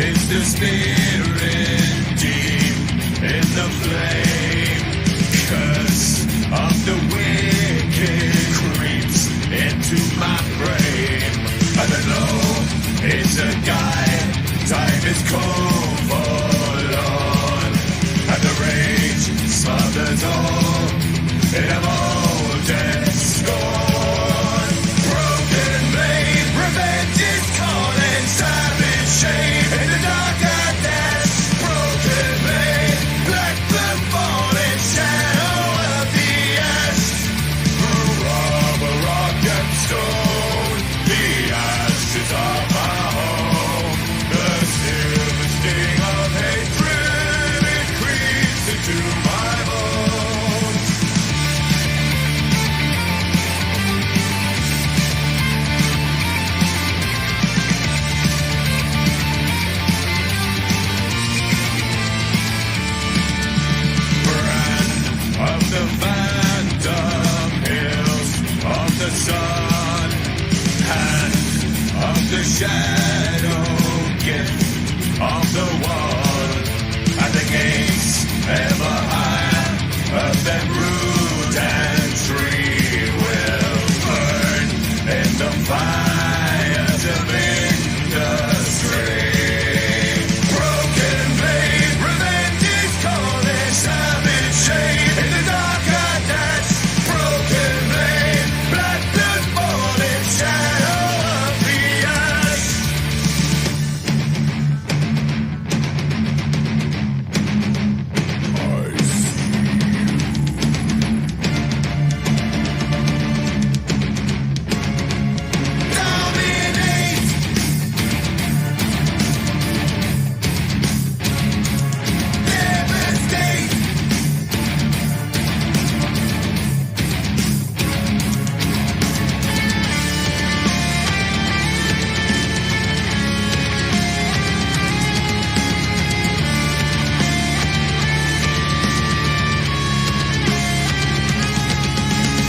It's the spirit deep in the flame. Curse of the wicked creeps into my brain. And the low is a guide. Time is cold forlorn. And the rage smothers all in a molten scorn. Broken blade, revenge is calling. Savage shame in the darker depths. Broken blade, black blood falling, shadow of the ash. Rubber, rock and stone, the ashes of my home. The silver sting of hatred, it creeps into my bones. Brand of the phantom hills of the sun, hand of the shadow, gift of the one, and the gates ever higher of them root and tree will burn in the fires of industry. Broken blade, revenge is calling. Savage shade in the darker depths. Broken blade, black blood falling, shadow of the ash. I dominate. Devastate.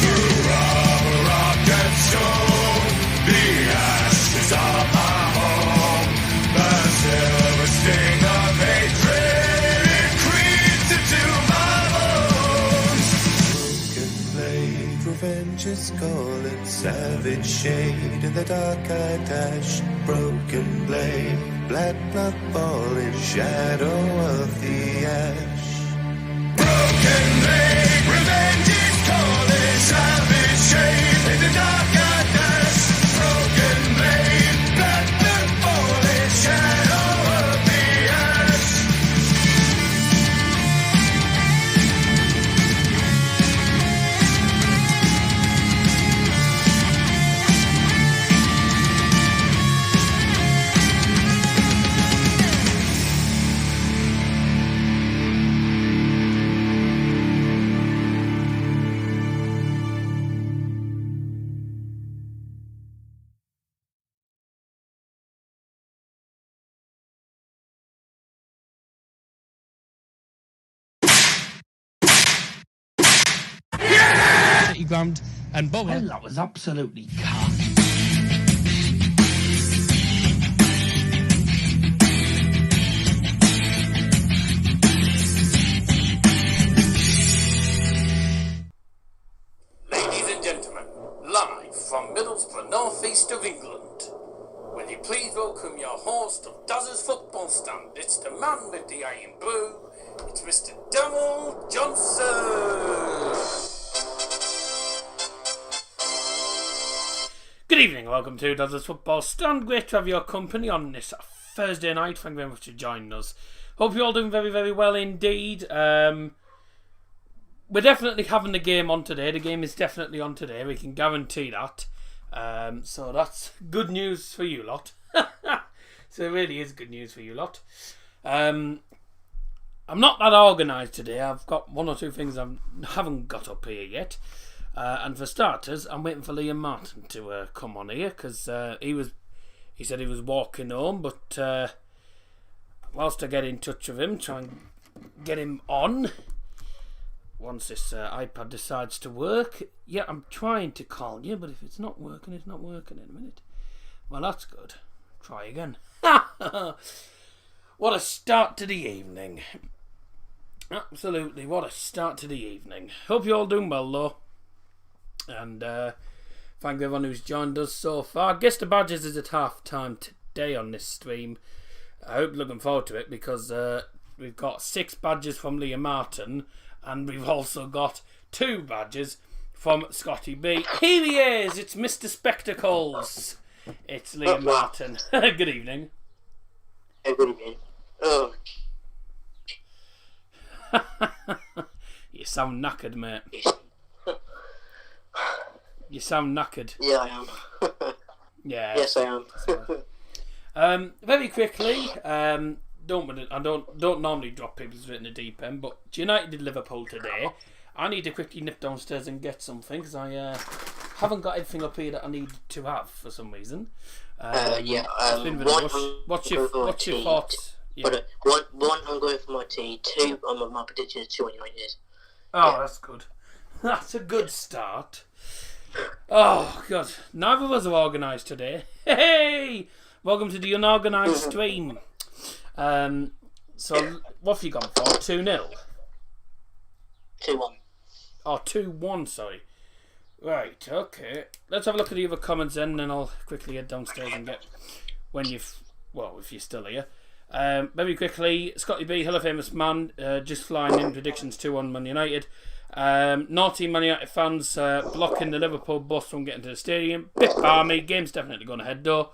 Through rubber, rock and stone, the ashes of my home. The silver sting of hatred, it creeps into my bones. Broken blade, revenge is calling. Savage shade in the dark I dash. Broken blade, black blood falling, shadow of the ash. Broken blade, revenge is calling. Savage shade in the dark I dash. Broken blade, black blood falling, shadow of the ash. Ground and Well, bugger. that was absolutely cock. Ladies and gentlemen, live from Middlesbrough, northeast of England, will you please welcome your host of Dozzers Football Stand? It's the man with the iron brew. It's Mr. Donald Johnson. Good evening, welcome to Dozzers Football Stand. Great to have your company on this Thursday night. Thank you very much for joining us. Hope you're all doing very, very well indeed. We're definitely having the game on today. The game is definitely on today. We can guarantee that. So that's good news for you lot. So it really is good news for you lot. I'm not that organised today. I've got one or two things I haven't got up here yet. And for starters, I'm waiting for Liam Martin to come on here because he said he was walking home. But whilst I get in touch with him, try and get him on. Once this iPad decides to work. Yeah, I'm trying to call you, but if it's not working, it's not working in a minute. Well, that's good. Try again. What a start to the evening. Absolutely, what a start to the evening. Hope you're all doing well, though. And thank everyone who's joined us so far. Guess the Badgers is at half time today on this stream. I hope you're looking forward to it because we've got 6 badges from Liam Martin and we've also got 2 badges from Scotty B. Here he is! It's Mr. Spectacles. It's Liam Martin. Good evening. Hey, good evening. Oh. You sound knackered, mate. You sound knackered. Yeah, I am. Yeah. Yes, I am. Very quickly, I don't normally drop people straight in the deep end, but United did Liverpool today. I need to quickly nip downstairs and get something because I haven't got everything up here that I need to have for some reason. Yeah. It's been a bit of a rush. What's your thoughts? Yeah. But, one, I'm going for my tea. 2, my prediction is 2 on United. Oh, yeah. That's good. That's a good start. Oh, God. Neither of us are organised today. Hey! Welcome to the unorganised stream. So, what have you gone for? 2-0? 2-1. Oh, 2-1, sorry. Right, okay. Let's have a look at the other comments then, and then I'll quickly head downstairs and get if you're still here. Very quickly, Scotty B, hello famous man, just flying in, predictions 2-1 Man United. Naughty Man United fans blocking the Liverpool bus from getting to the stadium. Bit balmy, game's definitely going ahead though,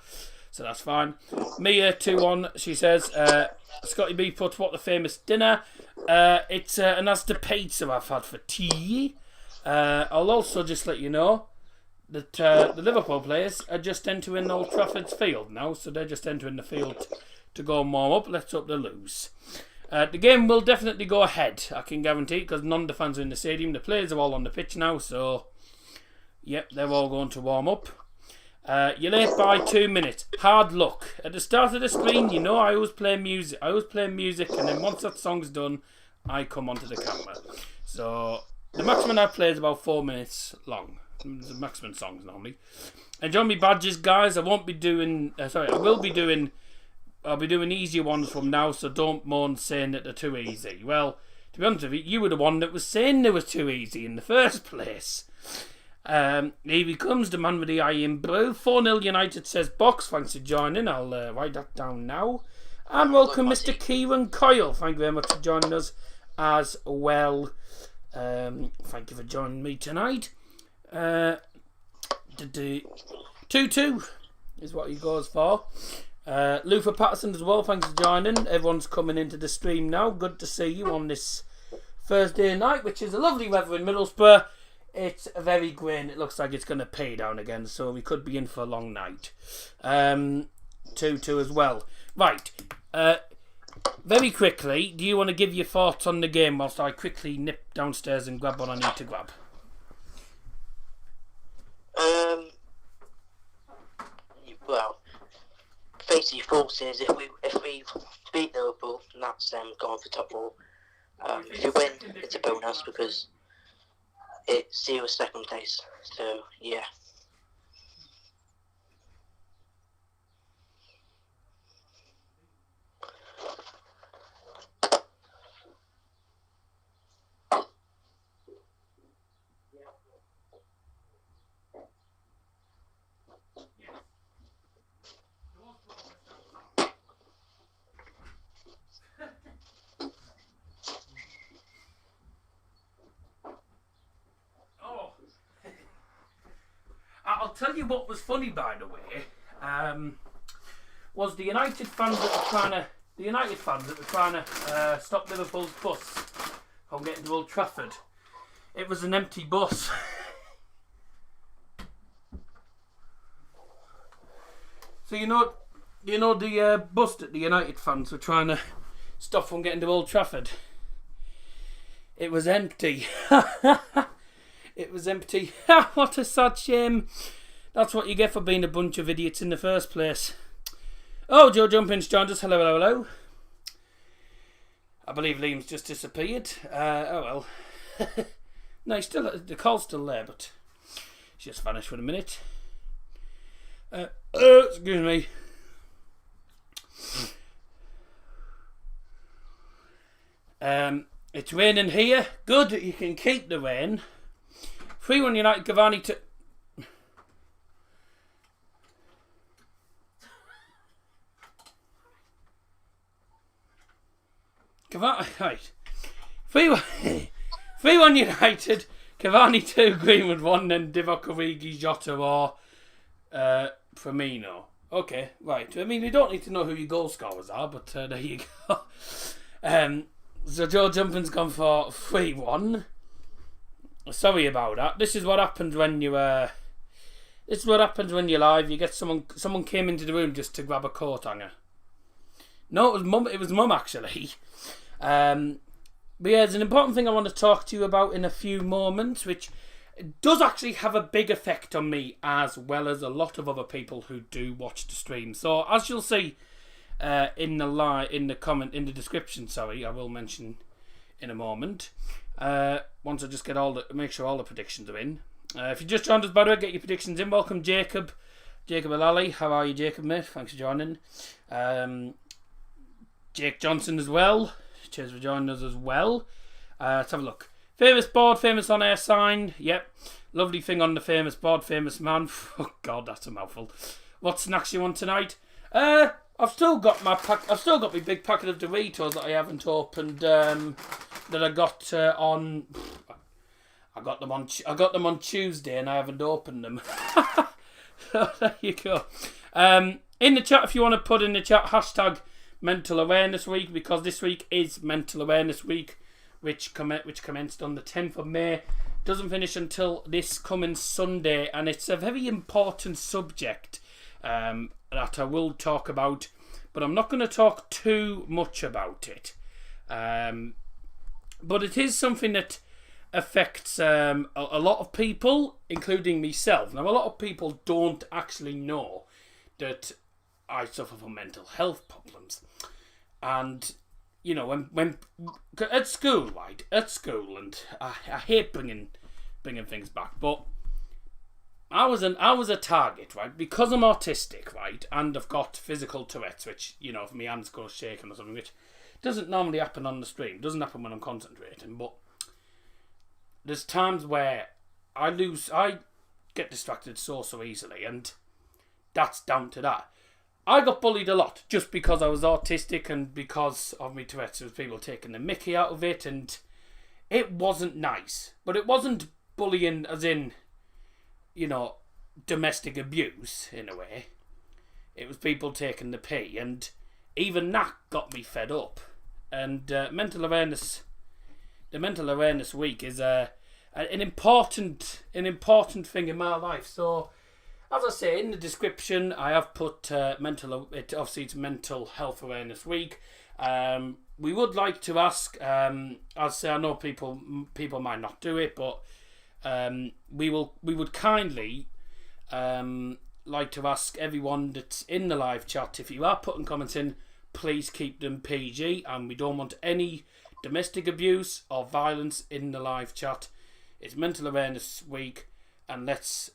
so that's fine. Mia 2-1, she says, Scotty B put what the famous dinner. It's an Asda pizza I've had for tea. I'll also just let you know that the Liverpool players are just entering Old Trafford's field now, so they're just entering the field to go and warm up. Let's hope they lose. The game will definitely go ahead, I can guarantee, because none of the fans are in the stadium. The players are all on the pitch now, so yep, they're all going to warm up. You're late by 2 minutes. Hard luck. At the start of the stream, you know I always play music. And then once that song's done, I come onto the camera. So the maximum I play is about 4 minutes long. The maximum songs normally. Enjoy me badges, guys. I won't be doing. I'll be doing easier ones from now, so don't moan saying that they're too easy. Well, to be honest with you, you were the one that was saying they were too easy in the first place. Here he comes, the man with the eye in blue. 4-0 United says Box. Thanks for joining. I'll write that down now. And welcome Mr. Kieran Coyle. Thank you very much for joining us as well. Thank you for joining me tonight. 2-2 is what he goes for. Luther Patterson as well, thanks for joining. Everyone's coming into the stream now. Good to see you on this Thursday night, which is a lovely weather in Middlesbrough. It's very grey and it looks like it's going to pay down again, so we could be in for a long night. 2-2 as well. Right. Very quickly, do you want to give your thoughts on the game whilst I quickly nip downstairs and grab what I need to grab? Well, basically forces if we beat Liverpool, that's them going for top 4. If you win, it's a bonus because it's 0 second place. So yeah. I'll tell you what was funny, by the way, was the United fans that were trying to stop Liverpool's bus from getting to Old Trafford. It was an empty bus. So you know the bus that the United fans were trying to stop from getting to Old Trafford. It was empty. It was empty. What a sad shame. That's what you get for being a bunch of idiots in the first place. Oh, Joe Jumpin's joined us. Hello, hello, hello. I believe Liam's just disappeared. Oh well. No, he's still, the call's still there, but he's just vanished for a minute. Excuse me. It's raining here. Good, you can keep the rain. 3-1 United, Cavani to... Right. 3-1 United, Cavani 2, Greenwood 1, then Divock Origi, Jota or Firmino. Okay, right. I mean, we don't need to know who your goal scorers are, but there you go. So Joe Jumping's gone for 3-1. Sorry about that. This is what happens when you this is what happens when you're live. You get someone came into the room just to grab a coat hanger. No, it was mum actually. But yeah, there's an important thing I want to talk to you about in a few moments, which does actually have a big effect on me as well as a lot of other people who do watch the stream. So as you'll see in the description, I will mention in a moment. Once I just make sure all the predictions are in. If you just joined us, by the way, get your predictions in. Welcome, Jacob Alali. How are you, Jacob, mate? Thanks for joining. Jake Johnson as well. Cheers for joining us as well. Let's have a look. Famous board, famous on air sign. Yep. Lovely thing on the famous board, famous man. Oh God, that's a mouthful. What snacks you want tonight? I've still got my big packet of Doritos that I haven't opened. That I got on. I got them on Tuesday and I haven't opened them. So there you go. In the chat, if you want to put in the chat hashtag Mental Awareness Week, because this week is Mental Awareness Week, which commenced on the 10th of May. Doesn't finish until this coming Sunday, and it's a very important subject that I will talk about, but I'm not going to talk too much about it. But it is something that affects a lot of people, including myself. Now, a lot of people don't actually know that I suffer from mental health problems. And, you know, when at school, and I hate bringing things back, but I was a target, right? Because I'm autistic, right? And I've got physical Tourette's, which, you know, if my hands go shaking or something, which doesn't normally happen on the stream. Doesn't happen when I'm concentrating, but there's times where I get distracted so easily, and that's down to that. I got bullied a lot just because I was autistic and because of my Tourette's. There was people taking the mickey out of it, and it wasn't nice. But it wasn't bullying as in, you know, domestic abuse in a way. It was people taking the pee, and even that got me fed up. And the Mental Awareness Week is an important thing in my life. So, as I say in the description, I have put it's Mental Health Awareness Week. We would like to ask, as I say, I know people might not do it, but we would kindly like to ask everyone that's in the live chat, if you are putting comments in, please keep them PG, and we don't want any domestic abuse or violence in the live chat. It's Mental Awareness Week, and let's,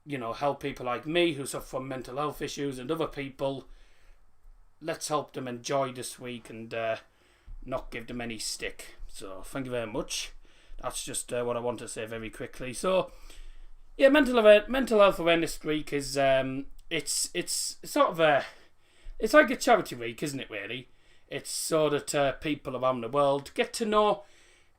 you know, help people like me who suffer from mental health issues and other people. Let's help them enjoy this week and not give them any stick. So thank you very much. That's just what I want to say very quickly. So yeah, Mental Health Awareness Week is it's sort of it's like a charity week, isn't it? Really, it's so that people around the world get to know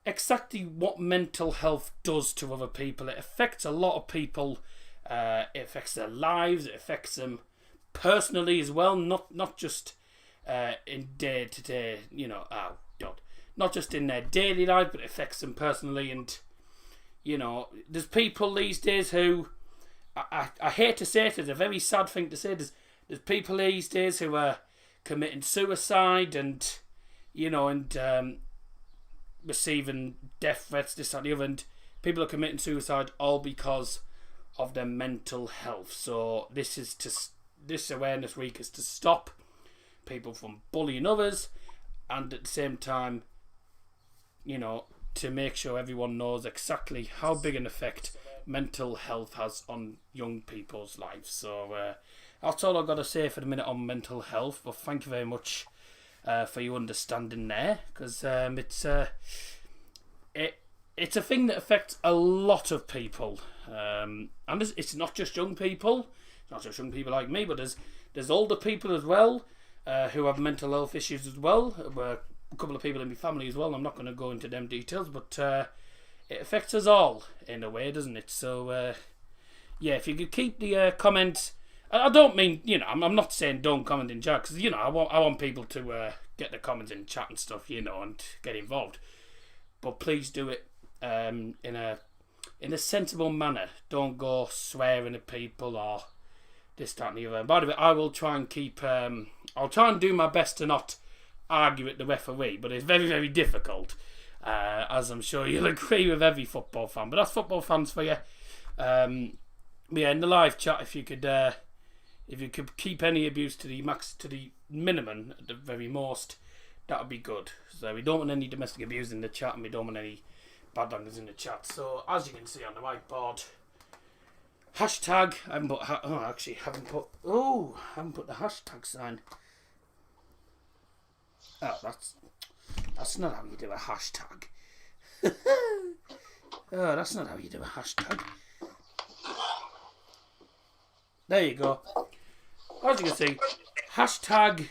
exactly what mental health does to other people. It affects a lot of people. It affects their lives. It affects them personally as well. Not just in day to day. You know, not just in their daily life, but it affects them personally. And you know, there's people these days who I hate to say it. It's a very sad thing to say. There's people these days who are committing suicide and, you know, and receiving death threats, this, that, and the other. And people are committing suicide all because of their mental health. So this awareness week is to stop people from bullying others, and at the same time, you know, to make sure everyone knows exactly how big an effect mental health has on young people's lives. So that's all I've got to say for the minute on mental health. But thank you very much for your understanding there, because it's a thing that affects a lot of people, and it's not just young people. It's not just young people like me, but there's older people as well who have mental health issues as well. A couple of people in my family as well. I'm not going to go into them details, but it affects us all in a way, doesn't it? So yeah, if you could keep the comments. I don't mean, I'm not saying don't comment in chat, because I want people to get the comments in chat and stuff, and get involved. But please do it in a sensible manner. Don't go swearing at people or this, that, and the other. By the way, I will try and keep. I'll try and do my best to not argue at the referee, but it's very, very difficult, as I'm sure you'll agree with every football fan. But that's football fans for you. Yeah, in the live chat, if you could keep any abuse to the minimum at the very most, that would be good. So we don't want any domestic abuse in the chat, and we don't want any bad language in the chat. So as you can see on the whiteboard, hashtag. I haven't put the hashtag sign. Oh, that's not how you do a hashtag. Oh, that's not how you do a hashtag. There you go. As you can see, hashtag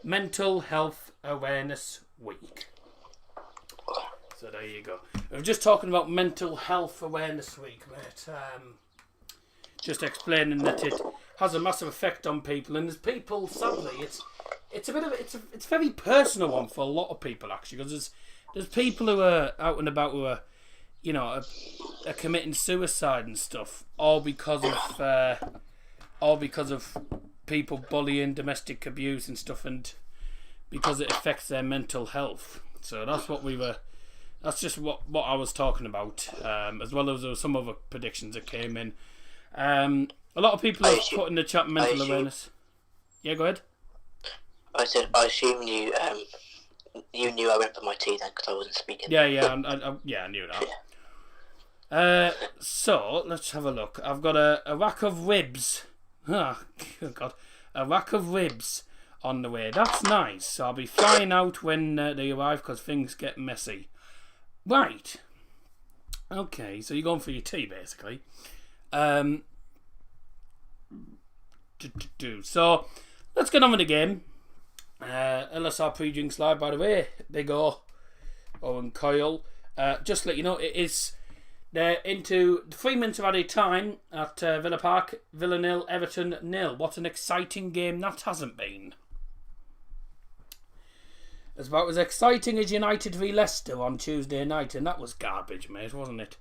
Mental Health Awareness Week. So there you go. We were just talking about Mental Health Awareness Week, mate. Just explaining that it has a massive effect on people, and there's people, sadly, it's a very personal one for a lot of people, actually, because there's people who are out and about who are, are committing suicide and stuff, all because of people bullying, domestic abuse and stuff, and because it affects their mental health. So that's just what I was talking about, as well as there were some other predictions that came in. A lot of people have put in the chat mental awareness. Yeah, go ahead. I assume you knew I went for my tea then, because I wasn't speaking. Yeah, I knew that. Yeah. So let's have a look. I've got a rack of ribs. Oh God, a rack of ribs on the way. That's nice. So I'll be flying out when they arrive, because things get messy. Right. Okay, so you're going for your tea, basically. So let's get on with the game. LSR pre-drinks live, by the way. Big O, Owen Coyle. Just to let you know, they're into 3 minutes of added time at Villa Park. Villa 0, Everton 0. What an exciting game that hasn't been. It's about as exciting as United v Leicester on Tuesday night, and that was garbage, mate, wasn't it?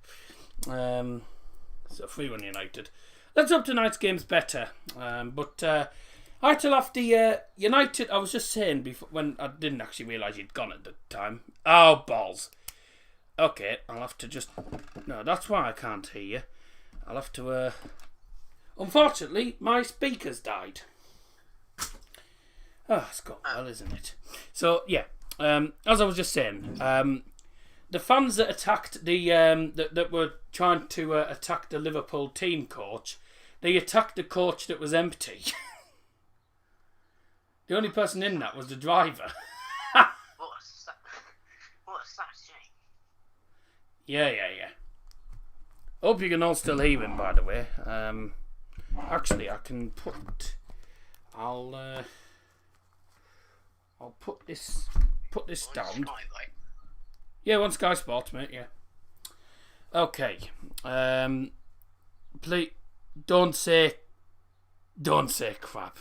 So 3-1 United. Let's hope tonight's game's better. But I till after United, I was just saying before, when I didn't actually realise you'd gone at the time. Oh, balls. Okay, I'll have to just... No, that's why I can't hear you. I'll have to... Unfortunately, my speaker's died. Oh, it's gone well, isn't it? So, yeah, as I was just saying, the fans that attacked that were trying to attack the Liverpool team coach, they attacked the coach that was empty. The only person in that was the driver. What's that saying? Yeah. Hope you can all still hear him, by the way. Actually, I can put... I'll put this down. Sky, right? Yeah, on Sky Sports, mate. Yeah. Okay. Please don't say crap.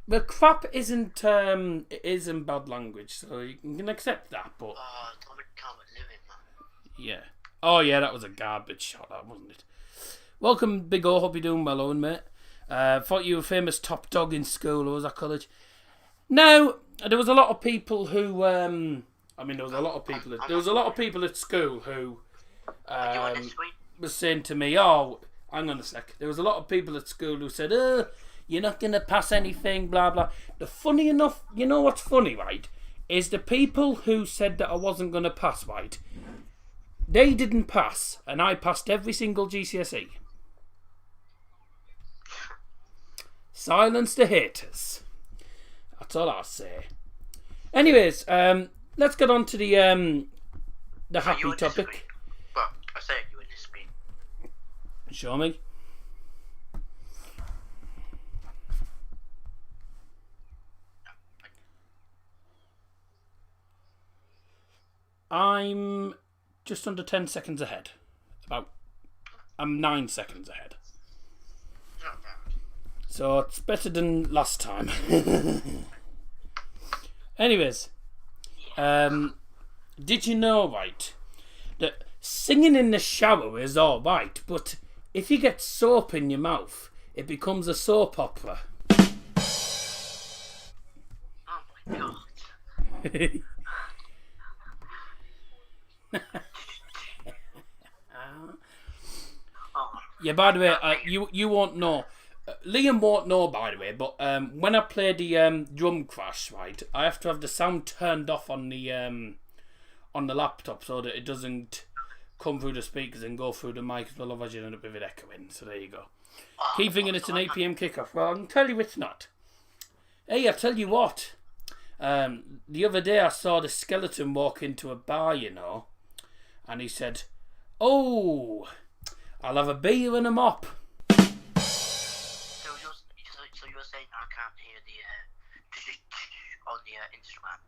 But crap isn't bad language, so you can accept that. But yeah. Oh yeah, that was a garbage shot, that wasn't it? Welcome, Big O. Hope you're doing well, Owen, mate. Thought you were a famous top dog in school, or was that college? No, there was a lot of people who. There was a lot of people at school who was saying to me, "Oh, hang on a sec." There was a lot of people at school who said, "You're not going to pass anything, blah blah." The funny enough, you know what's funny, right? Is the people who said that I wasn't going to pass, right? They didn't pass, and I passed every single GCSE. Silence the haters. I That's all I'll say. Anyways, let's get on to the happy topic. Well, I say you in this screen. Show me. I'm just under 10 seconds ahead. I'm 9 seconds ahead. Not bad. So it's better than last time. Anyways, did you know, right, that singing in the shower is alright, but if you get soap in your mouth, it becomes a soap opera. Oh my god. Yeah, by the way, you won't know. Liam won't know, by the way, but when I play the drum crash, right, I have to have the sound turned off on the laptop so that it doesn't come through the speakers and go through the mic, as well, otherwise you end up with it echoing. So there you go. Keep thinking it's an 8 PM kickoff. Well, I can tell you it's not. Hey, I tell you what. The other day I saw the skeleton walk into a bar, you know, and he said, "Oh, I'll have a beer and a mop." So you're saying I can't hear the on the instrument?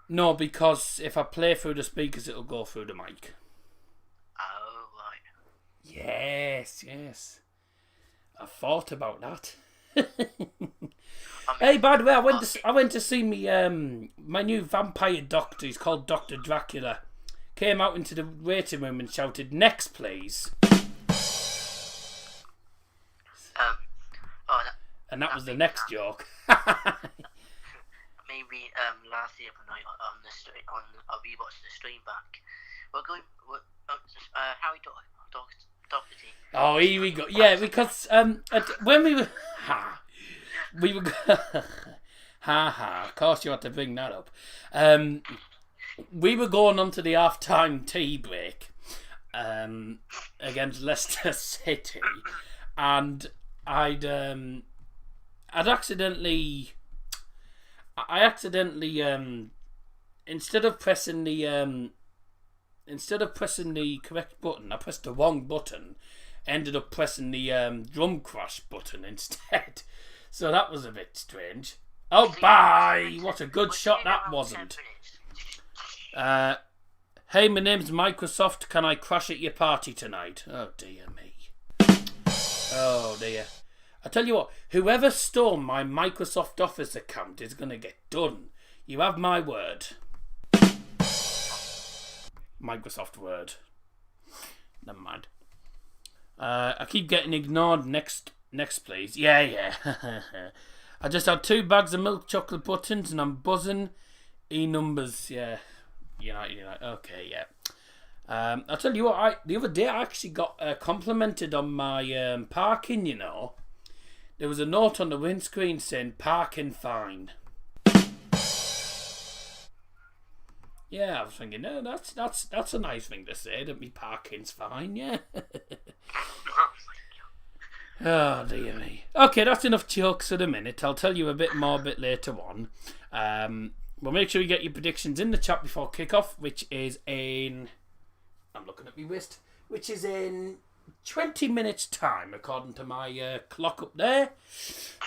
No, because if I play through the speakers, it'll go through the mic. Oh right. Yes. I thought about that. Hey, by the way, I went to see me my new vampire doctor. He's called Dr. Dracula. Came out into the waiting room and shouted, "Next, please." And that was the next joke. Maybe last year when I I rewatched the stream back. Harry Doctor T. Oh, here we go. Yeah, because when we were of course you had to bring that up. We were going on to the half-time tea break against Leicester City, and I accidentally instead of pressing the correct button, I pressed the wrong button. Ended up pressing the drum crash button instead. So that was a bit strange. Oh, bye! What a good shot that wasn't. Hey, my name's Microsoft. Can I crash at your party tonight? Oh, dear me. Oh, dear. I tell you what, whoever stole my Microsoft Office account is going to get done. You have my word. Microsoft Word. Never mind. I keep getting ignored. Next, please. Yeah. I just had 2 bags of milk chocolate buttons and I'm buzzing. E-numbers, yeah. Unite. Okay, yeah. I'll tell you what, the other day I actually got complimented on my parking, you know. There was a note on the windscreen saying parking fine. Yeah, I was thinking, no, that's a nice thing to say, that me parking's fine, yeah. Oh, dear me. Okay, that's enough jokes for the minute. I'll tell you a bit more a bit later on. Well, make sure you get your predictions in the chat before kickoff, which is in... I'm looking at my wrist. Which is in 20 minutes' time, according to my clock up there.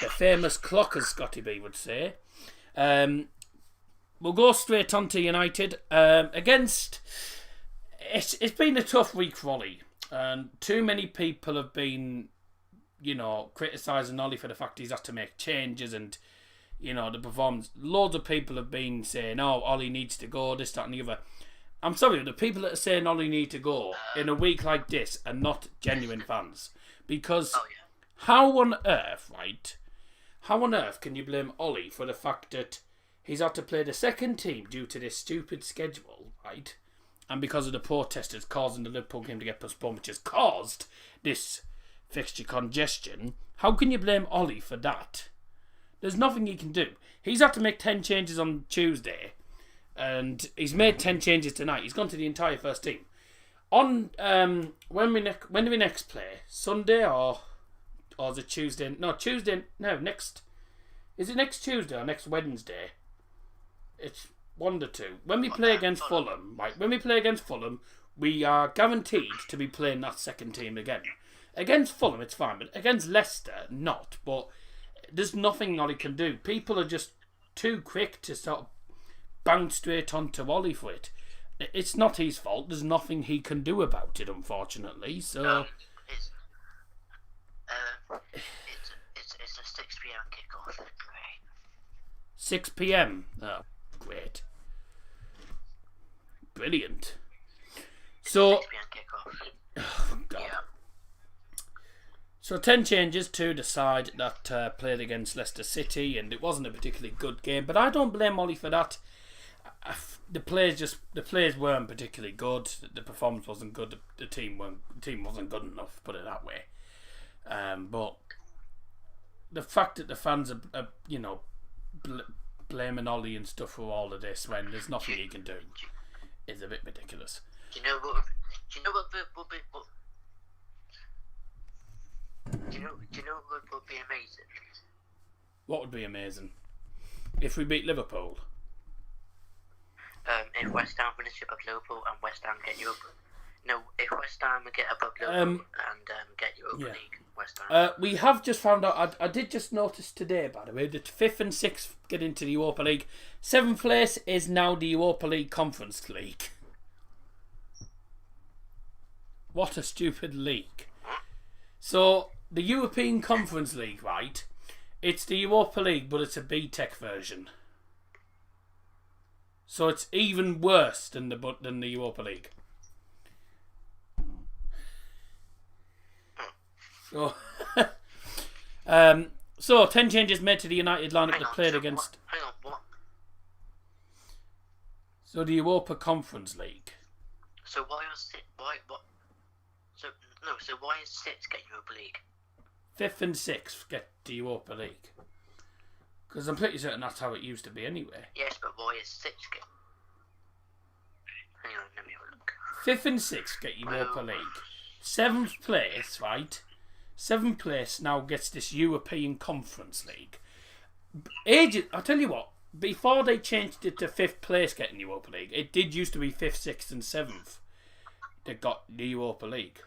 The famous clock, as Scotty B would say. We'll go straight on to United. Against... It's been a tough week for Ollie. And too many people have been... criticising Ollie for the fact he's had to make changes and, the performance. Loads of people have been saying, oh, Ollie needs to go, this, that and the other. I'm sorry, the people that are saying Ollie needs to go in a week like this are not genuine fans. Because how on earth can you blame Ollie for the fact that he's had to play the second team due to this stupid schedule, right? And because of the protesters causing the Liverpool game to get postponed, which has caused this fixture congestion, how can you blame Ollie for that? There's nothing he can do. He's had to make 10 changes on Tuesday, and he's made 10 changes tonight. He's gone to the entire first team. On when do we next play? Sunday or is it Tuesday? No, Tuesday. No, next. Is it next Tuesday or next Wednesday? It's 1 to 2. When we play against Fulham, right? When we play against Fulham, we are guaranteed to be playing that second team again. Against Fulham, it's fine, but against Leicester, not. But there's nothing Ollie can do. People are just too quick to sort of bounce straight onto Ollie for it. It's not his fault. There's nothing he can do about it, unfortunately. So It's a 6 p.m. kickoff. Great. 6 p.m. Oh, great, brilliant. So 6 p.m. kickoff. oh, God. Yeah. So 10 changes to the side that played against Leicester City, and it wasn't a particularly good game. But I don't blame Ollie for that. The players weren't particularly good. The performance wasn't good. The team wasn't good enough. Put it that way. But the fact that the fans are blaming Ollie and stuff for all of this when there's nothing he can do is a bit ridiculous. Do you know what would be amazing? What would be amazing? If we beat Liverpool. If West Ham finish above Liverpool and West Ham get Europa. No, if West Ham get above Liverpool and get Europa League, West Ham. We have just found out. I did just notice today, by the way, that 5th and 6th get into the Europa League. 7th place is now the Europa League Conference League. What a stupid league. So the European Conference League, right? It's the Europa League, but it's a B-Tech version. So it's even worse than the Europa League. So, so 10 changes made to the United lineup that played against. What? So the Europa Conference League. So why is Six get Europa League? 5th and 6th get the Europa League. Because I'm pretty certain that's how it used to be anyway. Yes, but why is 6 get? Hang on, let me have a look. 5th and 6th get Europa League. 7th place, right? 7th place now gets this European Conference League. I'll tell you what, before they changed it to 5th place getting Europa League, it did used to be 5th, 6th and 7th that got the Europa League.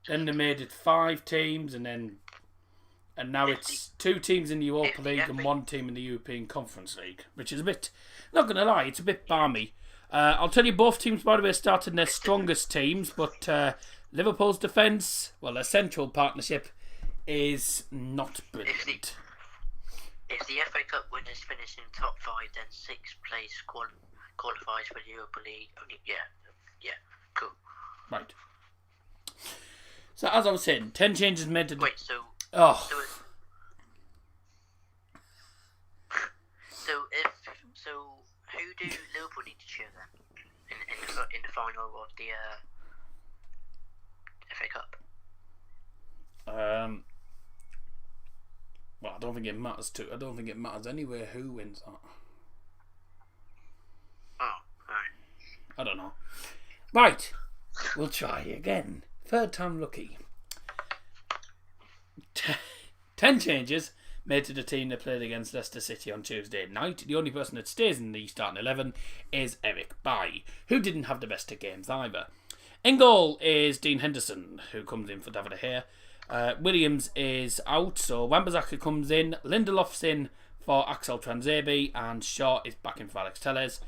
Then they made it 5 teams and now it's 2 teams in the Europa League and 1 team in the European Conference League, which is a bit, not going to lie, it's a bit balmy. I'll tell you, both teams, by the way, started their strongest teams, but Liverpool's defence, well, their central partnership is not brilliant. If the FA Cup winners finish in top 5, then 6th place qualifies for the Europa League. Yeah, cool. Right. So, as I was saying, 10 changes made to... Wait, so... Oh. So who do Liverpool need to cheer then in the final of the FA Cup? Well, I don't think it matters anyway who wins that. Oh, right. I don't know. Right, we'll try again. 3rd time lucky. 10 changes made to the team that played against Leicester City on Tuesday night. The only person that stays in the starting 11 is Eric Bailly, who didn't have the best of games either. In goal is Dean Henderson, who comes in for David De Gea. Williams is out, so Wan-Bissaka comes in. Lindelof's in for Axel Tuanzebe, and Shaw is back in for Alex Telles.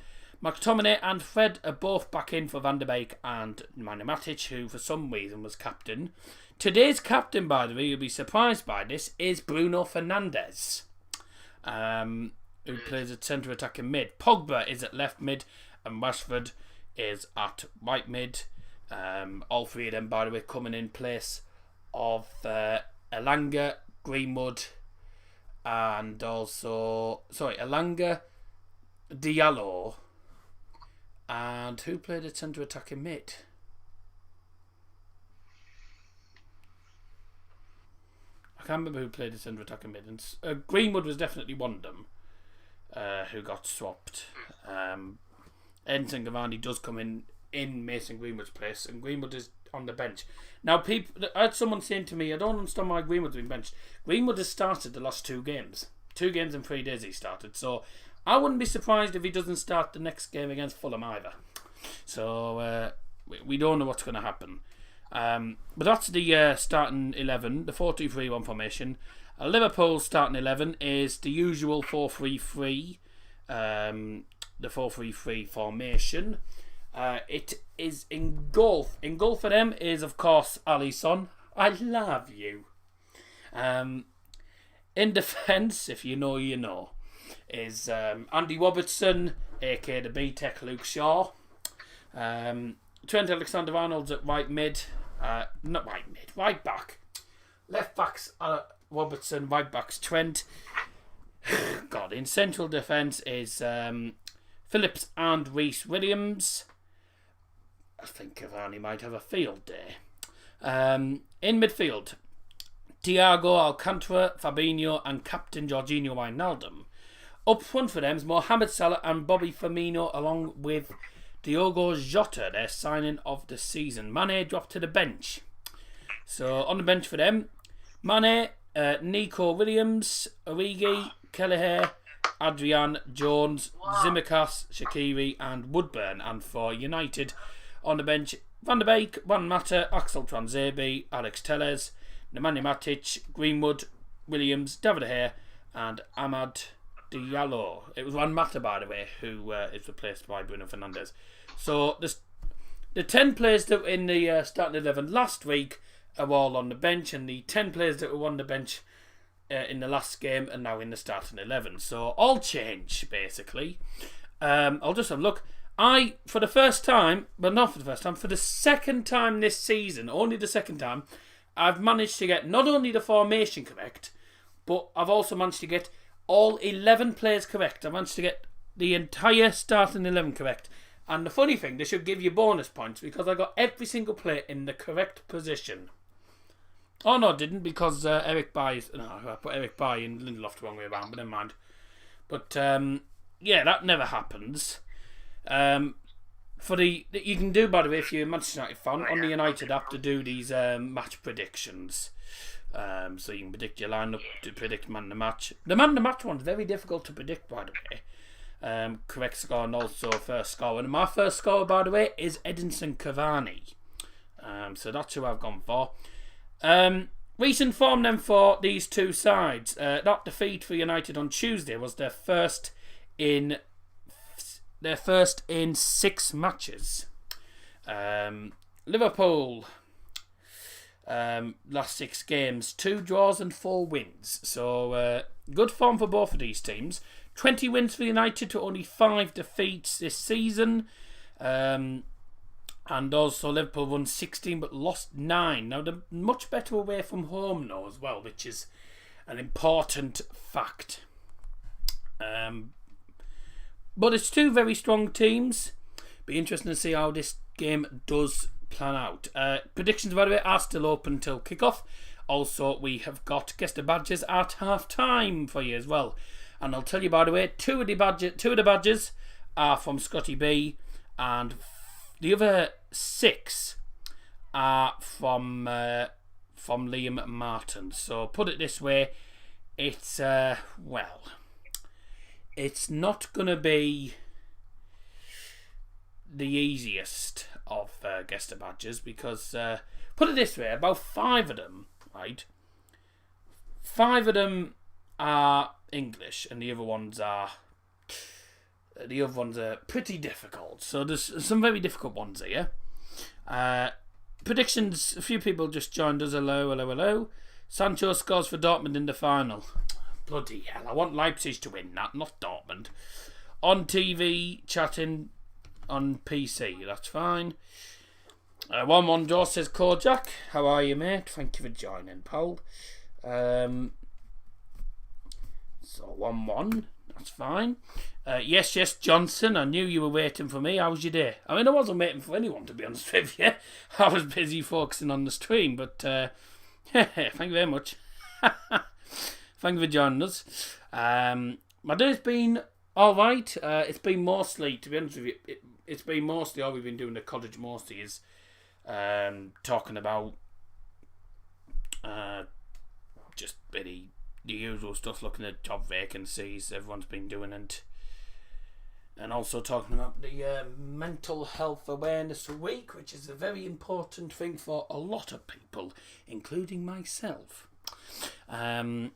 McTominay and Fred are both back in for Van der Beek and Nemanja Matic, who for some reason was captain. Today's captain, by the way, you'll be surprised by this, is Bruno Fernandes, who plays at centre attacking mid. Pogba is at left mid, and Rashford is at right mid. All 3 of them, by the way, coming in place of Elanga, Greenwood, and also... Sorry, Elanga, Diallo, and who played at centre attacking mid? I can't remember who played at centre attacking mid. And, Greenwood was definitely one of them who got swapped. Edinson Cavani does come in Mason Greenwood's place, and Greenwood is on the bench. Now, I had someone saying to me, I don't understand why Greenwood's been benched. Greenwood has started the last 2 games. 2 games in 3 days he started. So I wouldn't be surprised if he doesn't start the next game against Fulham either. So we don't know what's going to happen. But that's the starting 11, the 4-2-3-1 formation. Liverpool's starting 11 is the usual 4-3-3, the 4-3-3 formation. It is in goal. In goal for them is, of course, Alisson. I love you. In defence, if you know, you know, is Andy Robertson, aka the B-Tech Luke Shaw. Trent Alexander-Arnold's at right mid. Not right mid, right back. Left back's Robertson, right back's Trent. God, in central defence is Phillips and Reece Williams. I think Cavani might have a field day. In midfield, Thiago Alcantara, Fabinho and captain Jorginho Wijnaldum. Up front for them is Mohamed Salah and Bobby Firmino, along with Diogo Jota, their signing of the season. Mane dropped to the bench. So on the bench for them, Mane, Nico Williams, Origi, Kelleher, Adrian, Jones, Tsimikas, Shaqiri and Woodburn. And for United, on the bench, Van der Beek, Juan Mata, Axel Tuanzebe, Alex Telles, Nemanja Matic, Greenwood, Williams, David De Gea and Ahmad Diallo. It was Juan Mata, by the way, who is replaced by Bruno Fernandes. So the 10 players that were in the starting 11 last week are all on the bench, and the 10 players that were on the bench in the last game are now in the starting 11. So all change, basically. I'll just have a look. For the second time this season, only the second time, I've managed to get not only the formation correct, but I've also managed to get all 11 players correct. I managed to get the entire starting 11 correct. And the funny thing, they should give you bonus points because I got every single player in the correct position. Oh no, I didn't, because Eric Bailly... No, I put Eric Bailly and Lindelof the wrong way around, but never mind. But, yeah, that never happens. You can do, by the way, if you're a Manchester United fan, on the United app to do these match predictions. So you can predict your lineup to predict man of the match. The man of the match one's very difficult to predict, by the way. Correct score and also first score. And my first score, by the way, is Edinson Cavani. So that's who I've gone for. Recent form then for these two sides. That defeat for United on Tuesday was their first in 6 matches. Liverpool, last 6 games, 2 draws and 4 wins. So good form for both of these teams. 20 wins for United to only 5 defeats this season. And also Liverpool won 16 but lost 9. Now they're much better away from home now as well, which is an important fact. But it's 2 very strong teams. Be interesting to see how this game does plan out. Predictions, by the way, are still open till kickoff. Also, we have got Guess the Badges at half time for you as well. And I'll tell you, by the way, two of the badges are from Scotty B, and the other 6 are from Liam Martin. So put it this way, it's it's not going to be the easiest of Guess the Badges, because put it this way, about 5 of them, right? 5 of them are English, and the other ones are pretty difficult. So there's some very difficult ones here. Predictions, a few people just joined us. Hello. Sancho scores for Dortmund in the final. Bloody hell, I want Leipzig to win that, not Dortmund. On TV, chatting on PC, that's fine. 1-1 draw, says Kojak. How are you, mate? Thank you for joining, pal. So 1-1, that's fine. Yes, Johnson, I knew you were waiting for me. How was your day? I mean, I wasn't waiting for anyone, to be honest with you. I was busy focusing on the stream, but thank you very much. Thank you for joining us. My day's been alright. It's been mostly, to be honest with you, it's been mostly all we've been doing at college mostly is talking about just really the usual stuff, looking at job vacancies everyone's been doing, and also talking about the Mental Health Awareness Week, which is a very important thing for a lot of people, including myself. 11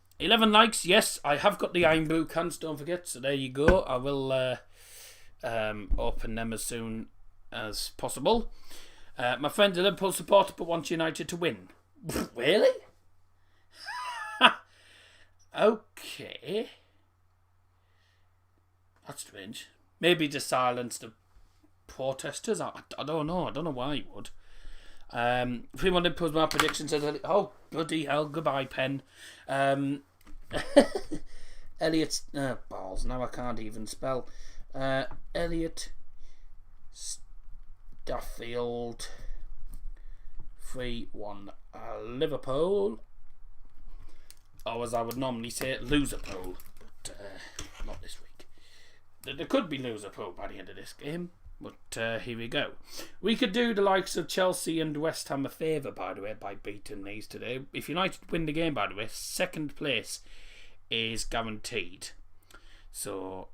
likes, yes, I have got the Iron Brew cans, don't forget, so there you go. I will open them as soon as possible. My friend's a Liverpool supporter but wants United to win. Really? Okay. That's strange. Maybe to silence the protesters. I don't know. I don't know why he would. 3-1 Liverpool's my prediction says, oh, bloody hell, goodbye, pen. Elliot, balls, now I can't even spell. Elliot Staffield 3-1 Liverpool. Or as I would normally say, Loserpool. But not this week. There could be Loserpool by the end of this game. But here we go. We could do the likes of Chelsea and West Ham a favour, by the way, by beating these today. If United win the game, by the way, second place is guaranteed. So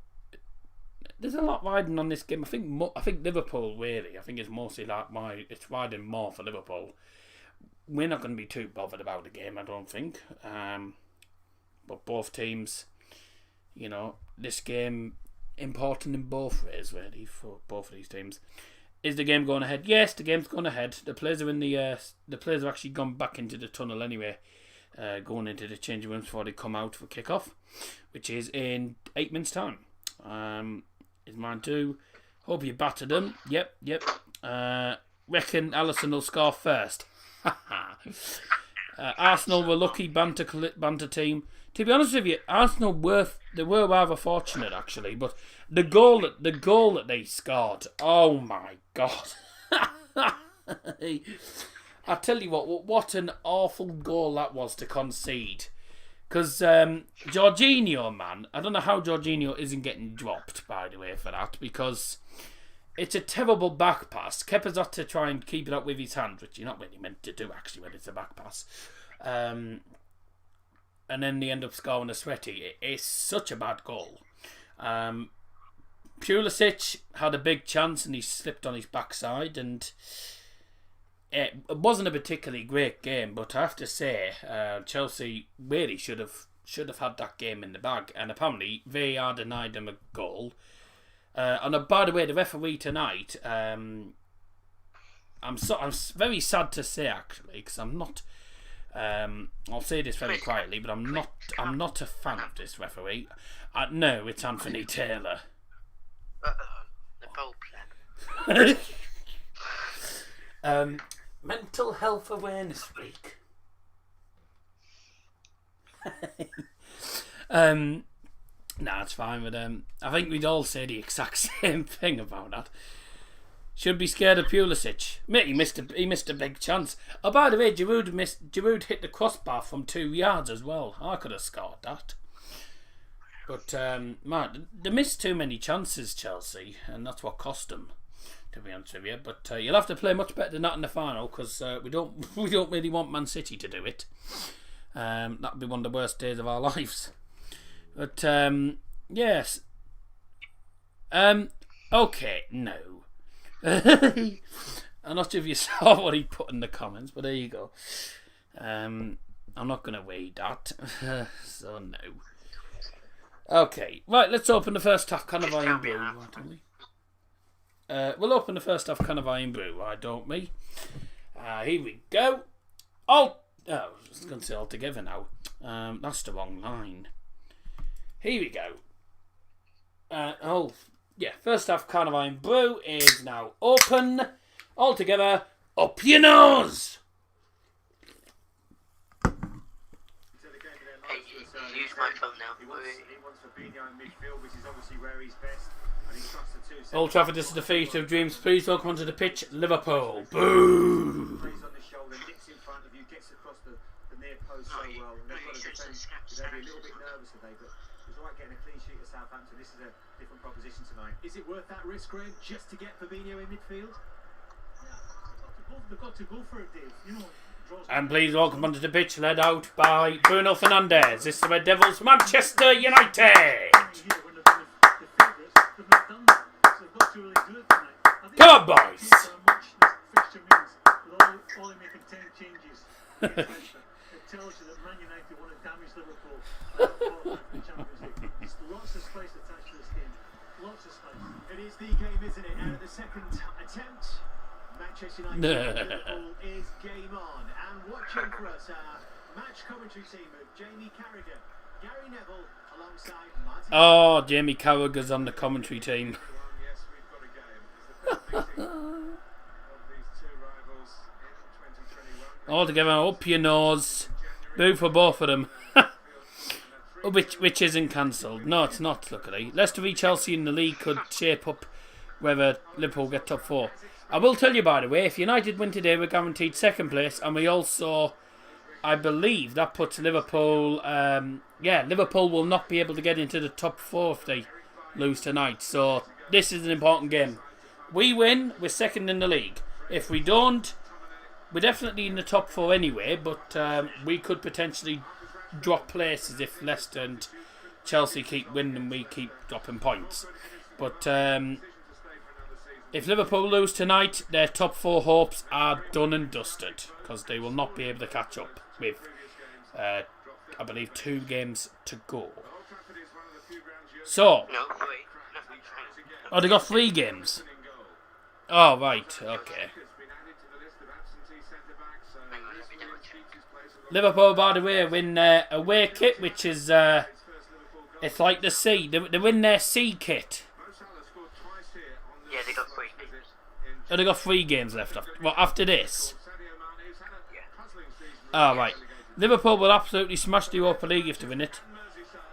there's a lot riding on this game. I think Liverpool really. I think it's mostly like it's riding more for Liverpool. We're not going to be too bothered about the game, I don't think. But both teams, you know, this game important in both ways really for both of these teams. Is the game going ahead? Yes, the game's going ahead. The players are in the players have actually gone back into the tunnel anyway, going into the changing rooms before they come out for kick-off, which is in 8 minutes time. Is mine too. Hope you battered them. Yep. Reckon Alisson will score first. Arsenal were lucky banter team. To be honest with you, Arsenal were rather fortunate actually, but the goal that they scored, oh my god! I tell you what an awful goal that was to concede. Because Jorginho, man, I don't know how Jorginho isn't getting dropped, by the way, for that, because it's a terrible back pass. Kepa's had to try and keep it up with his hand, which you're not really meant to do, actually, when it's a back pass. And then they end up scoring a sweaty. It's such a bad goal. Pulisic had a big chance and he slipped on his backside, and it wasn't a particularly great game, but I have to say Chelsea really should have had that game in the bag, and apparently VAR denied them a goal. And by the way, the referee tonight, I'm very sad to say actually, because I'm not. I'll say this very quietly, but I'm not a fan of this referee. No, it's Anthony Taylor. The Pope then. Mental Health Awareness Week. Nah, it's fine, but I think we'd all say the exact same thing about that. Should be scared of Pulisic. Mate, he missed a big chance. Oh, by the way, Giroud hit the crossbar from 2 yards as well. I could have scored that. But man, they missed too many chances, Chelsea, and that's what cost them, to be honest with you. But you'll have to play much better than that in the final, because we don't really want Man City to do it. That'd be one of the worst days of our lives. But yes. Okay, no. I'm not sure if you saw what he put in the comments, but there you go. I'm not going to read that, so no. Okay, right, let's open the first half can of Iron Brew, why don't we? We'll open the first half can of Iron Brew, why don't we? Here we go. I was going to say all together now. That's the wrong line. Here we go. First half can of Iron Brew is now open. All together, up your nose! Hey, use my phone now. Old Trafford, this is the defeat of dreams. Please welcome onto the pitch, Liverpool. Boo! Is it worth that risk, Graham, just to get Fabinho in midfield? they've got to go for it, Dave. You know, draws. And please welcome onto the pitch, led out by Bruno Fernandes. This is the Red Devils, Manchester United. Here, when they've been the favourites, they've not done that. So they've got to really do it tonight. I think Come on, boys. how much this fixture means with only making 10 changes. It tells you that Man United want to damage Liverpool and qualify for the Champions League. There's lots of spice attached to this game. Lots of spice. It is the game, isn't it? The second attempt. Manchester United Liverpool is game on. And watching for us, our match commentary team of Jamie Carragher, Gary Neville, alongside Martin. Oh, Jamie Carragher's on the commentary team. Yes, we've got a game. It's the first meeting of these two rivals in 2021. All together, up your nose. Boo for both of them. Which isn't cancelled. No, it's not, luckily. Leicester v Chelsea in the league could shape up whether Liverpool get top 4. I will tell you, by the way, if United win today, we're guaranteed second place, and we also, I believe, that puts Liverpool, Liverpool will not be able to get into the top 4 if they lose tonight. So, this is an important game. We win, we're second in the league. If we don't, we're definitely in the top 4 anyway, but we could potentially drop places if Leicester and Chelsea keep winning and we keep dropping points. But if Liverpool lose tonight, their top 4 hopes are done and dusted, because they will not be able to catch up with, I believe, 2 games to go. So, No, wait. oh, they got 3 games. Oh, right, okay. Liverpool, by the way, win their away kit, which is, it's like the sea. They win their sea kit. Yeah, they got 3 games. Oh, they got 3 games left. After this? Yeah. Oh, right. Liverpool will absolutely smash the Europa League if they win it.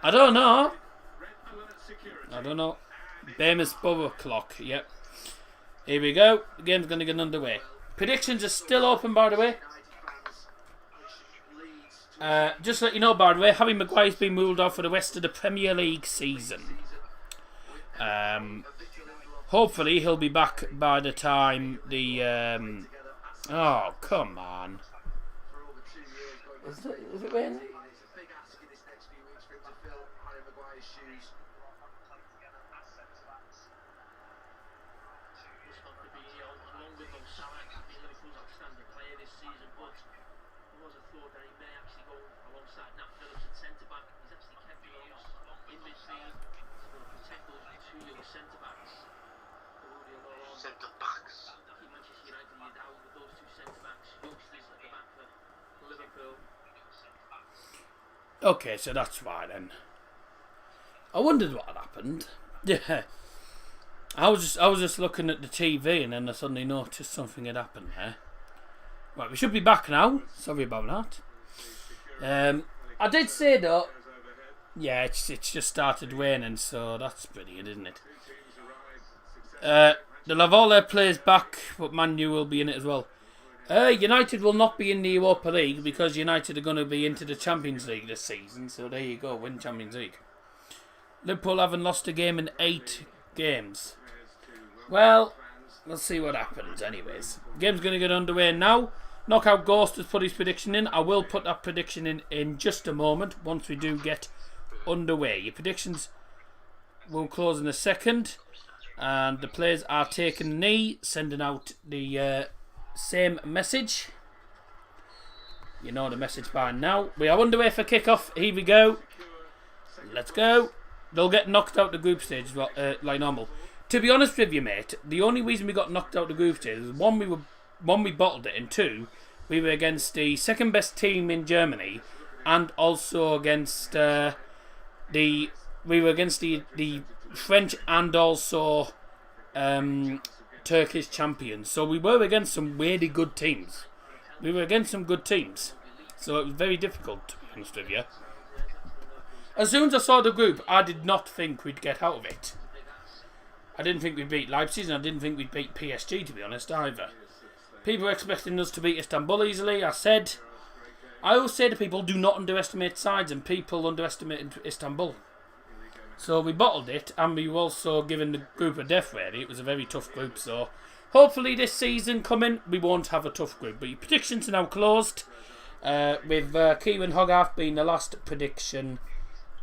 I don't know. Famous Borough clock, yep. Here we go. The game's going to get underway. Predictions are still open, by the way. Just to let you know, by the way, Harry Maguire's been ruled out for the rest of the Premier League season. Hopefully he'll be back by the time the... oh, come on. Is it raining? Okay, so that's why then. I wondered what had happened. Yeah, I was just looking at the TV and then I suddenly noticed something had happened there. Right, we should be back now. Sorry about that. I did say though. Yeah, it's just started raining, so that's brilliant, isn't it? They'll have all their players back, but Man U will be in it as well. United will not be in the Europa League because United are going to be into the Champions League this season. So there you go, win Champions League. Liverpool haven't lost a game in 8 games. Well, let's see what happens anyways. Game's going to get underway now. Knockout Ghost has put his prediction in. I will put that prediction in just a moment once we do get underway. Your predictions will close in a second. And the players are taking the knee, sending out the... same message. You know the message by now. We are underway for kickoff. Here we go. Let's go. They'll get knocked out the group stage as well, like normal. To be honest with you, mate, the only reason we got knocked out the group stage is one, we bottled it, and 2, we were against the second best team in Germany, and also against the French and also Turkish champions. So we were against some really good teams. We were against some good teams. So it was very difficult, to be honest with you. As soon as I saw the group, I did not think we'd get out of it. I didn't think we'd beat Leipzig, and I didn't think we'd beat PSG, to be honest, either. People were expecting us to beat Istanbul easily. I always say to people, do not underestimate sides, and people underestimated Istanbul. So we bottled it, and we were also given the group of death, really. It was a very tough group, so hopefully this season coming, we won't have a tough group. But your predictions are now closed, with Kieran Hogarth being the last prediction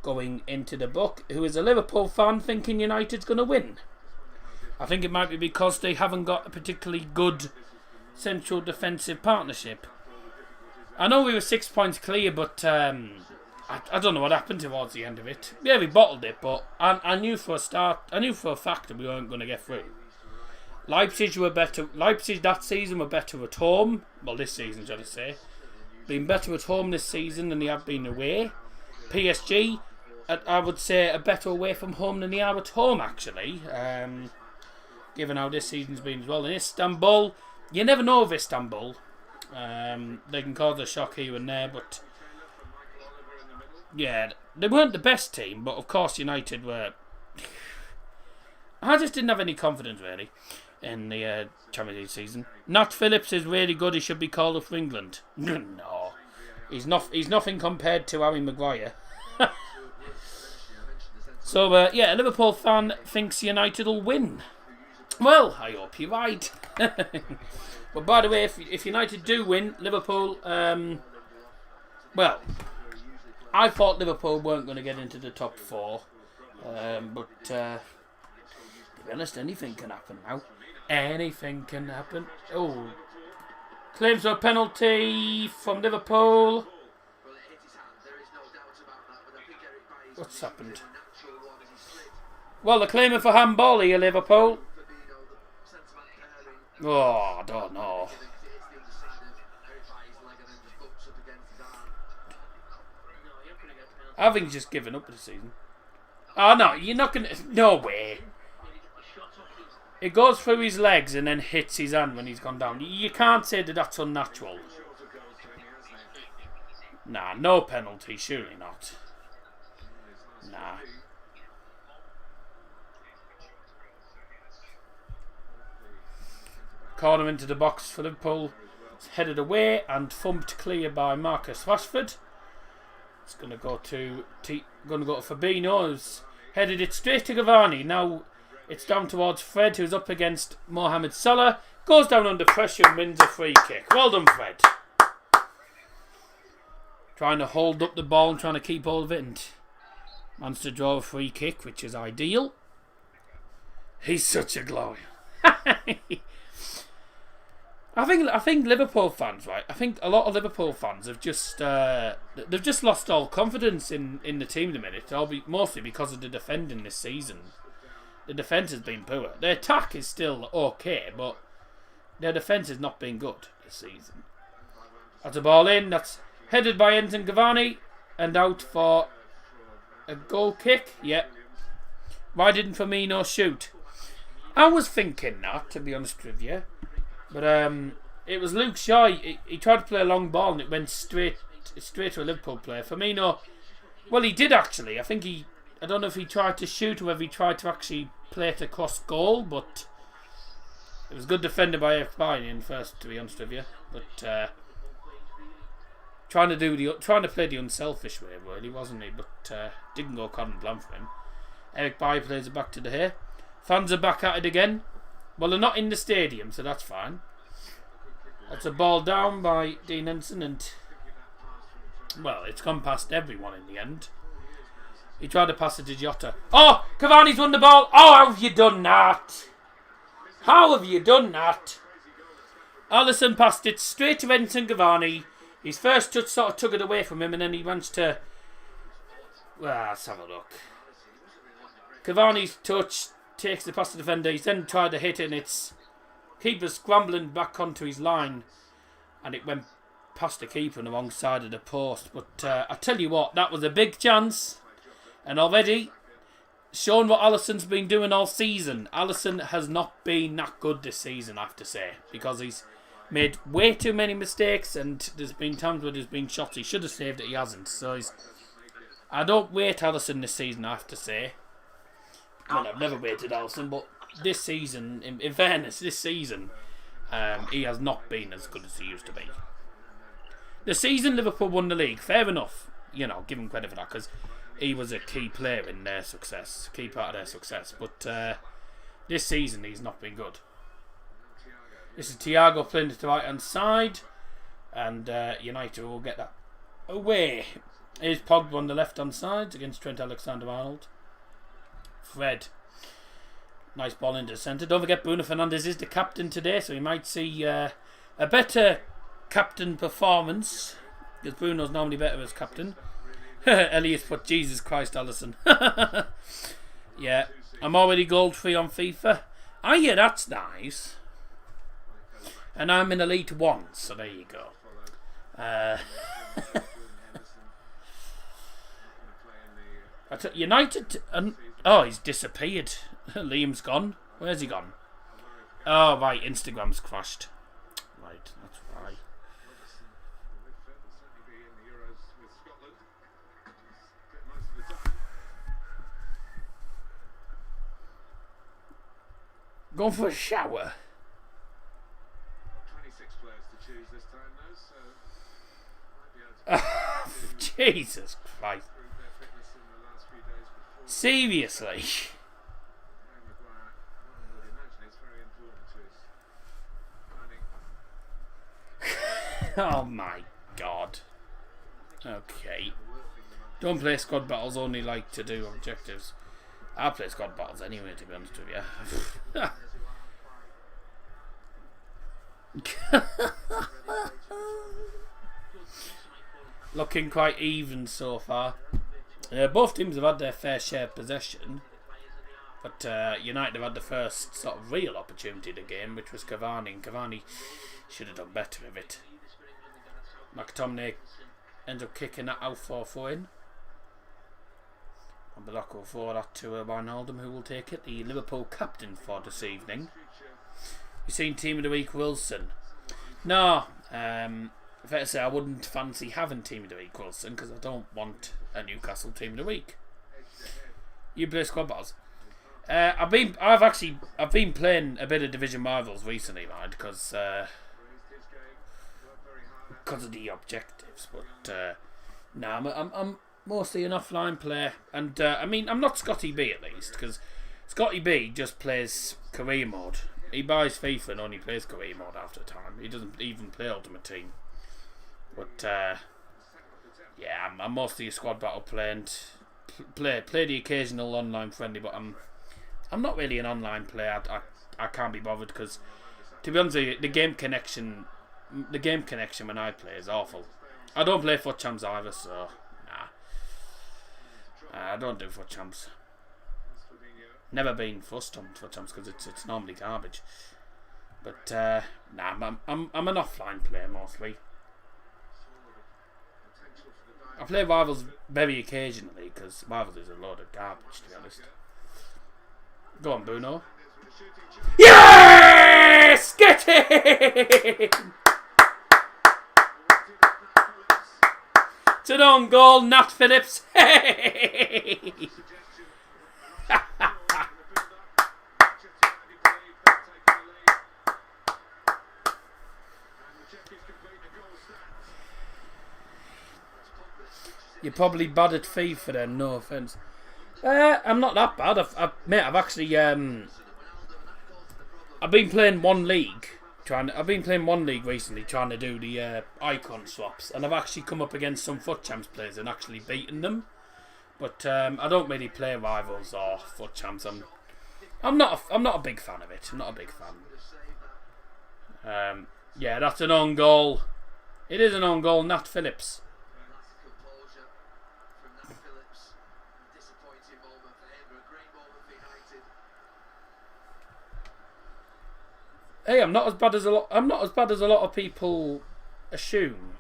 going into the book, who is a Liverpool fan thinking United's going to win. I think it might be because they haven't got a particularly good central defensive partnership. I know we were 6 points clear, but I don't know what happened towards the end of it. Yeah, we bottled it, but I knew for a fact that we weren't going to get through. Leipzig that season were better at home. Well, this season, should I say. Been better at home this season than they have been away. PSG, I would say, are better away from home than they are at home, actually. Given how this season's been as well. In Istanbul, you never know with Istanbul. They can cause a shock here and there, but yeah, they weren't the best team, but of course United were. I just didn't have any confidence really in the Champions League season. Nat Phillips is really good. He should be called up for England. No, he's not. He's nothing compared to Harry Maguire. So yeah, a Liverpool fan thinks United will win. Well, I hope you're right. But by the way, if United do win, Liverpool, well, I thought Liverpool weren't going to get into the top 4, but to be honest, anything can happen now. Anything can happen. Oh, claims for a penalty from Liverpool. What's happened? Well, they're claiming for handball here, Liverpool. Oh, I don't know. I think he's just given up this season. Oh, no, you're not going to... No way. It goes through his legs and then hits his hand when he's gone down. You can't say that that's unnatural. Nah, no penalty, surely not. Nah. Corner into the box for Liverpool. It's headed away and thumped clear by Marcus Rashford. It's going to go to Fabinho, who's headed it straight to Cavani. Now it's down towards Fred, who's up against Mohamed Salah. Goes down under pressure and wins a free kick. Well done, Fred. Trying to hold up the ball and trying to keep hold of it, and managed to draw a free kick, which is ideal. He's such a glory. I think Liverpool fans, right? I think a lot of Liverpool fans have just they've just lost all confidence in the team at the minute. Mostly because of the defending this season. The defence has been poor. Their attack is still okay, but their defence has not been good this season. That's a ball in. That's headed by Edinson Cavani and out for a goal kick. Yep. Why didn't Firmino shoot? I was thinking that, to be honest with you. But it was Luke Shaw. He tried to play a long ball and it went straight to a Liverpool player. Firmino, well, he did actually. I don't know if he tried to shoot or whether he tried to actually play it across goal, but it was good defended by F. in first, to be honest with you. But trying to play the unselfish way, really, wasn't he? But didn't go according to plan for him. Eric Bailly plays it back to De Gea. Fans are back at it again. Well, they're not in the stadium, so that's fine. That's a ball down by Dean Henson, and well, it's gone past everyone in the end. He tried to pass it to Jota. Oh, Cavani's won the ball. Oh, how have you done that? How have you done that? Alisson passed it straight to Edinson Cavani. His first touch sort of took it away from him, and then he managed to... Well, let's have a look. Cavani's touch takes the past the defender. He's then tried to hit it, and it's keeper scrambling back onto his line, and it went past the keeper on the wrong side of the post. But I tell you what, that was a big chance, and already shown what Alisson's been doing all season. Alisson has not been that good this season, I have to say, because he's made way too many mistakes, and there's been times where there's been shots he should have saved that he hasn't. So I don't rate Alisson this season, I have to say. Well, I've never rated Alisson, but this season, in fairness, this season, he has not been as good as he used to be. The season Liverpool won the league, fair enough, give him credit for that, because he was a key player in their success, key part of their success. But this season he's not been good. This is Thiago playing to the right hand side, and United will get that away. Here's Pogba on the left hand side against Trent Alexander-Arnold. Fred. Nice ball into the centre. Don't forget Bruno Fernandes is the captain today, so we might see a better captain performance, because Bruno's normally better as captain. Elliot put Jesus Christ, Alisson. Yeah, I'm already gold free on FIFA. Ah, yeah, that's nice. And I'm in Elite 1, so there you go. United, oh, he's disappeared. Liam's gone. Where's he gone? Oh, right, Instagram's crashed. Right, that's why. Going for a shower. 26 players to choose this time, though, so might be able to Jesus Christ. improve their fitness in the last few days before. Seriously. Harry Maguire, one would imagine, it's very important to his planning. Oh my God. Okay. Don't play squad battles, only like to do objectives. I'll play squad battles anyway, to be honest with you. Looking quite even so far. Both teams have had their fair share of possession, but United have had the first sort of real opportunity of the game, which was Cavani, and Cavani should have done better with it. McTominay ends up kicking that out for a throw-in. And Block will throw that to Wijnaldum, who will take it, the Liverpool captain for this evening. You seen Team of the Week Wilson? No, fair to say I wouldn't fancy having Team of the Week Wilson, because I don't want a Newcastle Team of the Week. You play squad battles. I've been playing a bit of Division Rivals recently, man, because of the objectives. But I'm mostly an offline player, and I mean I'm not Scotty B at least, because Scotty B just plays career mode. He buys FIFA and only plays career mode after a time. He doesn't even play Ultimate Team. But yeah, I'm mostly a squad battle player and play the occasional online friendly, but I'm not really an online player. I can't be bothered, because to be honest with you, the game connection when I play is awful. I don't play FUT Champs either, so nah. I don't do FUT Champs. Never been fussed on FUT Champs because it's normally garbage. But nah, I'm an offline player mostly. I play Rivals very occasionally, because Rivals is a load of garbage, to be honest. Go on, Bruno. Yes! Get in! It's an own goal, Nat Phillips. Hey! You're probably bad at FIFA then, no offence. I'm not that bad. I've actually I've been playing one league recently, trying to do the icon swaps, and I've actually come up against some FUT Champs players and actually beaten them. But I don't really play Rivals or FUT Champs. I'm not a big fan of it. I'm not a big fan. Yeah, that's an own goal. It is an own goal, Nat Phillips. Hey, I'm not as bad as a lot of people assume.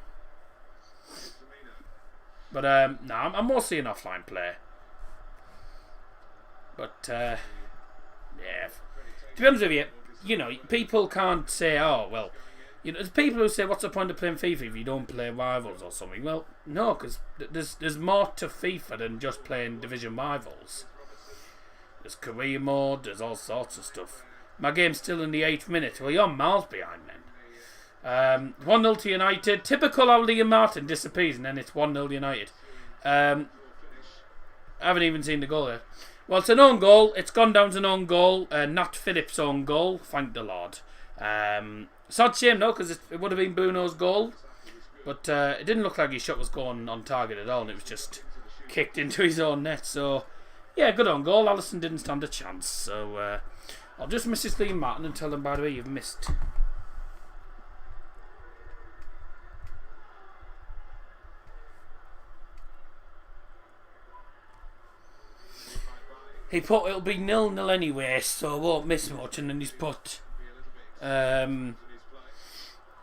But no, I'm mostly an offline player. But yeah, to be honest with you, you know, people can't say, oh well, you know, there's people who say, what's the point of playing FIFA if you don't play Rivals or something? Well, no, because there's more to FIFA than just playing Division Rivals. There's career mode, there's all sorts of stuff. My game's still in the 8th minute. Well, you're miles behind then. 1-0 to United. Typical how Liam Martin disappears and then it's 1-0 United. I haven't even seen the goal yet. Well, it's an own goal. It's gone down to an own goal. Nat Phillips' own goal. Thank the Lord. Sad shame though, because it would have been Bruno's goal. But it didn't look like his shot was going on target at all, and it was just kicked into his own net. So, yeah, good on goal. Alisson didn't stand a chance. So, I'll just message Lee Martin and tell them, by the way, you've missed. He put it'll be 0-0 anyway, so I won't miss much. And then he's put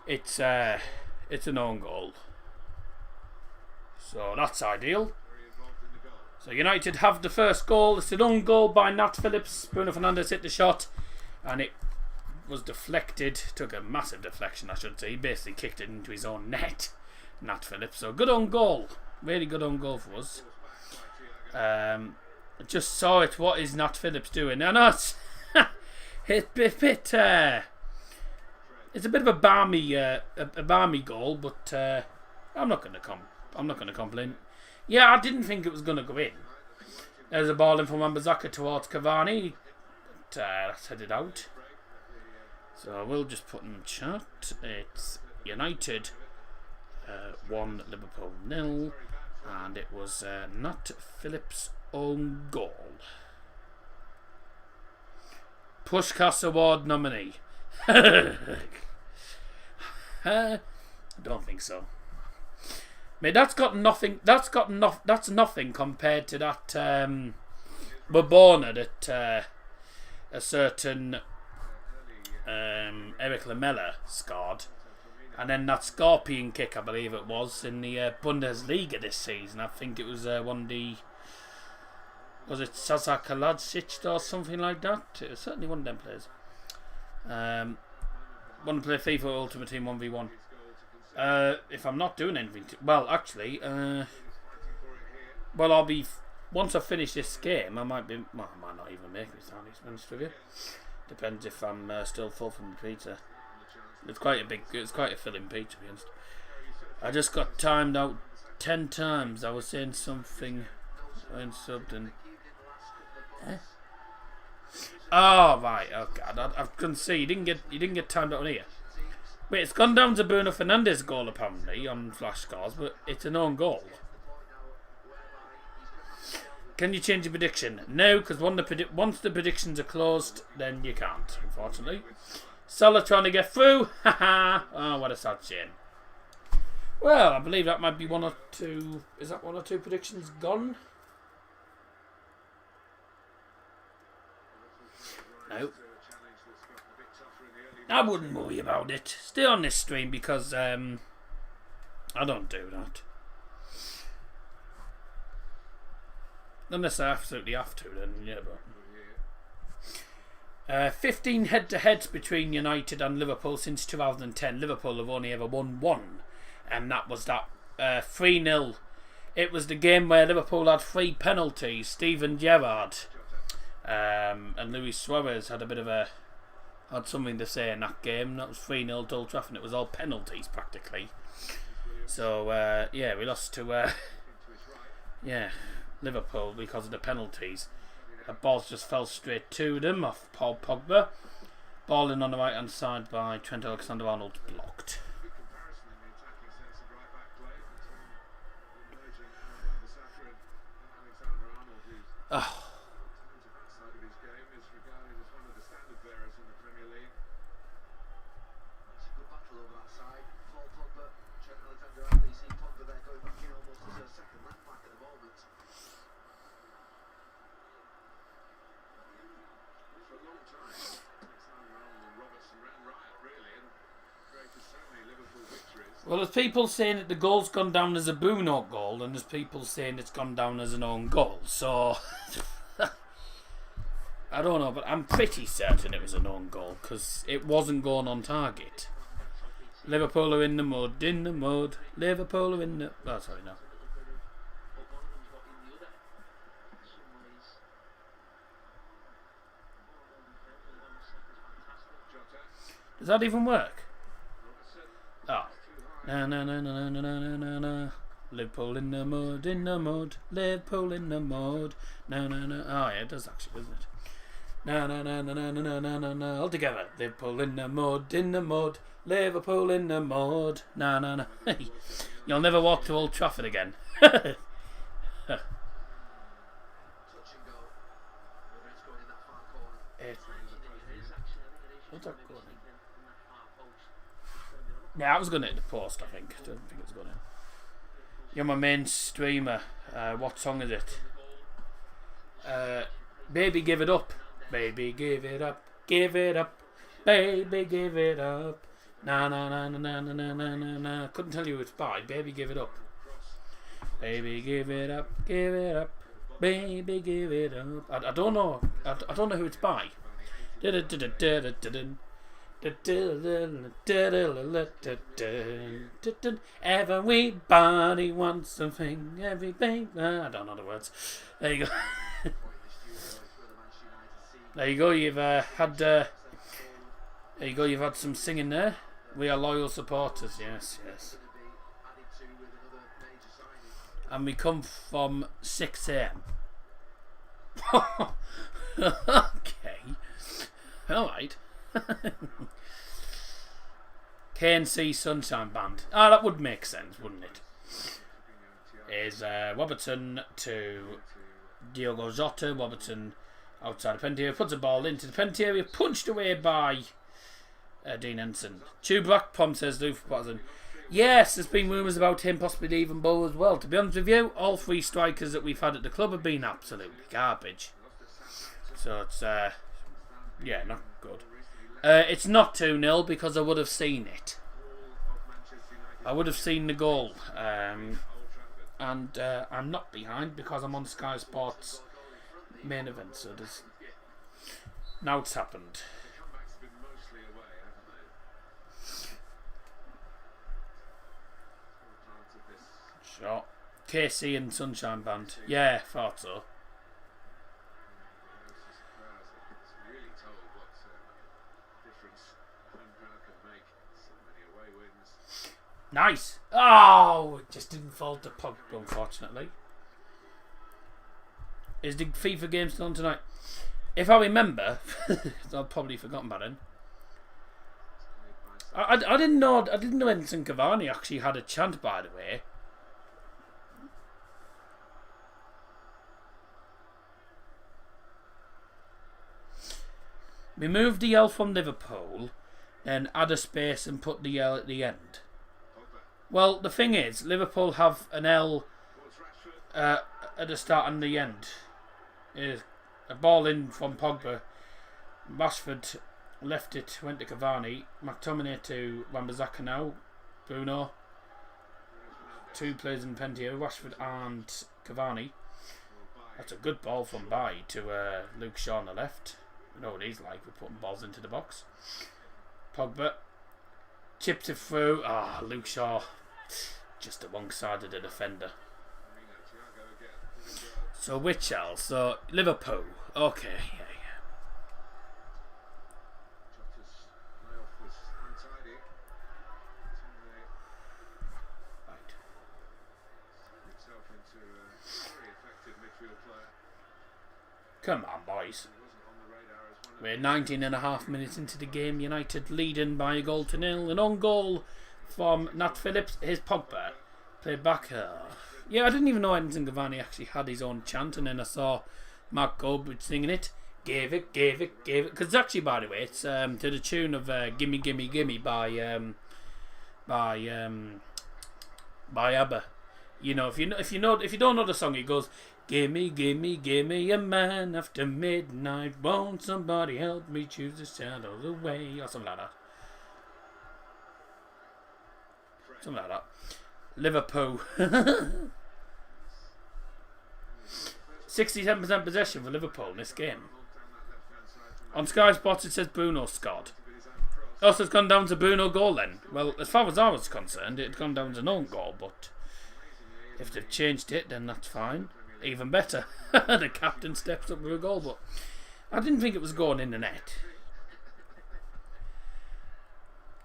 it's an own goal, so that's ideal. So United have the first goal. It's an own goal by Nat Phillips. Bruno Fernandes hit the shot, and it was deflected. Took a massive deflection, I should say. He basically kicked it into his own net, Nat Phillips. So good own goal, really good own goal for us. I just saw it. What is Nat Phillips doing? No, it's it's a bit of a balmy goal, but I'm not going to complain. Yeah, I didn't think it was going to go in. There's a ball in from Wan-Bissaka towards Cavani. But, that's headed out. So we'll just put in chat. It's United 1, Liverpool 0, and it was Nat Phillips' own goal. Pushkas Award nominee. I don't think so. Mate, that's nothing compared to that Babona that a certain Eric Lamela scored, and then that scorpion kick, I believe it was, in the Bundesliga this season. I think it was one of the, was it Sasa Kaladzic or something like that? It was certainly one of them players. Want to play FIFA Ultimate Team 1v1. If I'm not doing anything, well, actually, I'll be, once I finish this game, I might not even make it, to be honest with you. Depends if I'm still full from the pizza. It's quite a filling pizza, to be honest. I just got timed out 10 times. I was saying something and something. Oh right, oh god, I couldn't see. You didn't get timed out on here. Wait, it's gone down to Bruno Fernandes' goal apparently on flash scores, but it's an own goal. Can you change your prediction? No, because once the predictions are closed, then you can't, unfortunately. Salah trying to get through. Haha. Oh, what a sad shame. Well, I believe that might be one or two. Is that one or two predictions gone? No. I wouldn't worry about it. Stay on this stream because I don't do that. Unless I absolutely have to, then yeah, but 15 head-to-heads between United and Liverpool since 2010. Liverpool have only ever won one, and that was that 3-0. It was the game where Liverpool had 3 penalties. Steven Gerrard and Luis Suarez had something to say in that game. That was 3-0 to Old Trafford, and it was all penalties practically. So yeah, we lost to Liverpool because of the penalties. The ball just fell straight to them off Paul Pogba. Ball in on the right hand side by Trent Alexander-Arnold, blocked. Oh. Well, there's people saying that the goal's gone down as a Bruno goal, and there's people saying it's gone down as an own goal. So, I don't know, but I'm pretty certain it was an own goal, because it wasn't going on target. Liverpool are in the mud. Liverpool are in the... Oh, sorry, no. Does that even work? Oh. No. Liverpool in the mud, Liverpool in the mud. No. Oh yeah, it does actually, doesn't it? No. All together. Liverpool in the mud, Liverpool in the mud. No. You'll never walk to Old Trafford again. Touch and go. Whether it's going in that far corner. What's that going in? Yeah, I was going to hit the post, I think. I don't think it's going in. You're my main streamer. What song is it? Baby, give it up. Baby, give it up. Give it up. Baby, give it up. Na. Couldn't tell you who it's by. Baby, give it up. Baby, give it up. Give it up. Baby, give it up. I don't know. I don't know who it's by. Everybody wants something. Everything. I don't know the words. There you go. There you go. You've had. There you go. You've had some singing there. We are loyal supporters. Yes. And we come from 6 a.m. Okay. Alright. KNC Sunshine Band. Ah, that would make sense, wouldn't it? Is Robertson to Diogo Jota. Robertson outside the penalty area, puts the ball into the penalty area, punched away by Dean Henson. Chubak Pom says Lou for Patterson. Yes, there's been rumours about him possibly leaving Bull as well. To be honest with you, all 3 strikers that we've had at the club have been absolutely garbage. So it's yeah, not good. It's not 2-0 because I would have seen it. I would have seen the goal. And I'm not behind because I'm on Sky Sports main event. So there's now it's happened. Sure. KC and Sunshine Band. Yeah, thought so. Nice. Oh, it just didn't fall to Pogba, unfortunately. Is the FIFA game still on tonight? If I remember, I've probably forgotten about it. I didn't know Edinson Cavani actually had a chant, by the way. Remove the L from Liverpool, then add a space and put the L at the end. Well, the thing is, Liverpool have an L at the start and the end. A ball in from Pogba. Rashford left it, went to Cavani. McTominay to Wan-Bissaka now. Bruno. 2 players in Pentio, Rashford and Cavani. That's a good ball from Bai to Luke Shaw on the left. You know what he's like with putting balls into the box. Pogba chips it through. Luke Shaw just the wrong side of the defender. So which else? So Liverpool. Okay, yeah. Right. Come on, boys. We're 19.5 minutes into the game. United leading by a goal to 0. An own goal from Nat Phillips. Here's Pogba. Played back. Yeah, I didn't even know Edinson Cavani actually had his own chant, and then I saw Mark Goldbridge singing it. Gave it. Because actually, by the way, it's to the tune of "Gimme, Gimme, Gimme" by ABBA. You know, if you don't know the song, it goes. Gimme, gimme, gimme a man after midnight. Won't somebody help me choose the shadows away? Or something like that. Something like that. Liverpool. 67% possession for Liverpool in this game. On Sky Sports it says Bruno scored. Also, it's gone down to Bruno goal then. Well, as far as I was concerned, it had gone down to no goal, but if they've changed it, then that's fine. Even better. The captain steps up with a goal, but I didn't think it was going in the net.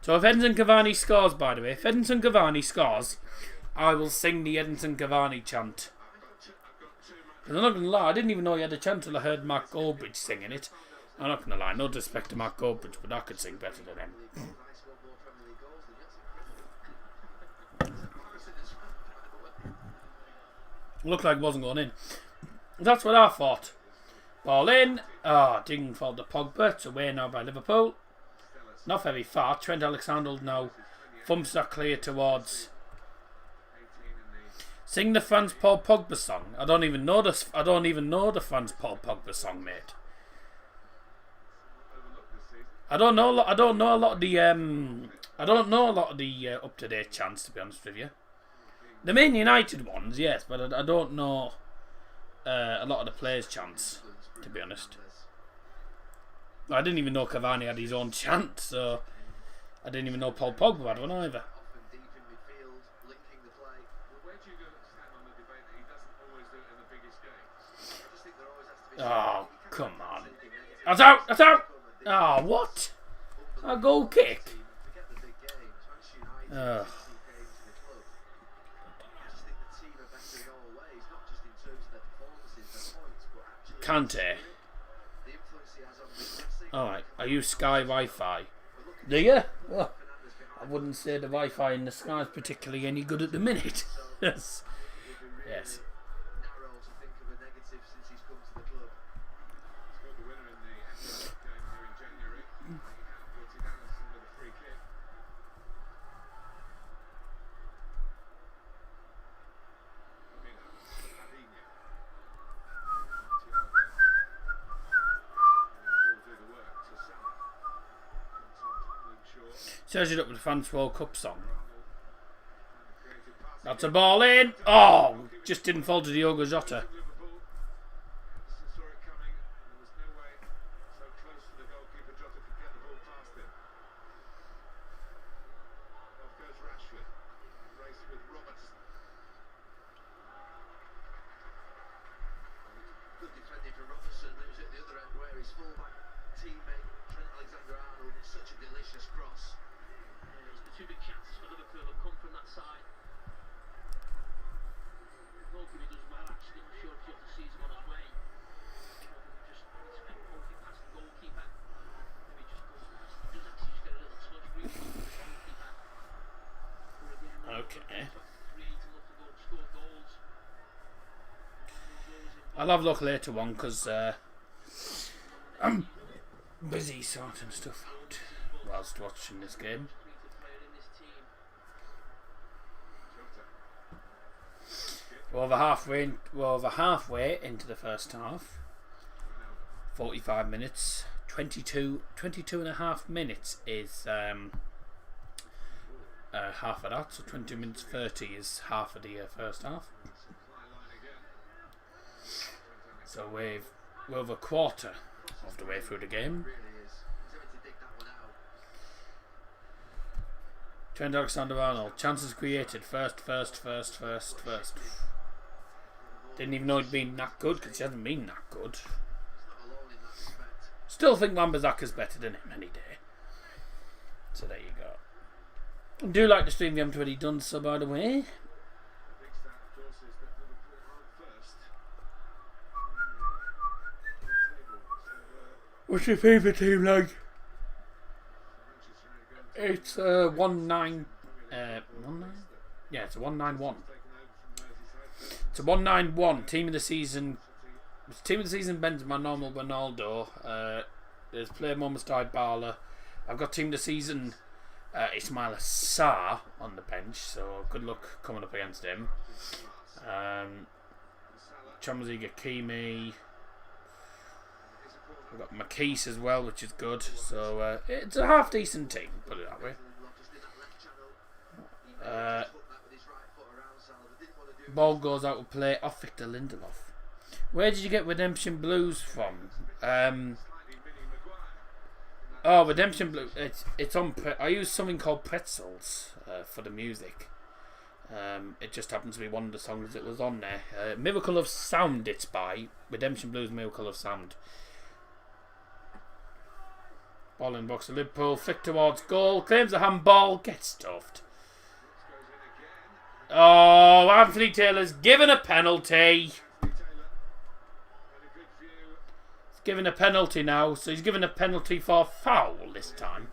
So if Edinson Cavani scores, by the way, if Edinson Cavani scores, I will sing the Edinson Cavani chant. And I'm not going to lie, I didn't even know he had a chant until I heard Mark Goldbridge singing it. I'm not going to lie, no disrespect to Mark Goldbridge, but I could sing better than him. Looked like it wasn't going in. That's what I thought. Ball in. Didn't fall to Pogba. It's away now by Liverpool. Not very far. Trent Alexander now thumps that clear towards. Sing the Franz Paul Pogba song. I don't even know this. I don't even know the Franz Paul Pogba song, mate. I don't know a lot of the up-to-date chants, to be honest with you. The Man United ones, yes, but I don't know a lot of the players' chants, to be honest. I didn't even know Cavani had his own chant, so I didn't even know Paul Pogba had one either. Oh, come on. That's out! That's out! Oh, what? A goal kick? Kante. Alright, I use Sky Wi-Fi. Do you? Well, I wouldn't say the Wi-Fi in the sky is particularly any good at the minute. Yes. Yes. Says it up with the France World Cup song. That's a ball in. Oh, just didn't fall to Diogo Jota. Okay. I'll have a look later on because I'm busy sorting stuff out whilst watching this game. We're over halfway into the first half. 45 minutes. 22 and a half minutes is half of that, so 20 minutes 30 is half of the first half. So we're over a quarter of the way through the game. Trent Alexander-Arnold, chances created, first. Didn't even know he'd been that good because he hasn't been that good. Still think Wan-Bissaka's better than him any day. So there you go. I do like to stream, you haven't already done so, by the way. What's your favourite team like? It's 1-9. 1-9? Yeah, it's a 1-9-1. It's a 1-9-1. Team of the season. Team of the season, Benzema, normal Ronaldo. There's player moments, Dybala. I've got team of the season. Ismail Assar on the bench, so good luck coming up against him. Champions League Hakimi. We've got McKees as well, which is good. So it's a half decent team, put it that way. Ball goes out to play off Victor Lindelof. Where did you get Redemption Blues from? Redemption Blues. It's on. I use something called Pretzels for the music. It just happens to be one of the songs that was on there. Miracle of Sound. It's by Redemption Blues. Miracle of Sound. Ball in the box of Liverpool. Flick towards goal. Claims a handball. Gets stuffed. Oh, Anthony Taylor's given a penalty. He's given a penalty now, so he's given a penalty for foul this time.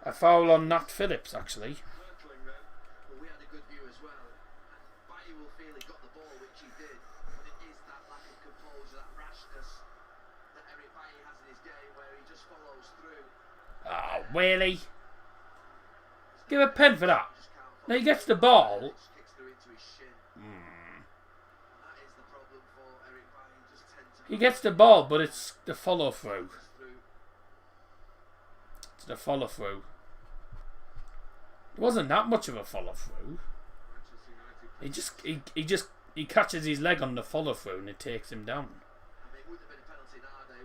A foul on Nat Phillips, actually. Well, we had a good view as well. Bailly will feel he got the ball, which he did, but it is that lack of composure, that rashness that Eric Bailly has in his game, where he just follows through. Oh, really? Give a pen for that. Now he gets the ball. Kicks through into his shin. That is the problem for Eric Bailly. He just tends to He gets the ball, but it's the follow through. It's the follow through. It wasn't that much of a follow through. He catches his leg on the follow through and it takes him down.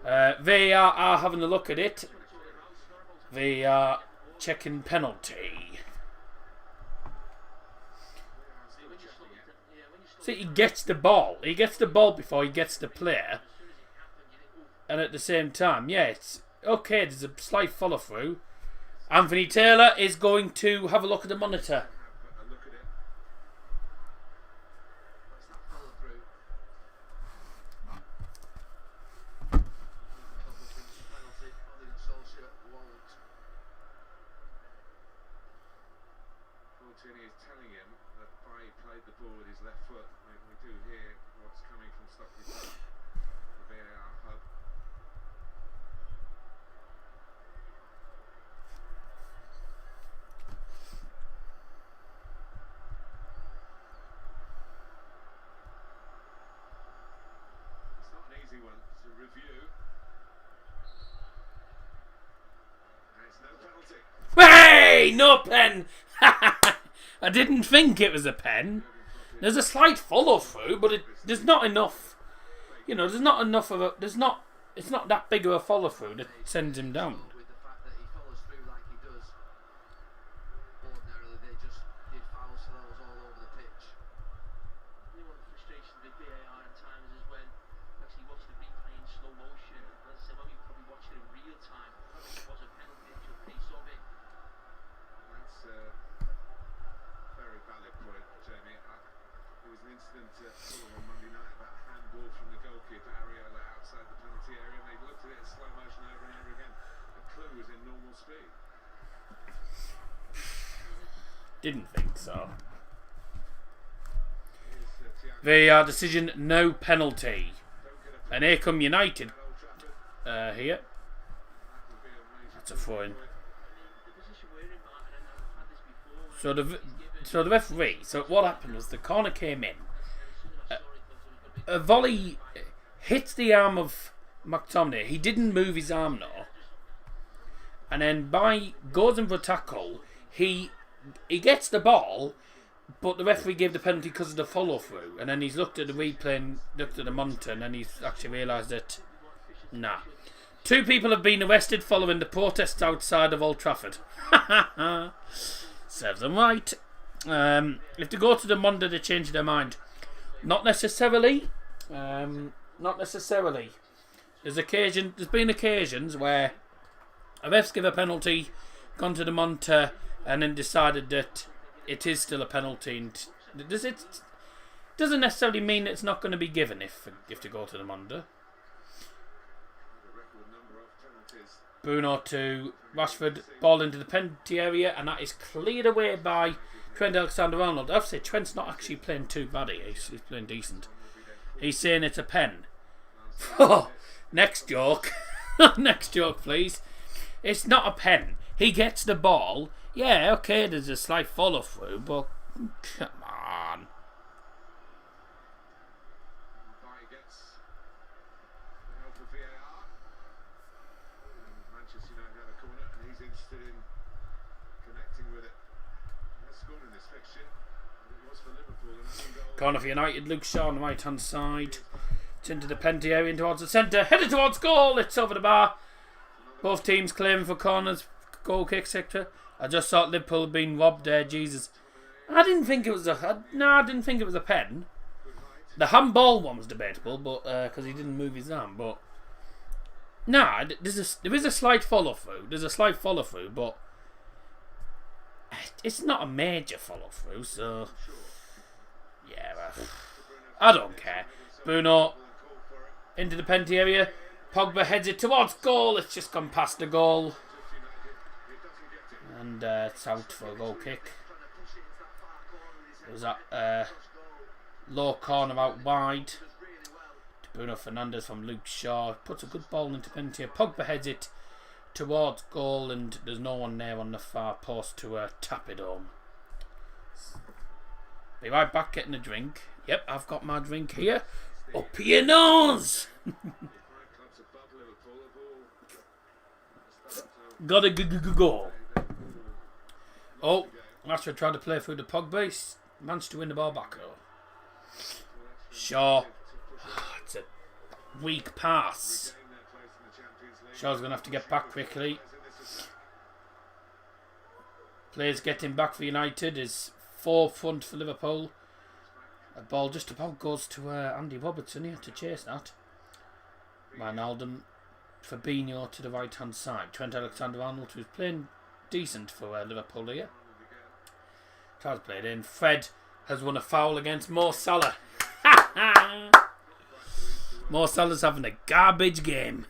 VAR are having a look at it. They are checking penalty. See, he gets the ball. He gets the ball before he gets the player. And at the same time, yeah, it's okay. There's a slight follow through. Anthony Taylor is going to have a look at the monitor. Is telling him that Bailly played the ball with his left foot. We do hear what's coming from Stockley Park, the VAR hub. It's not an easy one to review. And it's no penalty. Hey, no pen. I didn't think it was a pen. There's a slight follow through, but there's not enough. You know, there's not enough of a. It's not that big of a follow through that sends him down. with the fact that he follows through like he does. Ordinarily, they just did foul throws all over the pitch. One of the frustrations with VAR at times is when you actually watch the replay in slow motion. As I said, when we probably watch it in real time, it was a penalty, the actual pace of it. That's a very valid point, Jamie. There was an incident at Fulham on Monday night about handball from the goalkeeper Ariola outside the penalty area, and they looked at it in slow motion over and over again. The clue was in normal speed. Didn't think so. Here's Thiago VAR decision, no penalty. don't get a And here come United. at Old Trafford. Here. That would be a major That's a throw in. The position we're in, Martin, and I've had this before. So the referee. So what happened was the corner came in. A volley hits the arm of McTominay. He didn't move his arm though. And then goes in for a tackle. He gets the ball, but the referee gave the penalty because of the follow through. And then he's looked at the replay and looked at the monitor, and then he's actually realised that nah. 2 people have been arrested following the protests outside of Old Trafford. Serves them right. If they go to the Monday, they change their mind. Not necessarily. Not necessarily. There's been occasions where a ref's give a penalty, gone to the monitor, and then decided that it is still a penalty. And doesn't necessarily mean it's not going to be given if they go to the monitor. the record number of penalties. Bruno to Rashford, ball into the penalty area, and that is cleared away by Trent Alexander-Arnold. I have to say, Trent's not actually playing too bad. He's playing decent. He's saying it's a pen. Oh, next joke. Next joke, please. It's not a pen. He gets the ball. Yeah, okay, there's a slight follow through, but come on. Bailly gets the help of VAR. And Manchester United have a corner, and he's interested in connecting with it. He scored in this fixture. It was for Liverpool, and own goal. Corner for United, Luke Shaw on the right hand side. It's into the penalty area, in towards the centre, headed towards goal. It's over the bar. Both teams claiming for corners, goal kicks, etc. I just thought Liverpool had been robbed there. Jesus, I didn't think it was I didn't think it was a pen. The handball one was debatable, but because he didn't move his arm. But there is a slight follow through. There's a slight follow through, but it's not a major follow through, so yeah, I don't care. Bruno into the penalty area. Pogba heads it towards goal. It's just gone past the goal, and it's out for a goal kick. It was that low corner out wide to Bruno Fernandes from Luke Shaw. Puts a good ball into penalty. Pogba heads it towards goal, and there's no one there on the far post to tap it home. Be right back getting a drink. Yep, I've got my drink here. Up your nose! Gotta go. Oh, Rashford tried to play through the Pogba. He's managed to win the ball back though. Shaw. It's a weak pass. Shaw's going to have to get back quickly. Players getting back for United is 4 front for Liverpool. A ball just about goes to Andy Robertson here to chase that. Wijnaldum, Fabinho to the right hand side. Trent Alexander-Arnold, who's playing decent for Liverpool here. Tries to play it in. Fred has won a foul against Mo Salah. Mo Salah's having a garbage game.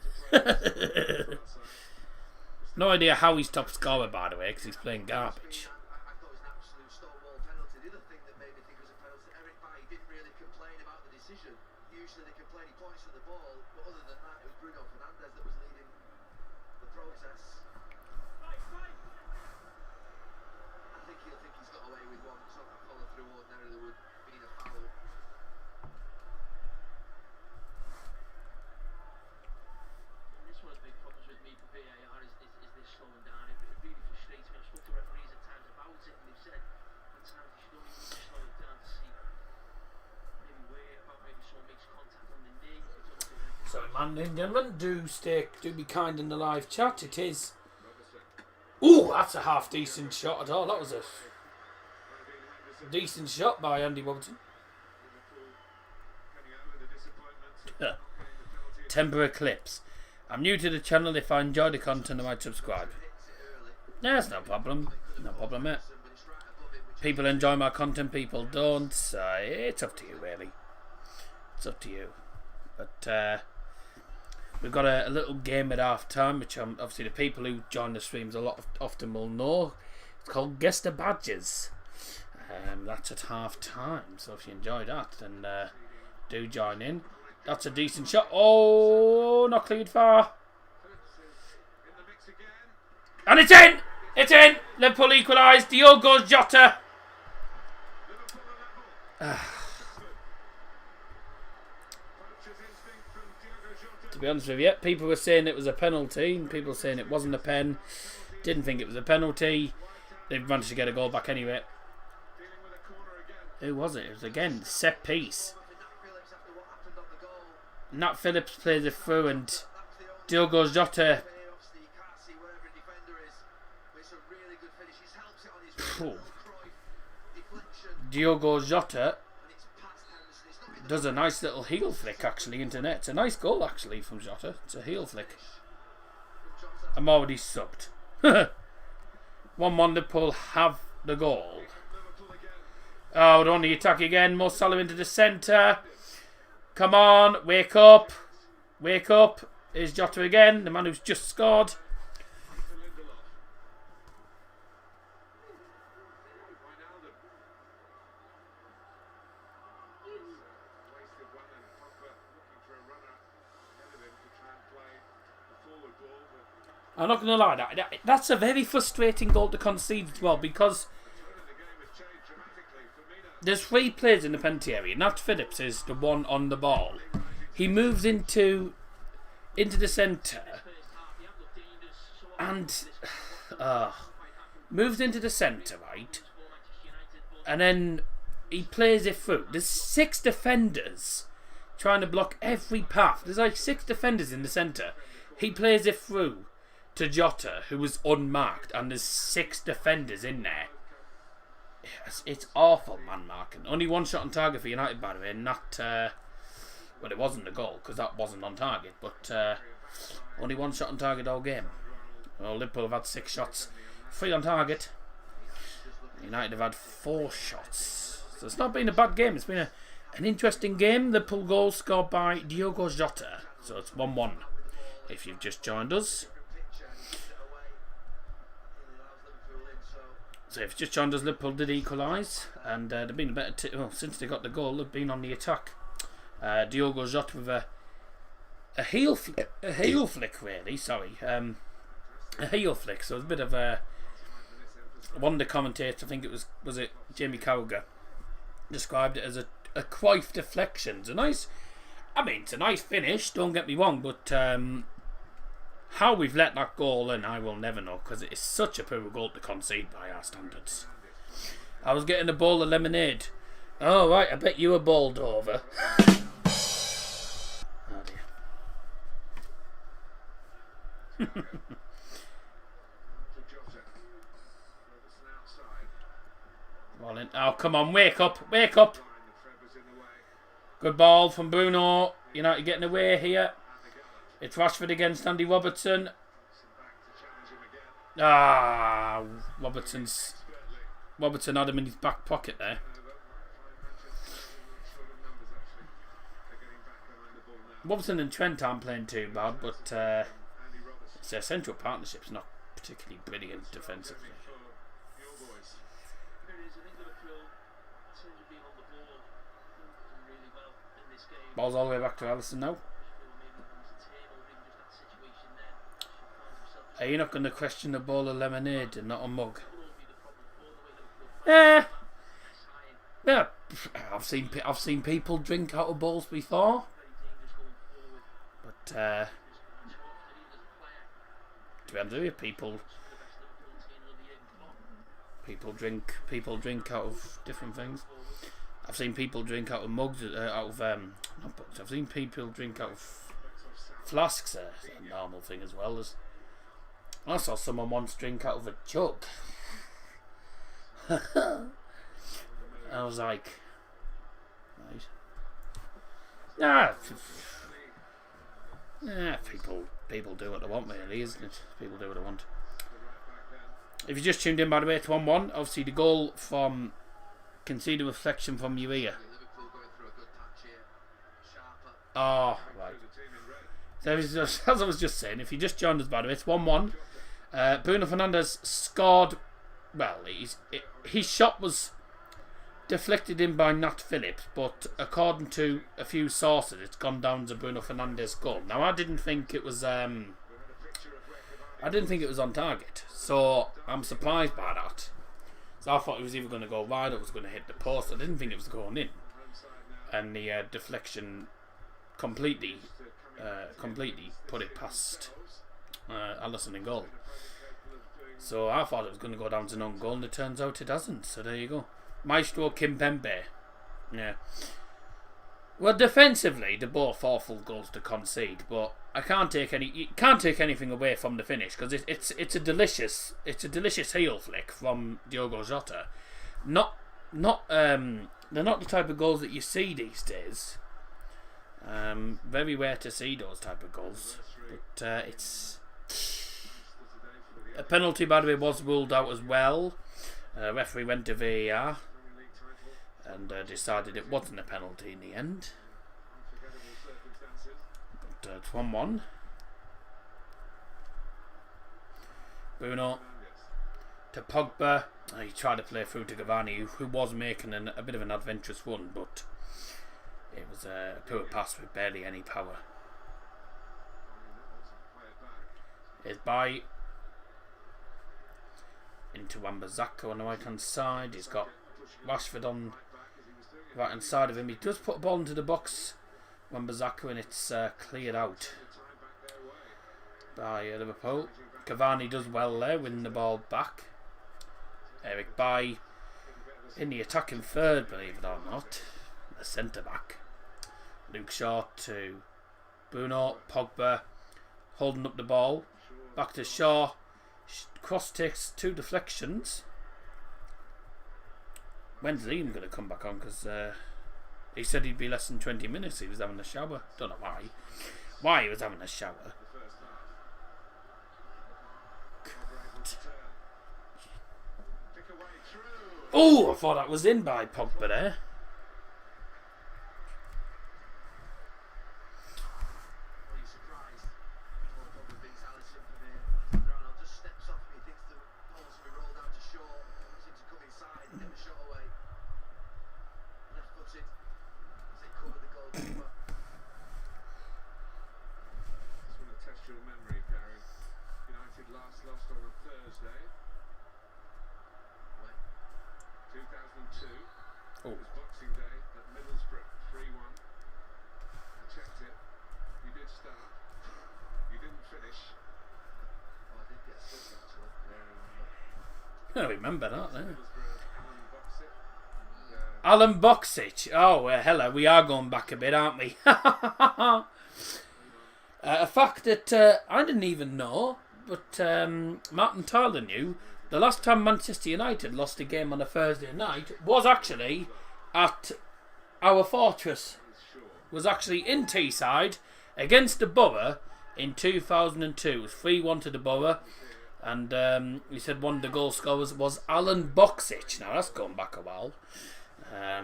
No idea how he's top scorer, by the way, because he's playing garbage. I thought it was an absolute stonewall penalty. The other thing that made me think it was a penalty, Eric Bailly didn't really complain about the decision. Usually they complain he points for the ball, but other than that, it was Bruno Fernandes that was leading the process. I think he'll think he's got away with one. It's not that follow through ordinarily would mean a foul. This one of the big problems with me for VAR is this slowing down. It really frustrates me. I've spoken to referees at times about it, and they've said at times you don't even need to slow it down to see maybe where, about maybe someone makes contact on the knee. So, man and gentlemen, do be kind in the live chat. It is. Ooh, that's a half decent shot at all. That was a decent shot by Andy Robertson. Temper Eclipse. I'm new to the channel. If I enjoy the content, I might subscribe. That's no problem. No problem, mate. People enjoy my content, people don't. So it's up to you, really. It's up to you. But we've got a little game at half time, which obviously the people who join the streams often will know. It's called Guess the Badges. That's at half time. So if you enjoy that, then do join in. That's a decent shot. Oh, not cleared far. And it's in! It's in! Liverpool equalised. Diogo Jota. To be honest with you, people were saying it was a penalty. And people were saying it wasn't a pen. Didn't think it was a penalty. They managed to get a goal back anyway. Who was it? It was again set piece. Nat Phillips plays it through, and Diogo Jota. Diogo Jota does a nice little heel flick actually into net. It's a nice goal actually from Jota. It's a heel flick. I'm already subbed. 1-1 Liverpool have the goal. Oh, they're on the attack again. Mo Salah into the centre. Come on, wake up. Wake up. Here's Jota again, the man who's just scored. I'm not going to lie, that's a very frustrating goal to concede as well, because there's 3 players in the penalty area. Nat Phillips is the one on the ball. He moves into the centre and moves into the centre, right? And then he plays it through. There's 6 defenders trying to block every path. There's like 6 defenders in the centre. He plays it through to Jota, who was unmarked, and there's 6 defenders in there. It's awful man marking. Only 1 shot on target for United, by the way. Not well, it wasn't a goal because that wasn't on target, but only 1 shot on target all game. Well, Liverpool have had 6 shots, 3 on target. United have had 4 shots. So it's not been a bad game. It's been an interesting game. The Liverpool goal scored by Diogo Jota. So it's 1-1 if you've just joined us. So if you've just joined us, Liverpool did equalise. And they've been a better... well, since they got the goal, they've been on the attack. Diogo Jota with a heel flick. A heel flick, really. Sorry. A heel flick. So it's a bit of a... one of the commentators, I think it was it Jamie Carragher, described it as a quaif deflection. It's a nice... I mean, it's a nice finish, don't get me wrong, but how we've let that goal in, I will never know, because it is such a poor goal to concede by our standards. I was getting a bowl of lemonade. Oh, right, I bet you were bowled over. Oh, dear. Oh, come on, wake up, wake up. Good ball from Bruno. United getting away here. It's Rashford against Andy Robertson. Robertson had him in his back pocket there. Robertson and Trent aren't playing too bad, but their central partnership's not particularly brilliant defensively. Ball's all the way back to Alisson now. Are you not going to question a bowl of lemonade and not a mug? Yeah, I've seen people drink out of bowls before, but to be honest with you, people drink out of different things. I've seen people drink out of mugs, not mugs. I've seen people drink out of flasks. It's a normal thing as well. I saw someone once drink out of a jug. I was like, right. People do what they want, really, isn't it? People do what they want. If you just tuned in, by the way, it's 1-1. Obviously, the goal from conceded reflection from Urea. Oh, right. So as I was just saying, if you just joined us, by the way, it's 1-1. Bruno Fernandes scored. Well, his shot was deflected in by Nat Phillips, but according to a few sources, it's gone down to Bruno Fernandes' goal. Now, I didn't think it was on target, so I'm surprised by that. So I thought it was either going to go wide or it was going to hit the post. I didn't think it was going in, and the deflection completely put it past Alisson in goal. So I thought it was going to go down to non-goal, and it turns out it hasn't. So there you go. Maestro Kimpembe. Yeah. Well, defensively, they're both awful goals to concede, but you can't take anything away from the finish, because it's a delicious heel flick from Diogo Jota. They're not the type of goals that you see these days. Very rare to see those type of goals, but it's a penalty, by the way, was ruled out as well. Referee went to VAR and decided it wasn't a penalty in the end. But it's 1-1. Bruno to Pogba. He tried to play through to Cavani, who was making a bit of an adventurous run, but it was a poor pass with barely any power. Here's by into Wan-Bissaka on the right hand side. He's got Rashford on the right hand side of him. He does put a ball into the box, Wan-Bissaka, and it's cleared out by Liverpool. Cavani does well there, winning the ball back. Eric Bailly in the attacking third, believe it or not, the centre back. Luke Shaw to Bruno. Pogba holding up the ball, back to Shaw. Cross takes 2 deflections. When's Liam going to come back on? Because he said he'd be less than 20 minutes. He was having a shower. Don't know why he was having a shower. Oh, I thought that was in by Pogba there. Are you surprised? Paul Pogba beats Alisson for the Ronald just steps off and he thinks the ball's going to be rolled out to short. Wants him to come inside and get the shot away. Left footed. As they cover the goalkeeper. Just want to test your memory, Gary. United last lost on a Thursday. When? 2002. Oh. It was Boxing Day at Middlesbrough, 3-1. I checked it. You did start. You didn't finish. Oh, I did get slipped actually. I remember that. Yeah. Middlesbrough, Alan Boxic. And, Alan Boxic. Oh, hello. We are going back a bit, aren't we? A fact that I didn't even know, but Martin Tyler knew. The last time Manchester United lost a game on a Thursday night was actually at our Fortress. Was actually in Teesside against the Borough in 2002. It was 3-1 to the Borough. And he said one of the goal scorers was Alan Boxic. Now that's going back a while. I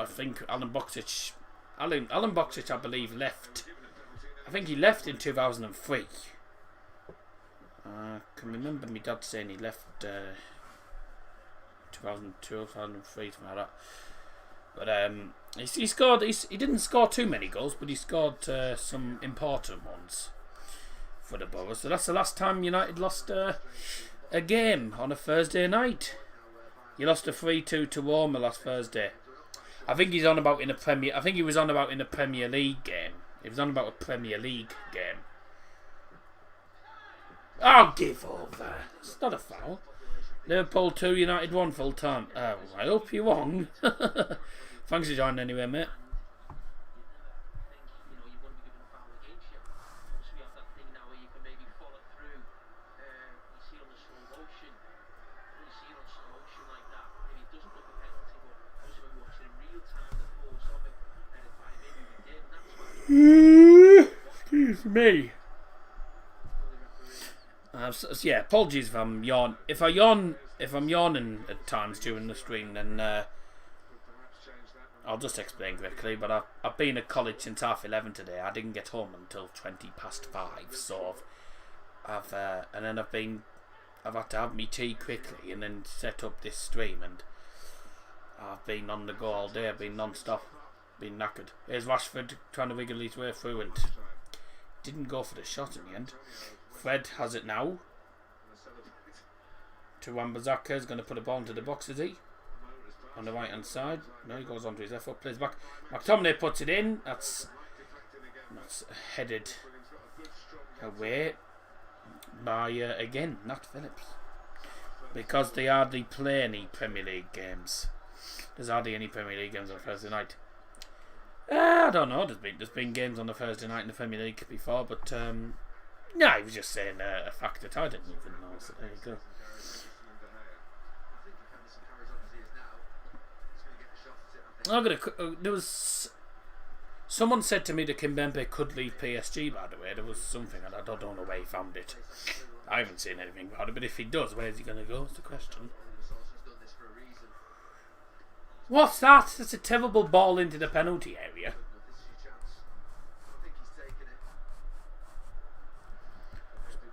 think Alan Boxic, I believe, left. I think he left in 2003. I can remember my dad saying he left 2002, 2003, something like that. But he scored. He didn't score too many goals, but he scored some important ones for the Borough. So that's the last time United lost a game on a Thursday night. You lost a 3-2 to Roma last Thursday. I think he's on about in a Premier. I think he was on about in a Premier League game. He was on about a Premier League game. I'll give over. It's not a foul. Liverpool 2, United 1 full time. Oh, I hope you're wrong. Thanks for joining anyway, mate. Excuse me. Yeah, apologies if I'm yawn. If I'm yawning at times during the stream, then I'll just explain quickly. But I've been at college since 11:30 today. I didn't get home until 5:20, so I've had to have me tea quickly and then set up this stream, and I've been on the go all day. I've been non-stop, been knackered. Here's Rashford trying to wiggle his way through and didn't go for the shot in the end. Fred has it now. To Wan-Bissaka, is going to put a ball into the box, is he? On the right hand side. No, he goes on to his left foot, plays back. McTominay puts it in. That's headed away by, again, Nat Phillips. Because they hardly play any Premier League games. There's hardly any Premier League games on Thursday night. I don't know. There's been games on the Thursday night in the Premier League before, but no, he was just saying a fact that I didn't even know. So there you go. There was someone said to me that Kimpembe could leave PSG. By the way, there was something, and I don't know where he found it. I haven't seen anything about it, but if he does, where's he going to go? Is the question. What's that? That's a terrible ball into the penalty area.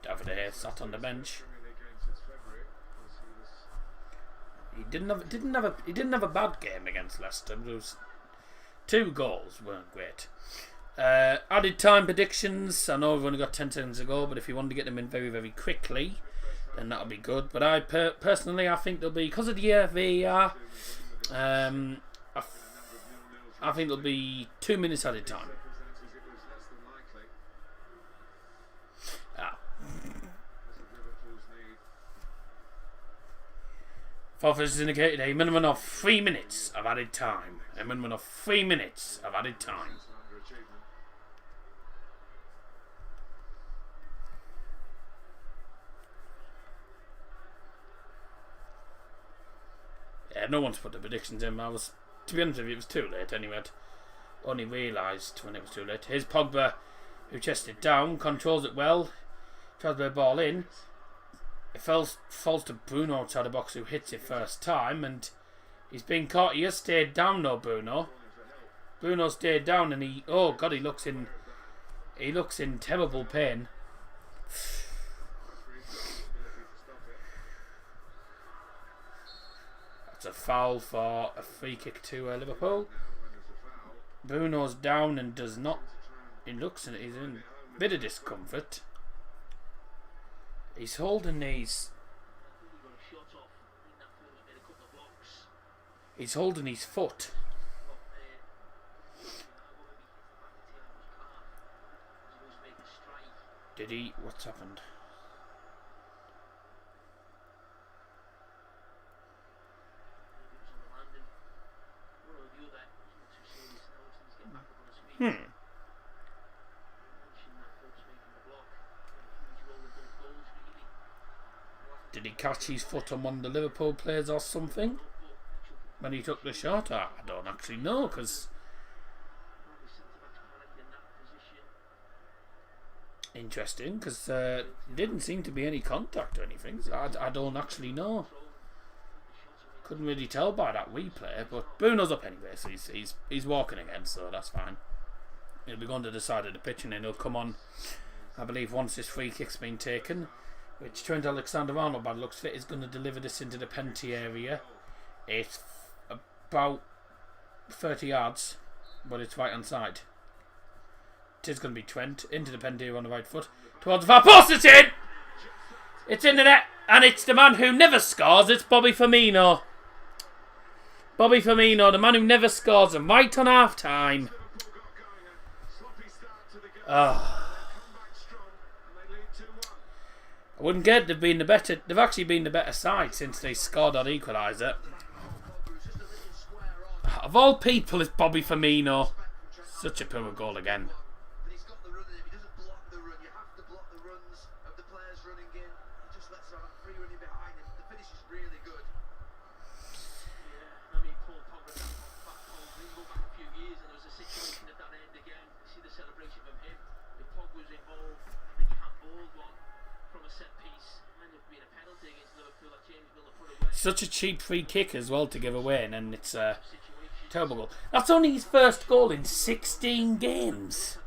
David Hayes sat on the bench. He didn't have a bad game against Leicester. There was 2 goals, weren't great. Added time predictions. I know we've only got 10 seconds to go, but if you want to get them in very, very quickly, then that'll be good. But I personally, I think there'll be, because of the VAR, I think there'll be 2 minutes added time. Fourth is indicated a minimum of 3 minutes of added time. A minimum of 3 minutes of added time. Yeah, no one's put the predictions in. To be honest with you, it was too late anyway. I'd only realised when it was too late. Here's Pogba, who chested down, controls it well, tries to play the ball in. it falls to Bruno outside the box, who hits it first time, and he's been caught. He has stayed down, though, Bruno. Bruno stayed down, and he looks in terrible pain. That's a foul for a free kick to Liverpool. Bruno's down and does not. He's in a bit of discomfort. He's holding his. He's holding his foot. Did he? What's happened? Did he catch his foot on one of the Liverpool players or something when he took the shot? I don't actually know, because interesting, because didn't seem to be any contact or anything. So I don't actually know. Couldn't really tell by that replay, but Bruno's up anyway, so he's walking again, so that's fine. He'll be going to the side of the pitch, and then he'll come on, I believe, once this free kick's been taken, which Trent Alexander-Arnold, by the looks of it, is going to deliver this into the penalty area. It's about 30 yards, but it's right hand side. It is going to be Trent into the penalty area on the right foot towards the far post. It's in! It's in the net, and it's the man who never scores. It's Bobby Firmino. Bobby Firmino, the man who never scores, and right on half time. I wouldn't get they've been the better. They've actually been the better side since they scored that equaliser. Of all people, it's Bobby Firmino. Such a poor goal again. Such a cheap free kick as well to give away, and then it's a terrible goal. That's only his first goal in 16 games.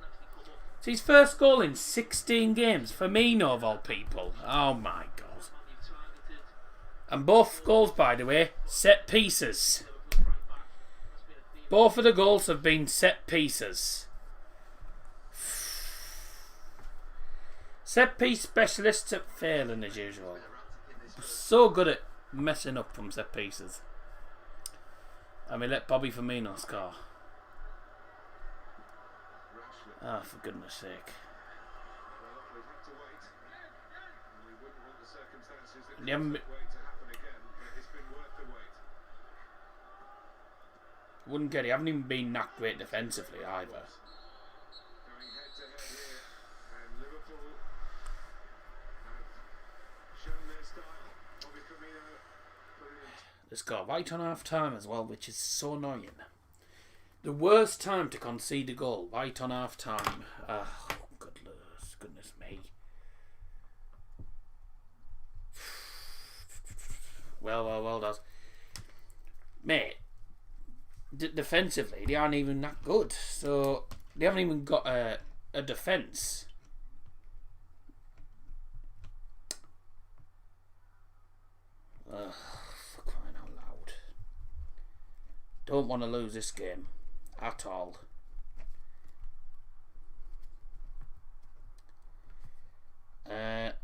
It's his first goal in 16 games. Firmino, of all people. Oh my God. And both goals, by the way, set pieces. Both of the goals have been set pieces. Set piece specialists at failing as usual. So good at messing up from set pieces. And we let Bobby Firmino score. Ah, for goodness sake. Wouldn't get it. Haven't even been that great defensively either. They score right on half time as well, which is so annoying. The worst time to concede a goal, right on half time. Oh, goodness me. Well, that's. Mate, defensively, they aren't even that good. So, they haven't even got a defence. Don't want to lose this game at all.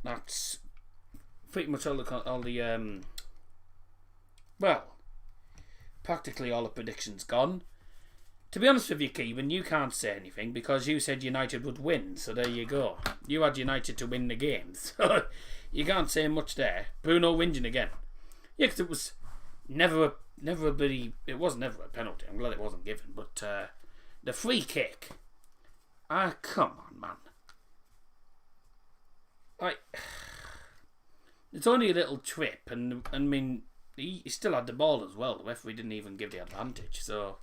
That's pretty much all the practically all the predictions gone. To be honest with you, Kevin, you can't say anything because you said United would win. So there you go. You had United to win the game, so you can't say much there. Bruno whinging again. Yeah, because it was never a penalty. I'm glad it wasn't given, but the free kick. Come on, man. It's only a little trip, and I mean he still had the ball as well. The referee didn't even give the advantage, so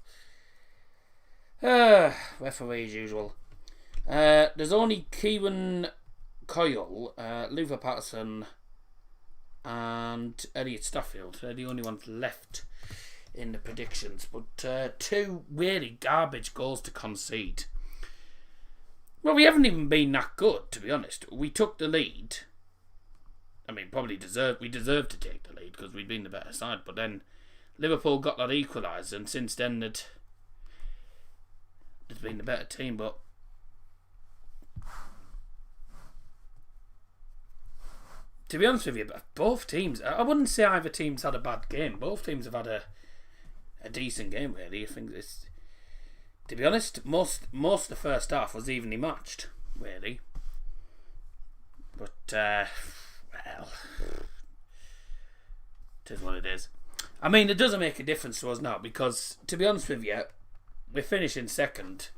referee as usual. There's only Kieran Coyle, Luther Patterson, and Elliot Staffield. They're the only ones left in the predictions. But 2 really garbage goals to concede. Well, we haven't even been that good, to be honest. We took the lead. I mean, we deserved to take the lead because we'd been the better side. But then Liverpool got that equaliser, and since then they'd been the better team. But to be honest with you, both teams, I wouldn't say either team's had a bad game. Both teams have had a decent game, really. I think it's, to be honest, most of the first half was evenly matched, really. But, well, it is what it is. I mean, it doesn't make a difference to us now because, to be honest with you, we're finishing second.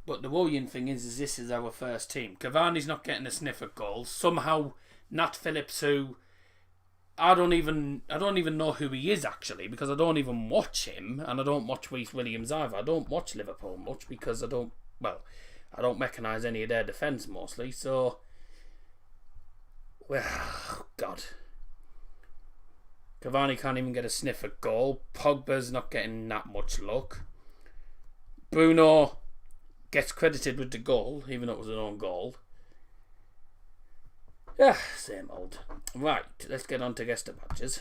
But the worrying thing is this is our first team. Cavani's not getting a sniff at goals. Somehow, Nat Phillips, who I don't even know who he is actually, because I don't even watch him, and I don't watch Reece Williams either. I don't watch Liverpool much because I don't recognise any of their defence mostly. So, well, God. Cavani can't even get a sniff at goal. Pogba's not getting that much luck. Bruno gets credited with the goal, even though it was an own goal. Yeah, same old. Right, let's get on to guest badges.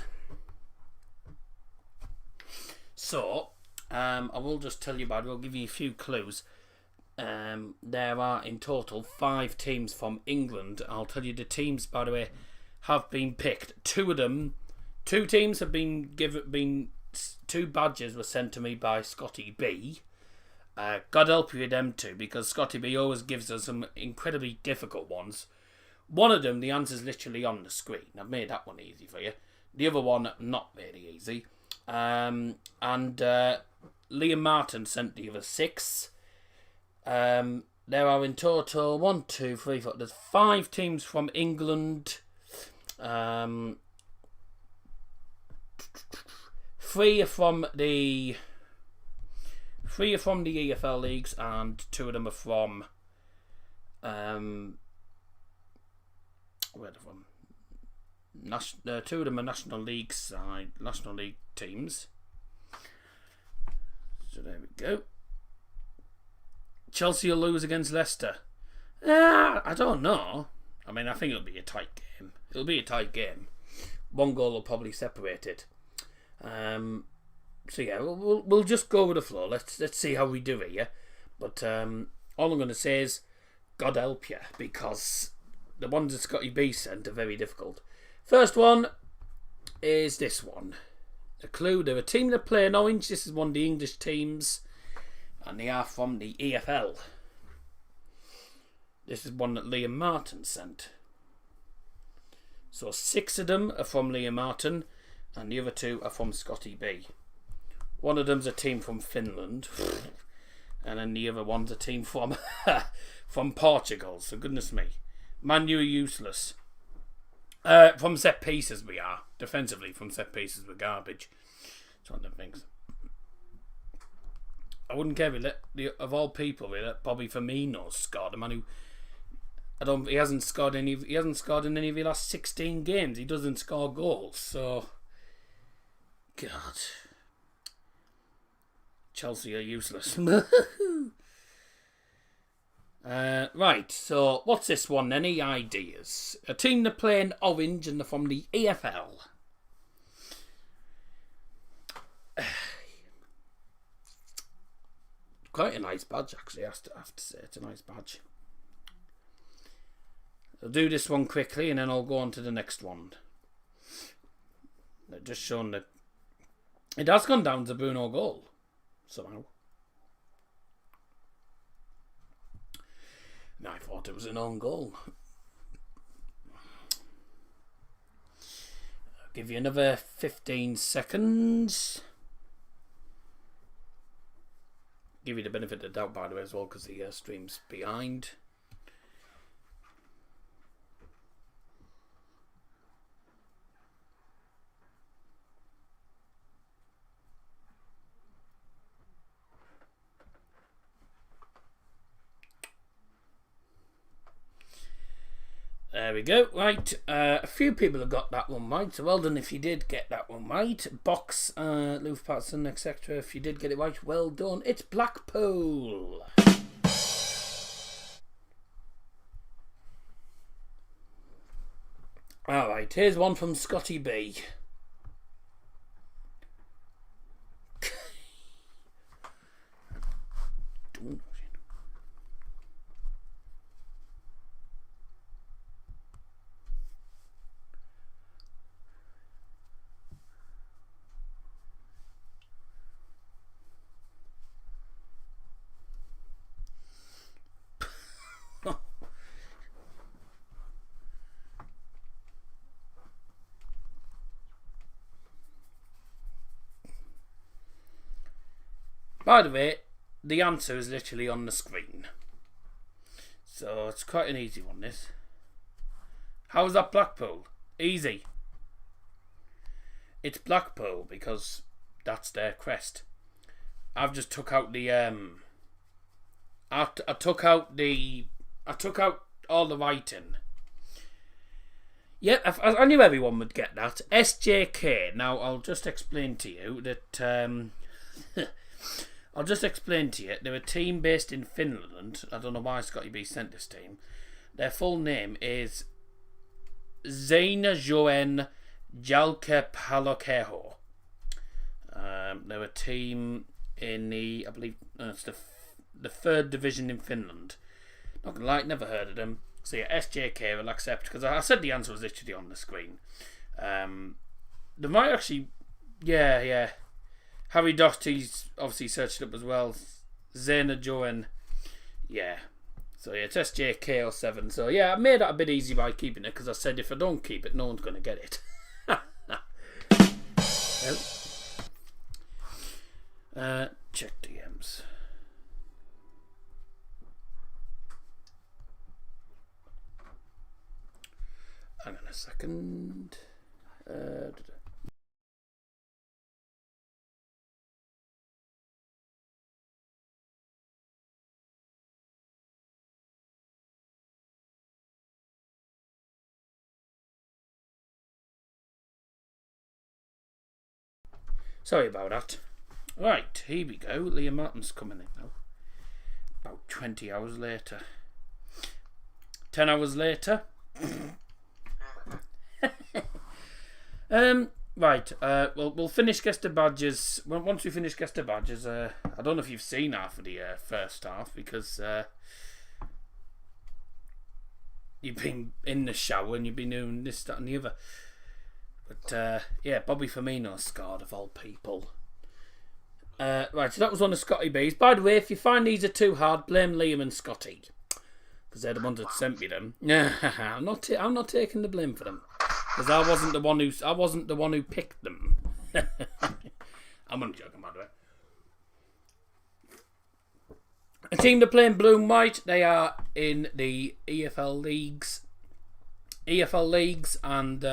So, I will just tell you about it. I'll give you a few clues. There are in total 5 teams from England. I'll tell you the teams, by the way, have been picked. 2 teams have been 2 badges were sent to me by Scotty B. God help you with them 2, because Scotty B always gives us some incredibly difficult ones. One of them, the answer's literally on the screen. I've made that one easy for you. The other one, not really easy. And Liam Martin sent the other 6. There are in total 1, 2, 3, 4. There's 5 teams from England. 3 are from the EFL leagues, and 2 of them are from where are they from? 2 of them are National League teams. So there we go. Chelsea will lose against Leicester. I don't know. I mean, I think it'll be a tight game. It'll be a tight game. 1 goal will probably separate it. So yeah, we'll just go with the flow. Let's see how we do it, yeah. But all I'm going to say is, God help you, because the ones that Scotty B sent are very difficult. First one is this one. A clue: they're a team that play in orange. This is one of the English teams, and they are from the EFL. This is one that Liam Martin sent. So 6 of them are from Liam Martin, and the other 2 are from Scotty B. One of them's a team from Finland, and then the other one's a team from from Portugal. So goodness me, Man U are useless. From set pieces we are. Defensively, from set pieces we're garbage. It's one of them things. I wouldn't care if of all people, we let Bobby Firmino score. The man who he hasn't scored in any of the last 16 games. He doesn't score goals. So, God. Chelsea are useless. Right, so what's this one? Any ideas? A team that play in orange and they're from the EFL. Quite a nice badge, actually. I have to say, it's a nice badge. I'll do this one quickly and then I'll go on to the next one. They're just showing that it has gone down to Bruno goal somehow. And I thought it was an own goal. I'll give you another 15 seconds. Give you the benefit of the doubt, by the way, as well, because the stream's behind. There we go. Right, a few people have got that one right, so well done if you did get that one right. Box, Lou Patterson, etc. If you did get it right, well done. It's Blackpool. Alright, here's one from Scotty B. By the way, the answer is literally on the screen. So it's quite an easy one, this. How's that Blackpool? Easy. It's Blackpool because that's their crest. I've just took out the I took out all the writing. Yep, I knew everyone would get that. SJK. Now I'll just explain to you that they're a team based in Finland. I don't know why Scotty B sent this team. Their full name is Seinäjoen Jalkapallokerho. They're a team in the, I believe, it's the third division in Finland. Not gonna lie, never heard of them. So yeah, SJK will accept, because I said the answer was literally on the screen. They might actually, yeah. Harry Doherty's obviously searched it up as well. Seinäjoen, yeah. So yeah, it's SJK07. So yeah, I made that a bit easy by keeping it, because I said if I don't keep it, no one's going to get it. Check DMs. Hang on a second. Sorry about that. Right, here we go. Liam Martin's coming in now. About 20 hours later. 10 hours later. Right, we'll finish guest the badges. Once we finish guest the badges, I don't know if you've seen half of the first half, because you've been in the shower and you've been doing this, that and the other. But yeah, Bobby Firmino scored, of all people. Right, so that was one of Scotty B's. By the way, if you find these are too hard, blame Liam and Scotty, because they're the ones that sent me them. I'm not taking the blame for them, because I wasn't the one who picked them. I'm only joking, by the way. A team that play in blue and white. They are in the EFL leagues, and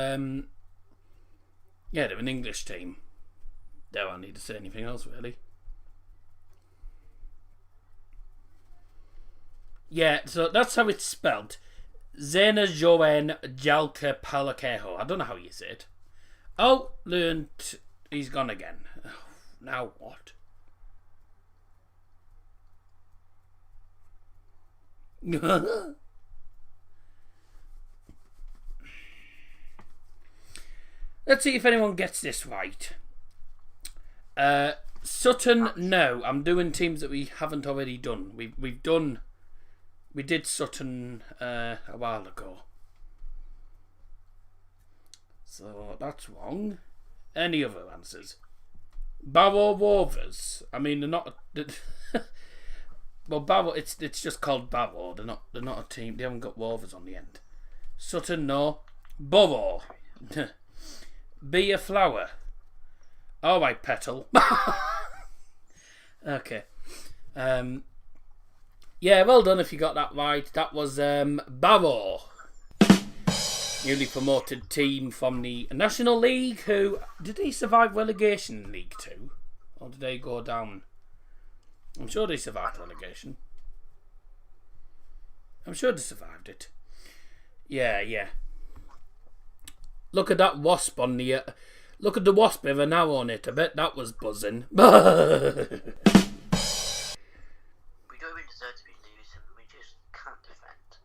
yeah, they're an English team. Don't I need to say anything else, really? Yeah, so that's how it's spelled. Seinäjoen Jalkapallokerho. I don't know how you say it. Oh, learned. He's gone again. Oh, now what? Let's see if anyone gets this right. Sutton, no. I'm doing teams that we haven't already done. We did Sutton a while ago. So that's wrong. Any other answers? Barrow Rovers. I mean, they're not. Well, Barrow. It's just called Barrow. They're not a team. They haven't got Rovers on the end. Sutton, no. Borough. Be a flower. All right, Petal. Okay. Yeah, well done if you got that right. That was Barrow, newly promoted team from the National League. Who did they survive relegation in League 2, or did they go down? I'm sure they survived relegation. I'm sure they survived it. Yeah. Look at that wasp on the... look at the wasp with an arrow on it. I bet that was buzzing. We don't even deserve to be losing. We just can't defend.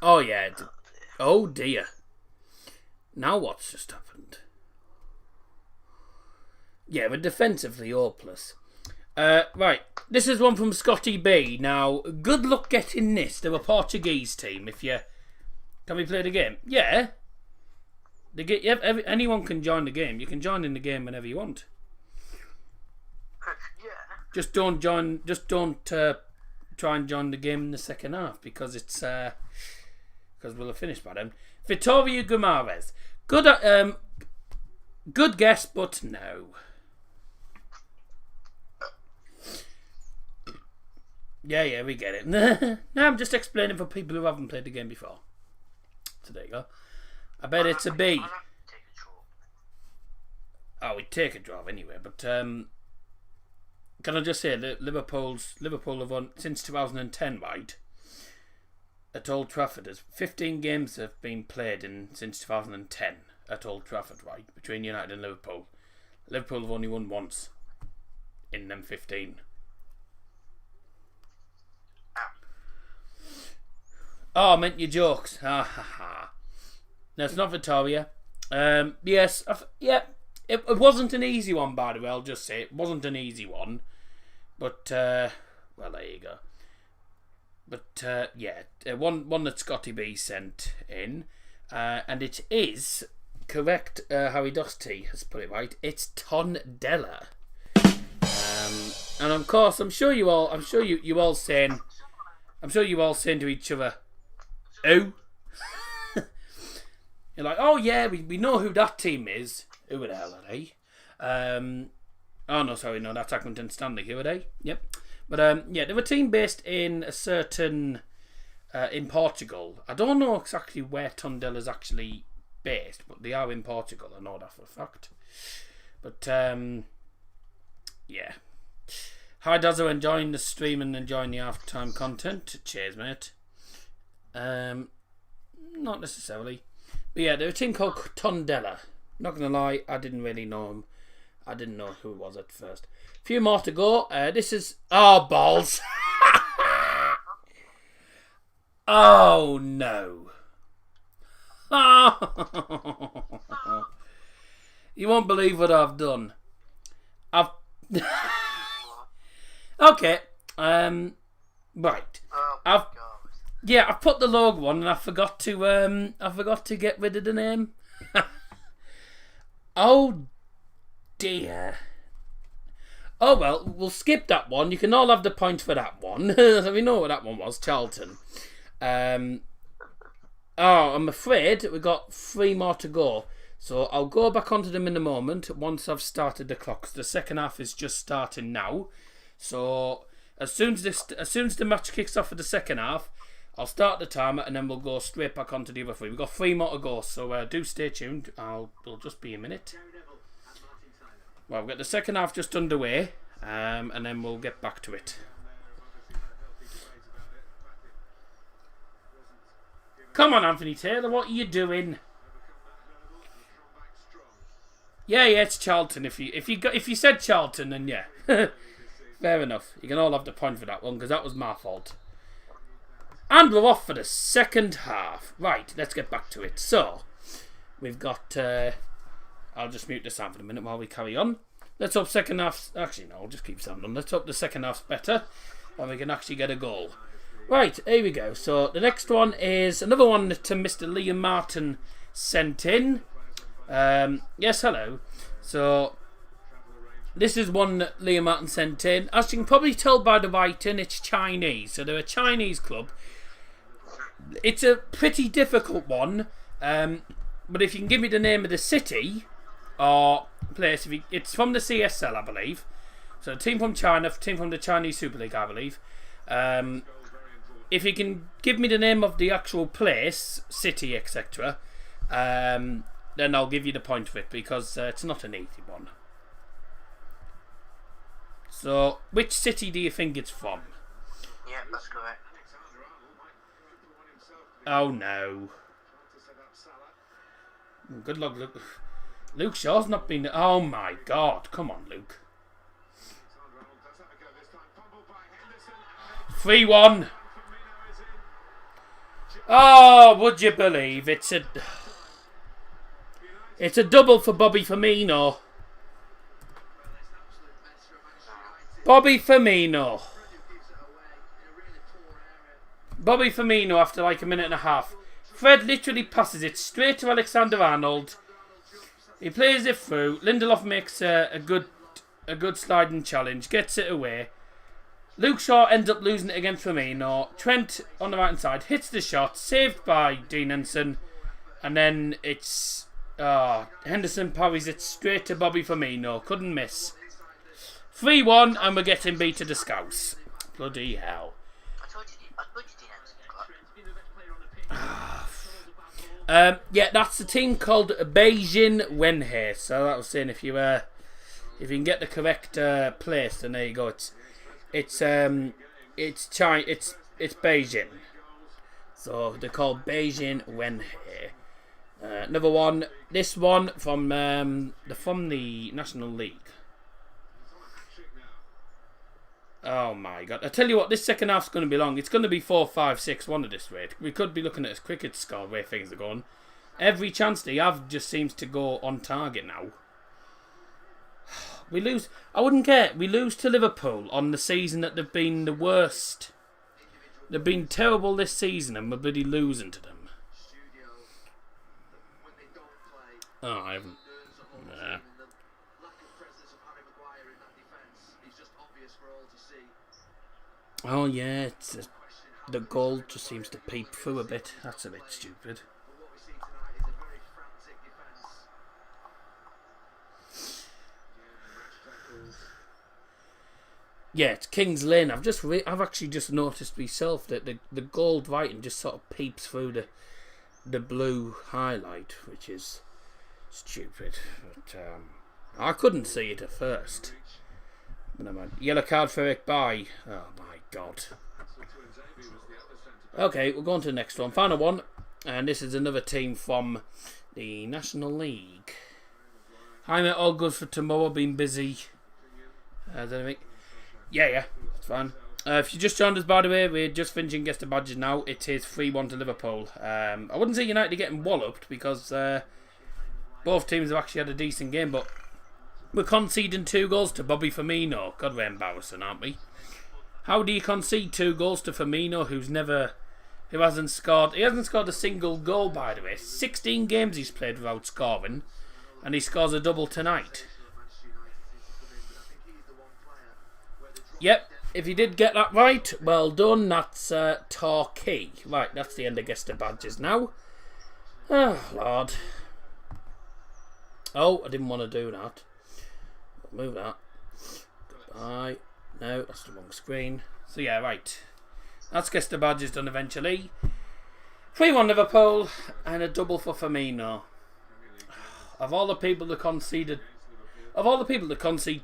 Oh, yeah. Oh, dear. Now what's just happened? Yeah, we're defensively hopeless. Right. This is one from Scotty B. Now, good luck getting this. They're a Portuguese team. If you... Can we play the game? Yeah. Anyone can join the game. You can join in the game whenever you want. Yeah. Just don't join. Just don't try and join the game in the second half because it's because we'll have finished by then. Vittorio Guimaraes. Good guess, but no. Yeah, we get it. No, I'm just explaining for people who haven't played the game before. So there you go. I bet it's a B. I'll have to take a draw. Oh, we'd take a draw anyway, but can I just say that Liverpool have won since 2010, right? At Old Trafford, 15 games have been played since 2010 at Old Trafford, right? Between United and Liverpool. Liverpool have only won once in them 15. Oh, I meant your jokes. Ha ha ha. No, it's not Victoria. Yes, it wasn't an easy one, by the way. I'll just say it wasn't an easy one, but well, there you go. But yeah, one that Scotty B sent in, and it is correct. Harry Dusty has put it right. It's Tondela, and of course, I'm sure you all saying to each other, "Oh." You're like, oh yeah, we know who that team is. Who the hell are they? Oh no, sorry, no, that's Accrington Stanley. Who are they? Yep. But yeah, they're a team based in a certain in Portugal. I don't know exactly where Tondela's actually based, but they are in Portugal. I know that for a fact. But yeah. Hi, Dazzo, enjoying the stream and enjoying the halftime content. Cheers, mate. Not necessarily. But yeah, they're a team called Tondela. Not gonna lie, I didn't really know him. I didn't know who it was at first. A few more to go. This is... Oh, balls. Oh, no. You won't believe what I've done. Okay. Right. Oh, Yeah, I put the logo on and I forgot to get rid of the name. Oh dear. Oh well, we'll skip that one. You can all have the point for that one. So we know what that one was, Charlton. I'm afraid we've got 3 more to go. So I'll go back onto them in a moment once I've started the clock. 'Cause the second half is just starting now. So as soon as the match kicks off for the second half, I'll start the timer and then we'll go straight back onto the other 3. We've got 3 more to go, so do stay tuned. It'll just be a minute. Well, we've got the second half just underway, and then we'll get back to it. Come on, Anthony Taylor, what are you doing? Yeah, it's Charlton. If you said Charlton, then yeah, fair enough. You can all have the point for that one because that was my fault. And we're off for the second half. Right, let's get back to it. So, we've got... I'll just mute the sound for a minute while we carry on. Let's hope second half... Actually, no, I'll just keep sound on. Let's hope the second half's better and we can actually get a goal. Right, here we go. So, the next one is another one that Mr. Liam Martin sent in. Yes, hello. So... This is one that Liam Martin sent in. As you can probably tell by the writing, it's Chinese. So, they're a Chinese club. It's a pretty difficult one, but if you can give me the name of the city or place, it's from the CSL, I believe. So, a team from China, team from the Chinese Super League, I believe. If you can give me the name of the actual place, city, etc., then I'll give you the point for it because it's not an easy one. So, which city do you think it's from? yeah, that's correct. Oh no. Good luck, Luke. Luke Shaw's not been... Oh, my God. Come on, Luke. 3-1. Oh, would you believe it's a double for Bobby Firmino. Bobby Firmino. Bobby Firmino after like a minute and a half. Fred literally passes it straight to Alexander-Arnold. He plays it through. Lindelof makes a good sliding challenge. Gets it away. Luke Shaw ends up losing it against Firmino. Trent on the right hand side hits the shot. Saved by Dean Henderson. And then it's... Henderson parries it straight to Bobby Firmino. Couldn't miss. 3-1 and we're getting beat to the Scouse. Bloody hell. Yeah, that's the team called Beijing Wenhei. So that was saying if you can get the correct place, then there you go. It's Beijing. So they're called Beijing Wenhei. Another one. This one from the National League. Oh my God! I tell you what, this second half's going to be long. It's going to be 4-5-6-1 at this rate. We could be looking at a cricket score where things are going. Every chance they have just seems to go on target now. We lose. I wouldn't care. We lose to Liverpool on the season that they've been the worst. They've been terrible this season, and we're bloody losing to them. Oh, I haven't. Nah. Oh yeah, the goal just seems to peep through a bit. That's a bit stupid. Yeah, it's Kings Lane. I've actually just noticed myself that the gold writing just sort of peeps through the blue highlight, which is stupid. But I couldn't see it at first. Yellow card for Eric Bay. Oh my God. Okay, we're going to the next one. Final one. And this is another team from the National League. Hi mate, all good for tomorrow. Been busy. Yeah, it's fine. If you just joined us, by the way, we're just finishing Guess the Badges now. It is 3-1 to Liverpool. I wouldn't say United are getting walloped because both teams have actually had a decent game, but we're conceding 2 goals to Bobby Firmino. God, we're embarrassing, aren't we? How do you concede 2 goals to Firmino, who hasn't scored? He hasn't scored a single goal, by the way. 16 games he's played without scoring, and he scores a double tonight. Yep, if you did get that right, well done. That's Torquay. Right, that's the end of Guess the Badges now. Oh, Lord. Oh, I didn't want to do that. Move that. Goodbye. No, that's the wrong screen. So yeah, right. That's Guess the Badges done eventually. 3-1 Liverpool and a double for Firmino. Of all the people that concede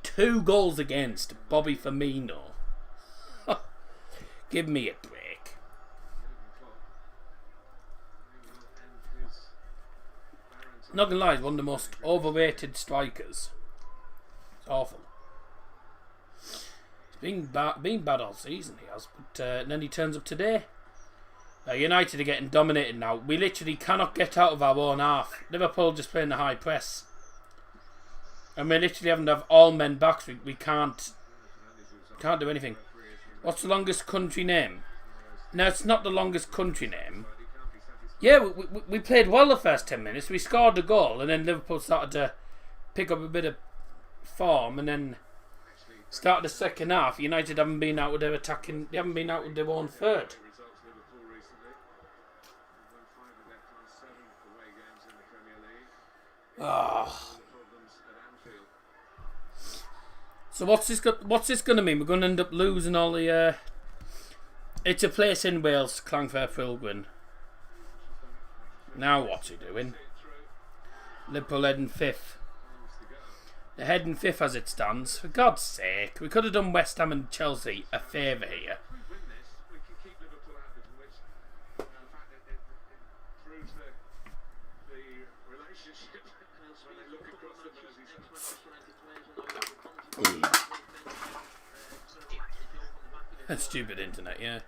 2 goals against Bobby Firmino. Give me a break. Not gonna lie, he's one of the most overrated strikers. It's awful. He's been bad all season, he has. But then he turns up today. United are getting dominated now. We literally cannot get out of our own half. Liverpool just playing the high press. And we're literally having to have all men backs. We can't do anything. What's the longest country name? No, it's not the longest country name. Yeah, we played well the first 10 minutes. We scored a goal, and then Liverpool started to pick up a bit of form, and then started the second half. United haven't been out with their attacking. They haven't been out with their own third. Oh. So what's this going to mean? We're going to end up losing all the... It's a place in Wales, Llangffer Pilgrim. Now what's he doing? Liverpool heading 5th. They're heading 5th as it stands. For God's sake, we could have done West Ham and Chelsea a favour here. the relationship when they look across the Merseyside. That's stupid internet, yeah.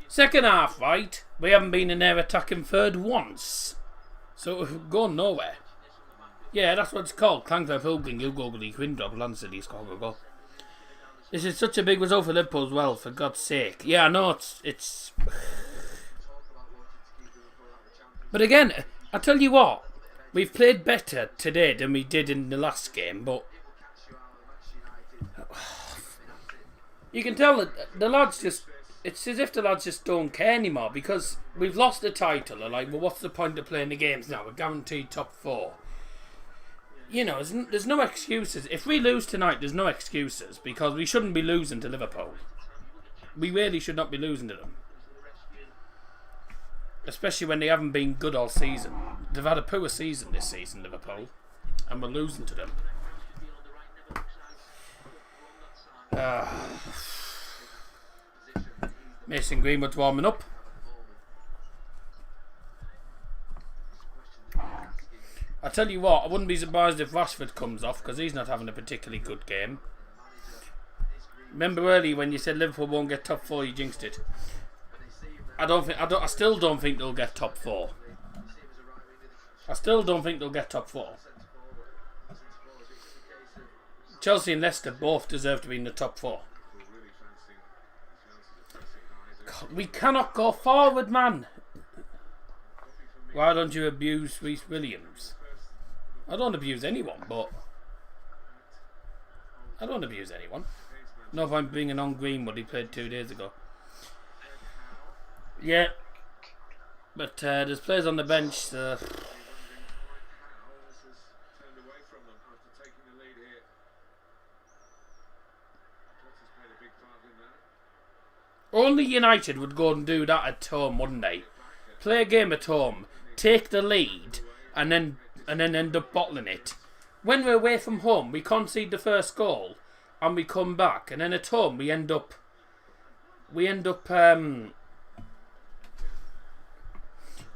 Second half, right? We haven't been in their attacking third once. So we've gone nowhere. Yeah, that's what it's called. Clangford Pilgrim, you googly Quindrop, Lancity, go. This is such a big result for Liverpool as well, for God's sake. Yeah, I know it's... But again, I tell you what, we've played better today than we did in the last game, but... You can tell that the lads just... It's as if the lads just don't care anymore, because we've lost the title. They're like, well, what's the point of playing the games now? We're guaranteed top 4. You know, there's no excuses. If we lose tonight, there's no excuses, because we shouldn't be losing to Liverpool. We really should not be losing to them. Especially when they haven't been good all season. They've had a poor season this season, Liverpool, and we're losing to them. Mason Greenwood's warming up. I tell you what, I wouldn't be surprised if Rashford comes off, because he's not having a particularly good game. Remember earlier when you said Liverpool won't get top 4, you jinxed it. I still don't think they'll get top 4. I still don't think they'll get top 4. Chelsea and Leicester both deserve to be in the top 4. God, we cannot go forward, man. Why don't you abuse Reece Williams? I don't abuse anyone, but... I don't abuse anyone. No point bringing on Greenwood, he played 2 days ago. Yeah. But there's players on the bench, so... Only United would go and do that at home, wouldn't they? Play a game at home, take the lead, and then end up bottling it. When we're away from home, we concede the first goal, and we come back, and then at home we end up.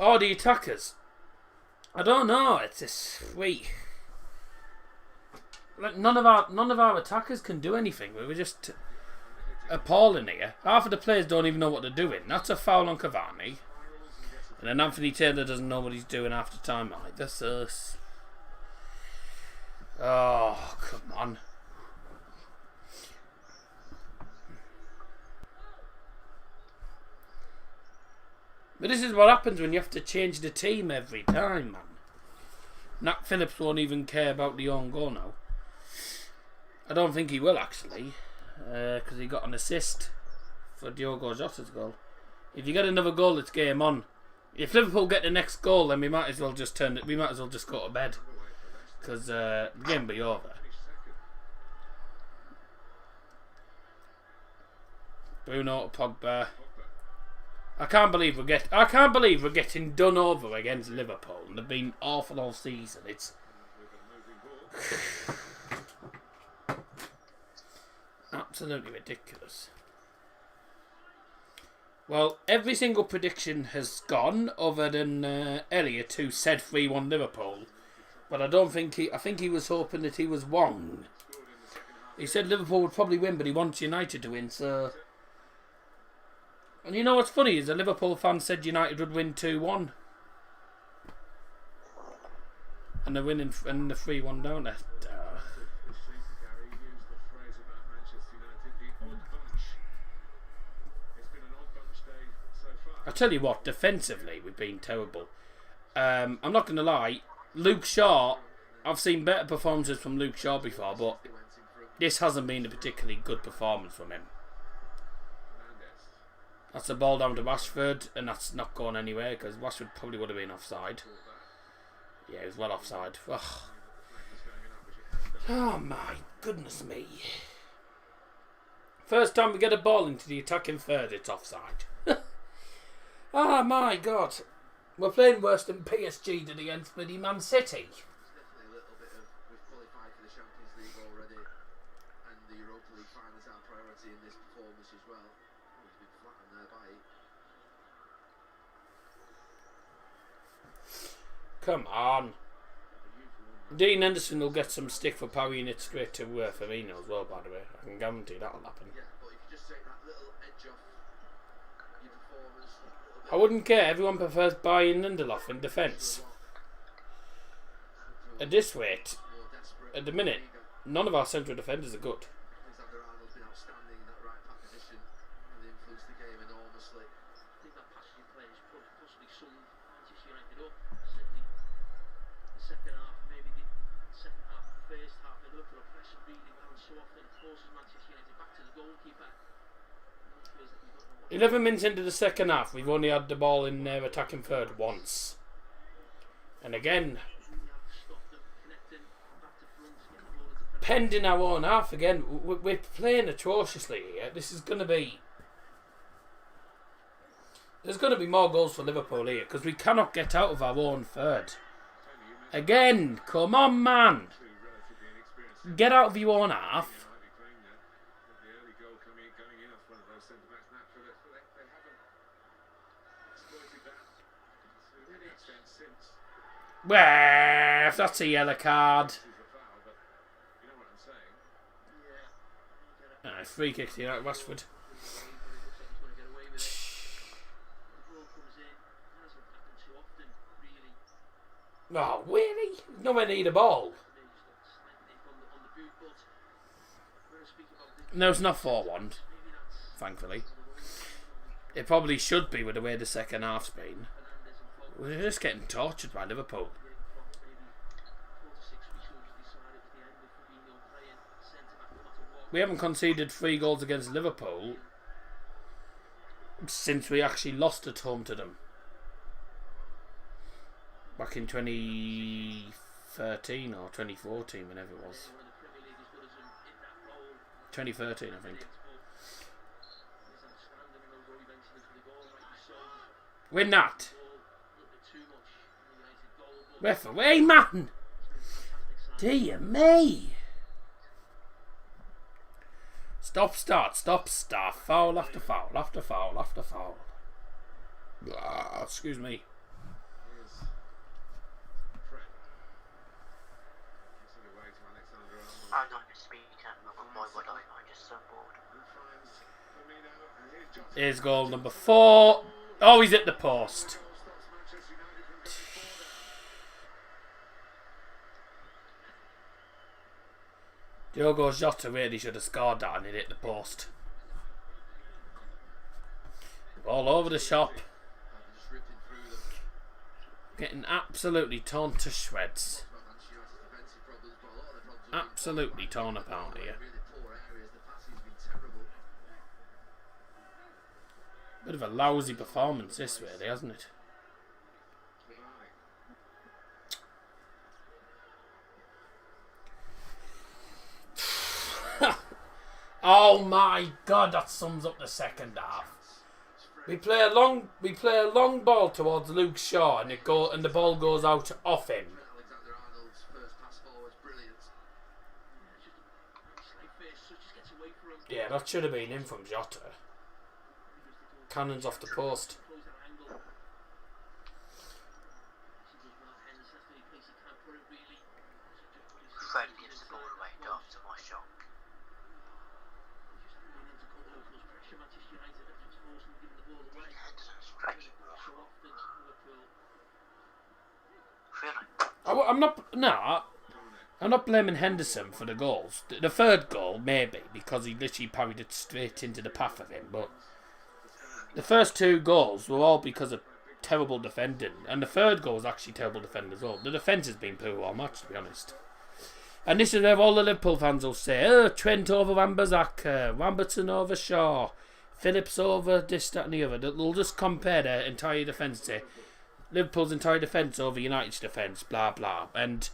Oh, the attackers. I don't know. It's just like none of our attackers can do anything. We were just appalling here. Half of the players don't even know what they're doing. That's a foul on Cavani. And then Anthony Taylor doesn't know what he's doing after time either. So, oh, come on. But this is what happens when you have to change the team every time, man. Nat Phillips won't even care about the own goal now. I don't think he will, actually. Because he got an assist for Diogo Jota's goal. If you get another goal, it's game on. If Liverpool get the next goal, then we might as well just turn it. We might as well just go to bed, because the game will be over. Bruno to Pogba. I can't believe we're getting done over against Liverpool, and they've been awful all season. It's absolutely ridiculous. Well, every single prediction has gone, other than Elliot, who said 3-1 Liverpool. But I think he was hoping that he was wrong. He said Liverpool would probably win, but he wants United to win, so... And you know what's funny is a Liverpool fan said United would win 2-1. And they're winning and the 3-1 down there. I tell you what, defensively we've been terrible. I'm not going to lie, Luke Shaw, I've seen better performances from Luke Shaw before, but this hasn't been a particularly good performance from him. That's a ball down to Rashford, and that's not going anywhere, because Rashford probably would have been offside. Yeah, he was well offside. Ugh. Oh my goodness me. First time we get a ball into the attacking third, it's offside. Oh my god. We're playing worse than PSG did against bloody Man City. There's definitely a little bit of, we've qualified for the Champions League already, and the Europa League final is our priority in this performance as well. We've been flat on their bite. Come on. Dean Henderson will get some stick for parrying it straight to Firmino as well, by the way. I can guarantee that'll happen. Yeah, but if you just take that little edge off your performance, I wouldn't care. Everyone prefers Bayern Lindelof in defence. At this rate, at the minute, none of our central defenders are good. Alexander-Arnold's been outstanding in that right back position and influenced the game enormously. I think that passage of play has possibly summed Manchester United up. Certainly the second half, maybe the second half, the first half, they look for a pressure really well, and so often it forces Manchester United back to the goalkeeper. 11 minutes into the second half, we've only had the ball in their attacking third once. And again, pending our own half again. We're playing atrociously here. This is going to be... There's going to be more goals for Liverpool here because we cannot get out of our own third. Again, come on, man. Get out of your own half. Well, that's a yellow card. Free kick to United Rashford. Oh, really? Nowhere near the ball. No, it's not 4-1. Thankfully. It probably should be with the way the second half's been. We're just getting tortured by Liverpool. We haven't conceded 3 goals against Liverpool since we actually lost at home to them. Back in 2013 or 2014, whenever it was. 2013, I think. Win that. Referee, man! Dear me! Stop, start, foul after foul, after foul, after foul. Excuse me. I'm not going to speak, boy, would I? I'm just so bored. Here's goal number 4. Oh, he's at the post. Diogo Jota really should have scored that and it hit the post. All over the shop. Getting absolutely torn to shreds. Absolutely torn apart here. Bit of a lousy performance this really, hasn't it? Oh my God, that sums up the second half. We play a long ball towards Luke Shaw and the ball goes out off him. Alexander-Arnold's first pass forward was brilliant. Yeah, that should have been in from Jota. Cannons off the post. Fred gives the ball away to my shot. Henderson stretching. Really? I'm not blaming Henderson for the goals. The third goal, maybe, because he literally parried it straight into the path of him, but the first 2 goals were all because of terrible defending, and the third goal was actually terrible defending as well. The defence has been poor all match, to be honest. And this is where all the Liverpool fans will say, oh, Trent over Wan-Bissaka, Ramberton over Shaw, Phillips over this, that and the other. They'll just compare their entire defence, say Liverpool's entire defence over United's defence, blah blah. And,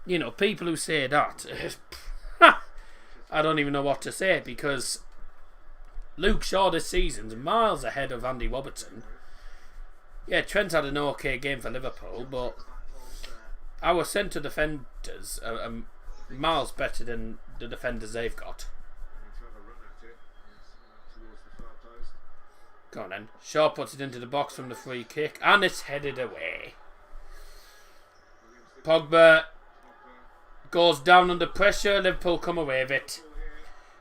you know, people who say that, I don't even know what to say, because Luke Shaw this season's miles ahead of Andy Robertson. Yeah, Trent had an okay game for Liverpool, but our centre defenders are miles better than the defenders they've got. Go on then. Shaw puts it into the box from the free kick, and it's headed away. Pogba goes down under pressure. Liverpool come away with it.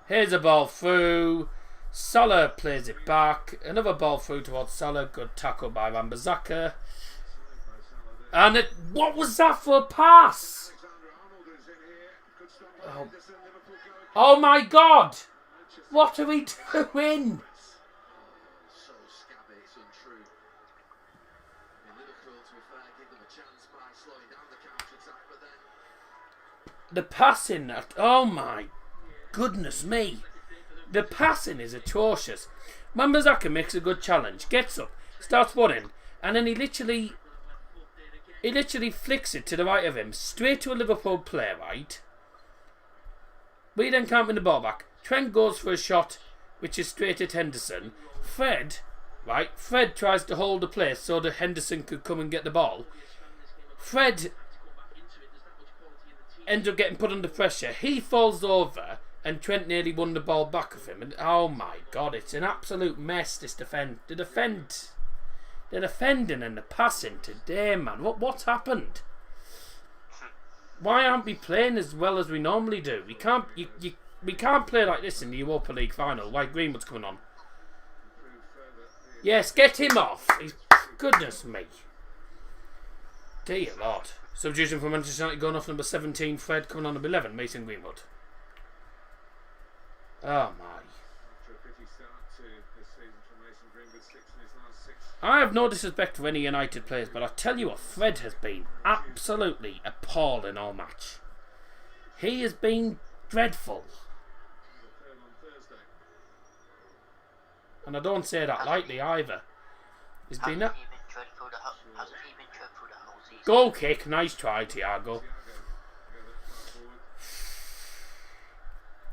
Here's a ball through. Salah plays it back. Another ball through towards Salah. Good tackle by Wan-Bissaka. And what was that for a pass? Oh. Oh my God! What are we doing? So scabby, it's untrue. Liverpool, to be fair, give them a chance by slowing down the counter-attack, but then... The passing, oh my goodness me. The passing is atrocious. Wan-Bissaka makes a good challenge, gets up, starts running, and then he literally flicks it to the right of him, straight to a Liverpool player, right? We then can't win the ball back. Trent goes for a shot, which is straight at Henderson. Fred tries to hold the place so that Henderson could come and get the ball. Fred ends up getting put under pressure. He falls over, and Trent nearly won the ball back of him. And oh my God, it's an absolute mess. The defending and the passing today, man. What's happened? Why aren't we playing as well as we normally do? We can't play like this in the Europa League final. Why Greenwood's coming on? Yes, get him off. Goodness me. Dear Lord. Substitution for Manchester United going off number 17. Fred coming on number 11. Mason Greenwood. Oh my. I have no disrespect for any United players, but I tell you what, Fred has been absolutely appalling all match. He has been dreadful. And I don't say that lightly either. He's been Hasn't he been dreadful the whole season? Goal kick, nice try, Thiago.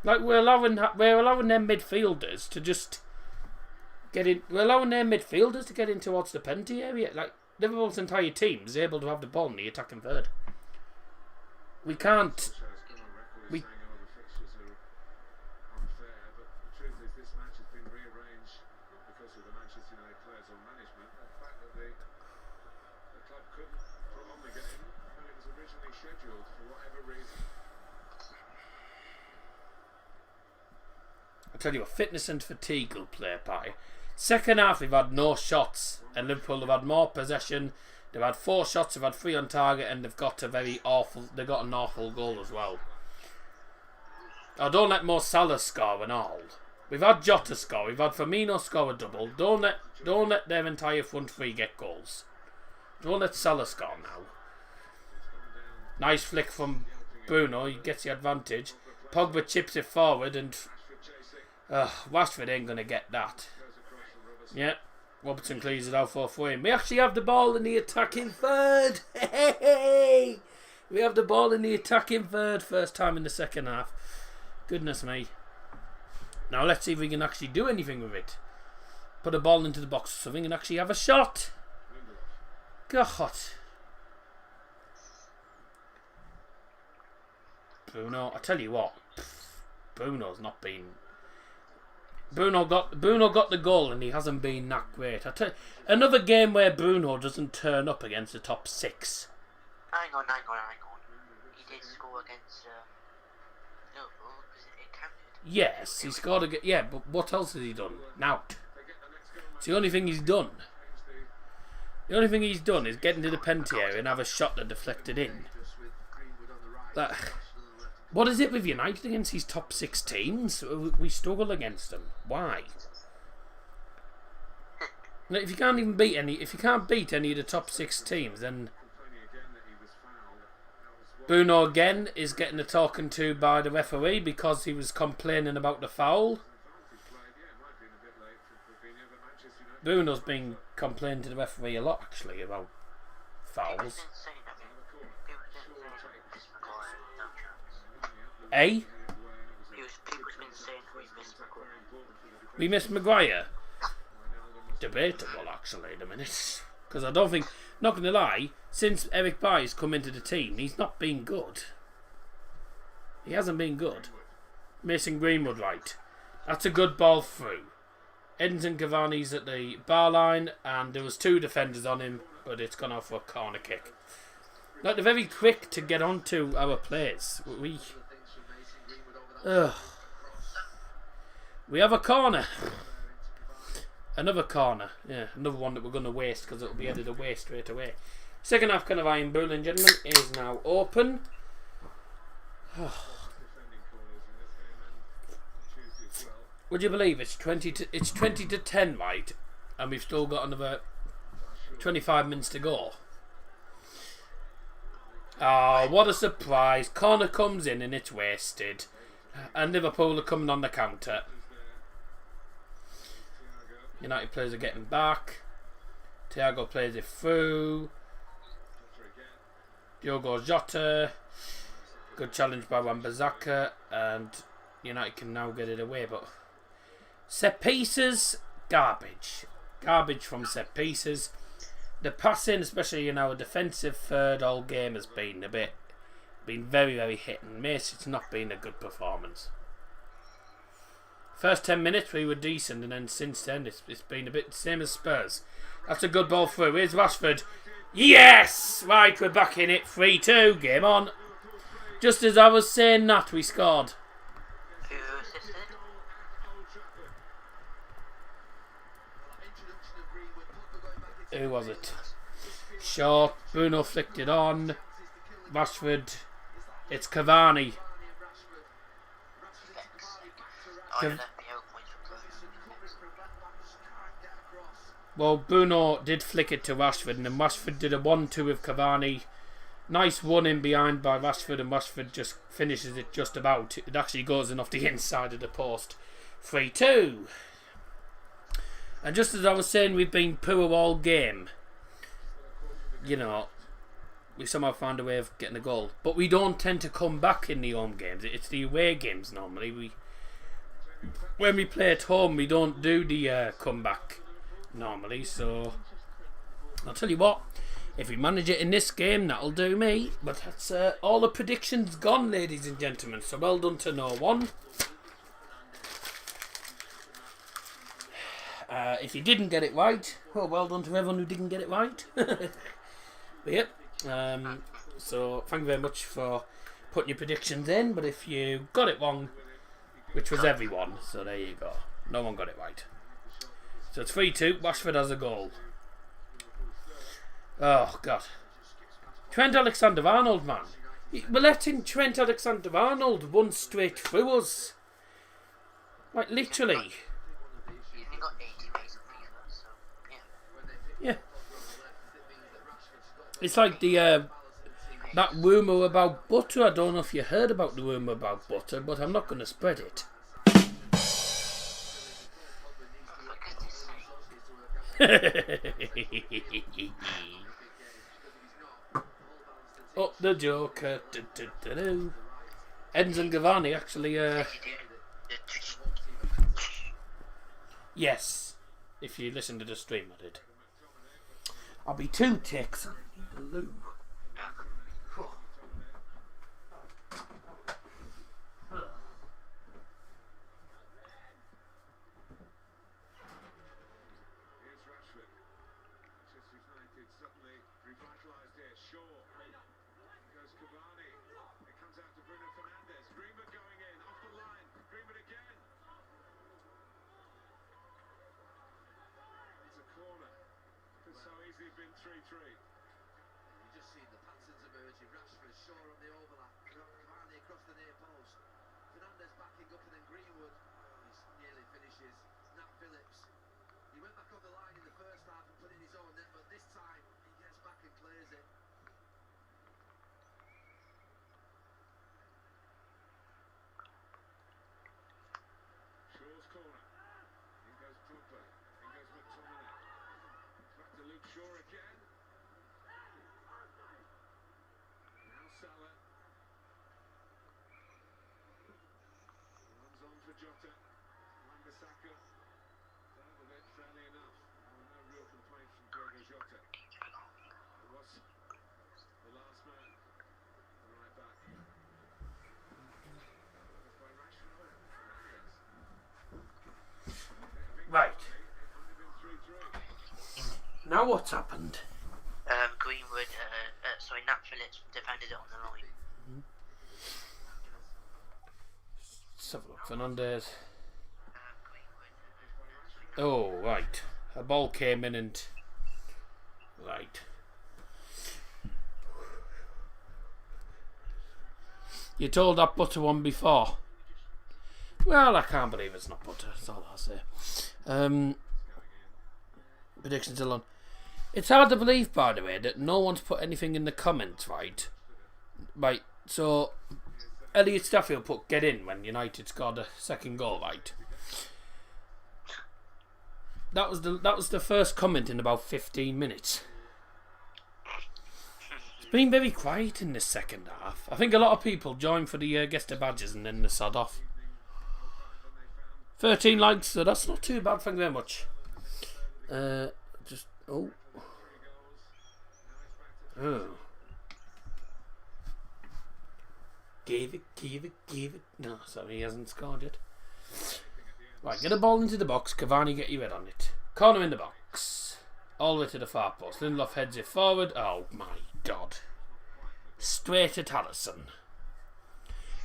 Like we're allowing them midfielders to just get in. We're allowing their midfielders to get in towards the penalty area. Like Liverpool's entire team is able to have the ball in the attacking third. We can't. We. I tell you what, fitness and fatigue will play a part. Second half, we've had no shots, and Liverpool have had more possession. They've had 4 shots, they've had 3 on target, and they've got an awful goal as well. Oh, don't let Mo Salah score and all. We've had Jota score, we've had Firmino score a double. Don't let their entire front three get goals. Don't let Salah score now. Nice flick from Bruno, he gets the advantage. Pogba chips it forward, and Rashford ain't going to get that. Yeah, Robertson clears it out for a frame. We actually have the ball in the attacking third. Hey! We have the ball in the attacking third. First time in the second half. Goodness me. Now let's see if we can actually do anything with it. Put a ball into the box or something and actually have a shot. God. Bruno, I tell you what. Bruno's not been... Bruno got the goal and he hasn't been that great. I tell you, another game where Bruno doesn't turn up against the top 6. Hang on. He did score against Liverpool because it counted. Yes, he scored again. Yeah, but what else has he done? Nout. It's the only thing he's done. The only thing he's done is get into the penalty area and have a shot that deflected in. What is it with United against these top 6 teams? We struggle against them. Why? If you can't beat any of the top 6 teams, then Bruno again is getting a talking to by the referee because he was complaining about the foul. Bruno's been complaining to the referee a lot actually about fouls. People's been saying we missed Maguire. We missed Maguire. Debatable actually at a minute. Because I don't think, not going to lie, since Eric Bailly's come into the team, he's not been good. He hasn't been good. Mason Greenwood, right. That's a good ball through. Edinson Cavani's at the bar line and there was 2 defenders on him, but it's gone off for a corner kick. Like, they're very quick to get onto our plays. We have a corner. Another corner. Yeah, another one that we're going to waste because it'll be headed away straight away. Second half kind of Iron Bull, and gentlemen, is now open. Would you believe it's 20 to 10, right? And we've still got another 25 minutes to go. Oh, what a surprise. Corner comes in and it's wasted. And Liverpool are coming on the counter. United players are getting back. Thiago plays it through. Diogo Jota. Good challenge by Wan-Bissaka. And United can now get it away. But set pieces, garbage. Garbage from set pieces. The passing, especially in our defensive third all game, has been very, very hit and miss. It's not been a good performance. First 10 minutes we were decent, and then since then it's been a bit the same as Spurs. That's a good ball through. Here's Rashford. Yes! Right, we're back in it. 3-2. Game on. Just as I was saying that, we scored. Who was it? Short. Bruno flicked it on. Rashford. It's Cavani. Well, Bruno did flick it to Rashford, and then Rashford did a 1-2 with Cavani. Nice run in behind by Rashford, and Rashford just finishes it just about. It actually goes in off the inside of the post. 3-2. And just as I was saying, we've been poor all game. You know, we somehow found a way of getting a goal. But we don't tend to come back in the home games. It's the away games normally. When we play at home, we don't do the comeback normally. So, I'll tell you what. If we manage it in this game, that'll do me. But that's all the predictions gone, ladies and gentlemen. So well done to no one. If you didn't get it right, well done to everyone who didn't get it right. But yep. So thank you very much for putting your predictions in. But if you got it wrong, which was everyone, so there you go. No one got it right. So it's 3-2. Rashford has a goal. Oh God. Trent Alexander-Arnold, man. We're letting Trent Alexander-Arnold run straight through us. Like literally. Yeah. It's like the that rumour about butter. I don't know if you heard about the rumour about butter, but I'm not going to spread it. Up the Joker. Edens and Cavani actually. Yes. If you listen to the stream, I did. I'll be 2 ticks. Blue. Here's Rashford. Manchester United suddenly revitalised here. Shaw. Goes Cavani. It comes out to Bruno Fernandes. Greenwood going in. Off the line. Greenwood again. It's a corner. Could so easily have been 3-3. You just see the patterns emerging. Rashford, Shaw on the overlap. Cavani across the near post. Fernandes backing up, and then Greenwood. He nearly finishes. Nat Phillips. He went back on the line in the first half and put in his own net, but this time he gets back and clears it. Shaw's corner. In goes Pogba. In goes McTominay. Back to Luke Shaw again. Now Salah. Runs on for Jota. Wan-Bissaka. Dealt with it fairly enough. There were no real complaints from Diogo Jota. It was the last man. The right back. That's by Rashford. Fernandes. Right. Only been 3-3. Now what's happened? Greenwood Nat Phillips defended it on the line. Let's have a look. Fernandez. Oh, right. A ball came in and... Right. You told that butter one before. Well, I can't believe it's not butter. That's all I'll say. Predictions are on. It's hard to believe, by the way, that no one's put anything in the comments, right? Right, so... Elliot Staffield put get in when United scored a second goal, right? That was the first comment in about 15 minutes. It's been very quiet in this second half. I think a lot of people joined for the guess the badges and then they sod off. 13 likes, so that's not too bad. Thank you very much. Give it. No, sorry, he hasn't scored yet. Right, get a ball into the box. Cavani, get your head on it. Corner in the box. All the way to the far post. Lindelof heads it forward. Oh my God. Straight at Alisson.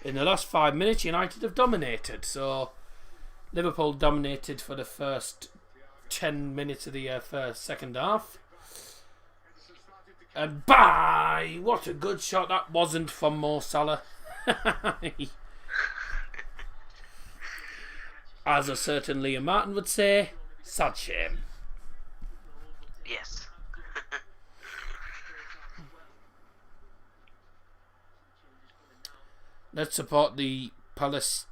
In the last 5 minutes, United have dominated. So, Liverpool dominated for the first 10 minutes of the first second half. And bye! What a good shot that wasn't from Mo Salah. As a certain Liam Martin would say, sad shame. Yes. Let's support the Palestinians,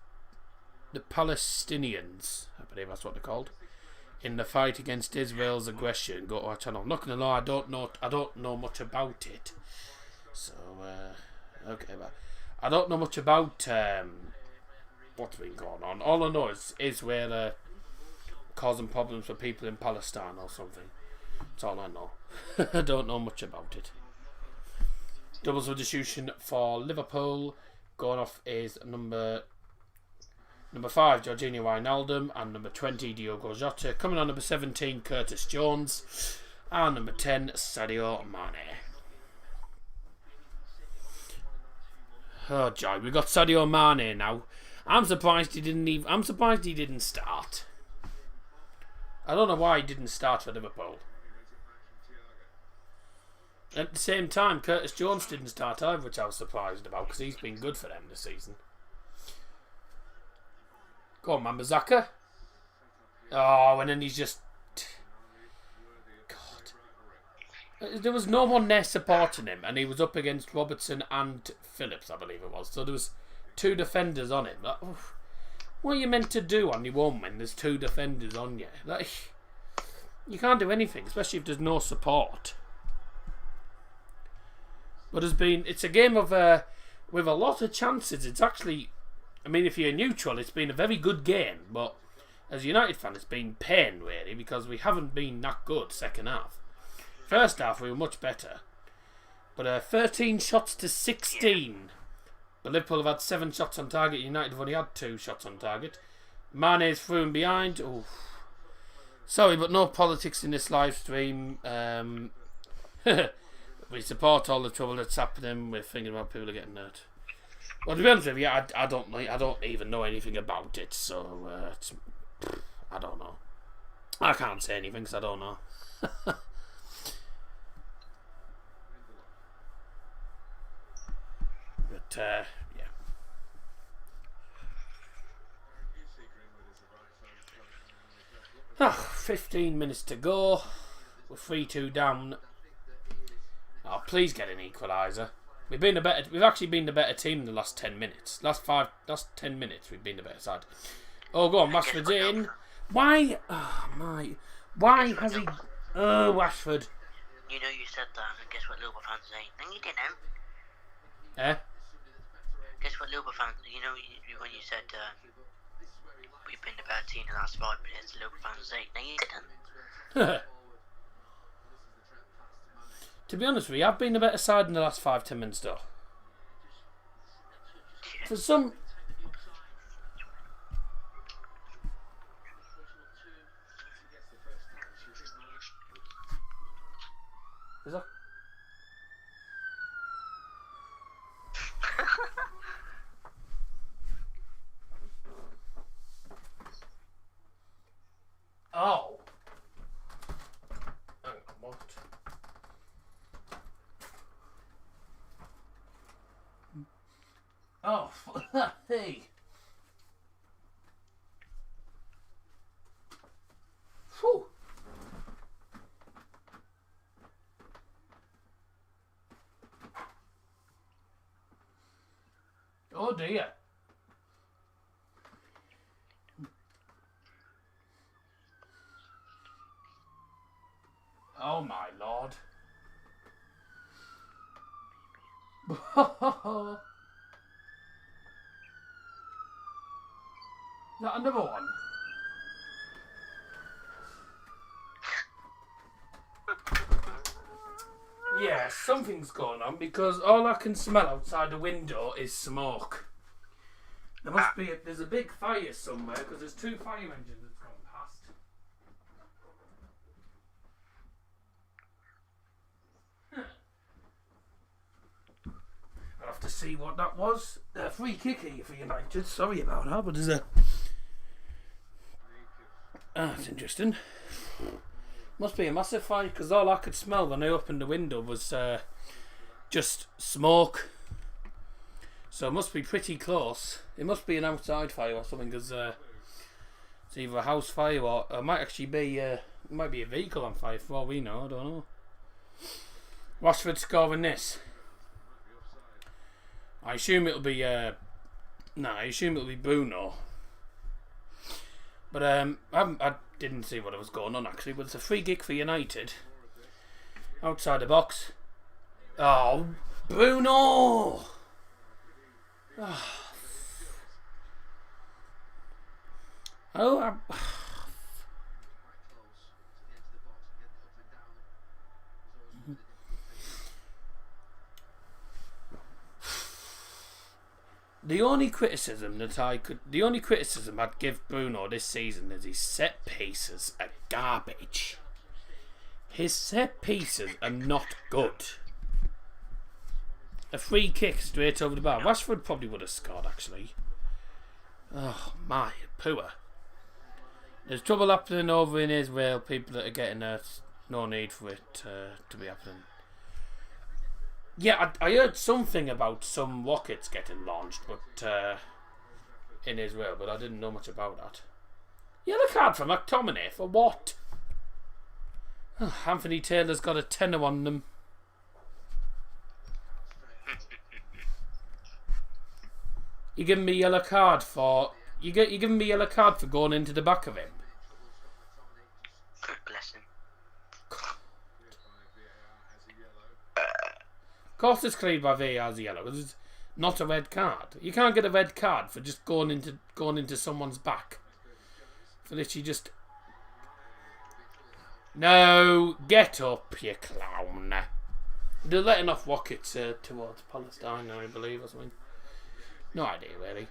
I believe that's what they're called, in the fight against Israel's aggression. Go to our channel. I'm not gonna lie, I don't know much about it. So okay, but I don't know much about what's been going on. All I know is Israel causing problems for people in Palestine or something. That's all I know. I don't know much about it. Double substitution for Liverpool. Going off is number 5, Jorginho Wijnaldum, and number 20, Diogo Jota. Coming on number 17, Curtis Jones, and number 10, Sadio Mane. Oh joy, we got Sadio Mane now. I'm surprised he didn't start. I don't know why he didn't start for Liverpool. At the same time, Curtis Jones didn't start either, which I was surprised about because he's been good for them this season. Go on, Mambazaka. Oh, and then he's just... God. There was no one there supporting him, and he was up against Robertson and Phillips, I believe it was. So there was 2 defenders on him. Like, what are you meant to do on your own when there's 2 defenders on you? Like, you can't do anything, especially if there's no support. But it's a game of with a lot of chances. It's actually, I mean, if you're neutral, it's been a very good game. But as a United fan, it's been pain really because we haven't been that good second half. First half we were much better, but 13 shots to 16. But Liverpool have had 7 shots on target. United have only had 2 shots on target. Mane's through and behind. Oh, sorry, but no politics in this live stream. We support all the trouble that's happening. We're thinking about people getting hurt. Well, to be honest with you, I don't even know anything about it, so I don't know. I can't say anything because I don't know. But yeah. Oh, 15 minutes to go. We're 3-2 down. Oh, please get an equaliser. We've actually been the better team in the last 10 minutes. Last 10 minutes we've been the better side. Oh, go on, Rashford's in. Why? Oh my! Why has he? Oh, Rashford. You know you said that, and guess what Liverpool fans say? No, you didn't. Guess what Liverpool fans? You know when you said we've been the better team in the last 5 minutes, Liverpool fans say, no, you didn't. To be honest with you, I've been the better side in the last 5-10 minutes though. For some... Is that... Oh, hey. Whew. Oh dear. Oh my lord. Is that another one? Yeah, something's going on because all I can smell outside the window is smoke. There must be there's a big fire somewhere because there's 2 fire engines that's gone past. I'll have to see what that was. A free kick here for United. Sorry about that, but there's a... that's interesting. Must be a massive fire because all I could smell when I opened the window was just smoke. So it must be pretty close. It must be an outside fire or something because it's either a house fire or it might actually be it might be a vehicle on fire for all we know. I don't know. Rashford scoring this. I assume it'll be I assume it'll be Bruno. But I didn't see what was going on actually. But it's a free kick for United. Outside the box. Oh, Bruno! Oh, the only criticism I'd give Bruno this season is his set pieces are garbage. His set pieces are not good. A free kick straight over the bar. Rashford probably would have scored actually. Oh my, poor. There's trouble happening over in Israel. People that are getting hurt. No need for it to be happening. Yeah, I heard something about some rockets getting launched, but in Israel, but I didn't know much about that. Yellow card for McTominay for what? Oh, Anthony Taylor's got a tenner on them. You giving me yellow card for you giving me yellow card for going into the back of him? Bless him. Of course it's cleared by VAR as a yellow because it's not a red card. You can't get a red card for just going into someone's back. For literally just... No, get up, you clown. They're letting off rockets towards Palestine, I believe, or something. No idea, really.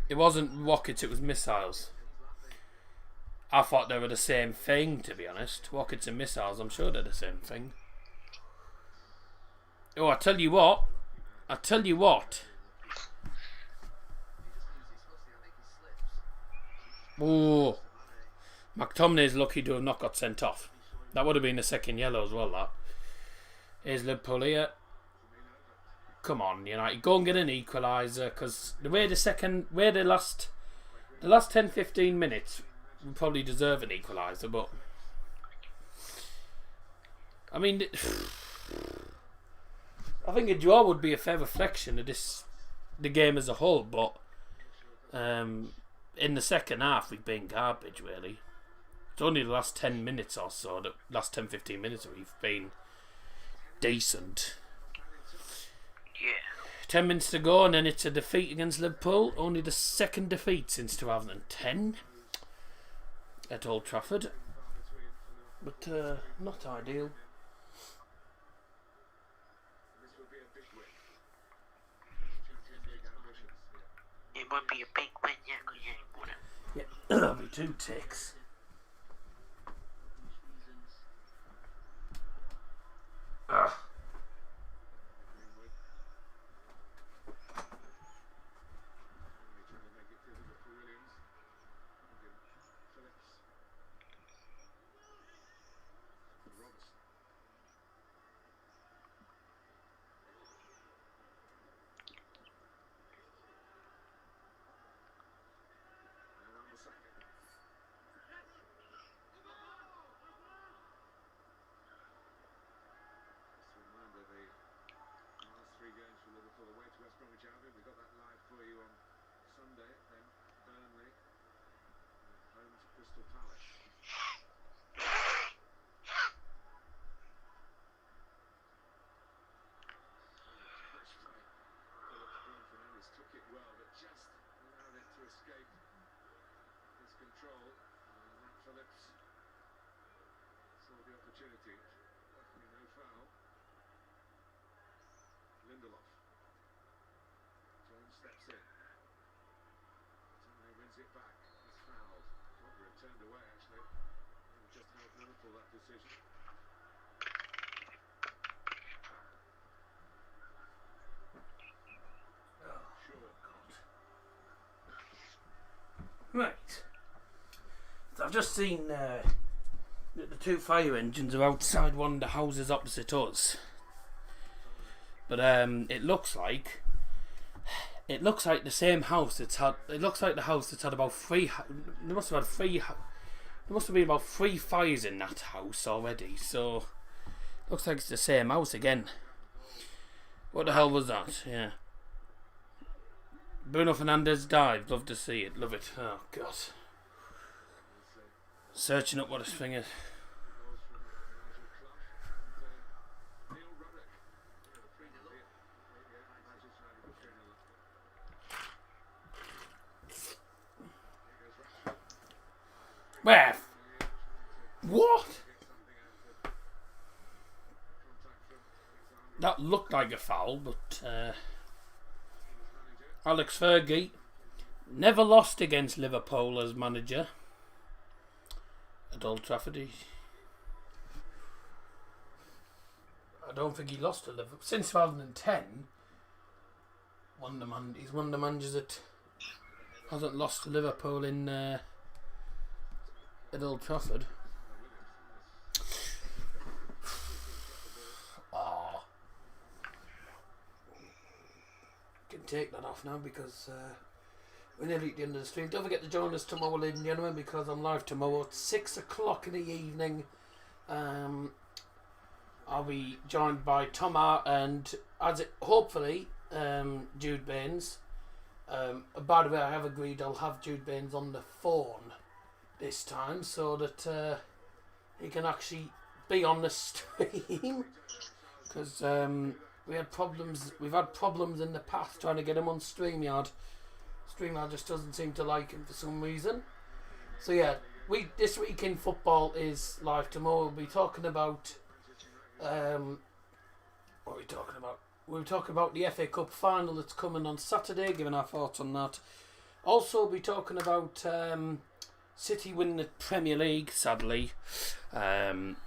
It wasn't rockets, it was missiles. I thought they were the same thing, to be honest. Rockets and missiles, I'm sure they're the same thing. Oh, I tell you what. Oh, McTominay's lucky to have not got sent off. That would have been a second yellow as well, that. Here's Liverpool here. Come on, United, go and get an equaliser, because the way the last 10-15 minutes we probably deserve an equaliser, but I mean, I think a draw would be a fair reflection of the game as a whole, but in the second half we've been garbage, really. It's only the last 10 minutes or so, the last 10-15 minutes we've been decent. Yeah. 10 minutes to go and then it's a defeat against Liverpool. Only the second defeat since 2010 at Old Trafford. But not ideal. It would be a big win, yeah, because you ain't won it. Yeah, that'll be 2 ticks. you on Sunday, then Burnley, home to Crystal Palace. Phillips took it well, but just allowed it to escape his control. And Nat Phillips saw the opportunity. Luckily, no foul. Lindelof. Jones steps in. Tane wins it back. He's fouled. Thought we were turned away, actually. Maybe just helped Liverpool that decision. Right. So I've just seen that the two fire engines are outside one of the houses opposite us. But it looks like the same house that's had. It looks like the house that's had about three. There must have been about 3 fires in that house already. So looks like it's the same house again. What the hell was that? Yeah. Bruno Fernandes died. Love to see it. Love it. Oh God. Searching up what his thing is. Where? What? That looked like a foul, but Alex Fergie never lost against Liverpool as manager at Old Trafford. I don't think he lost to Liverpool since 2010. He's one of the managers that hasn't lost to Liverpool in at Old Trafford. Can take that off now because we're nearly at the end of the stream. Don't forget to join us tomorrow, ladies and gentlemen, because I'm live tomorrow at 6 o'clock in the evening. I'll be joined by Tom R and hopefully Jude Baines. By the way, I have agreed I'll have Jude Baines on the phone this time so that he can actually be on the stream because we've had problems in the past trying to get him on StreamYard. StreamYard just doesn't seem to like him for some reason. So yeah, this week in football is live tomorrow. We'll be talking about what are we talking about? We'll talk about the FA Cup final that's coming on Saturday, giving our thoughts on that. Also, we'll be talking about City winning the Premier League, sadly, and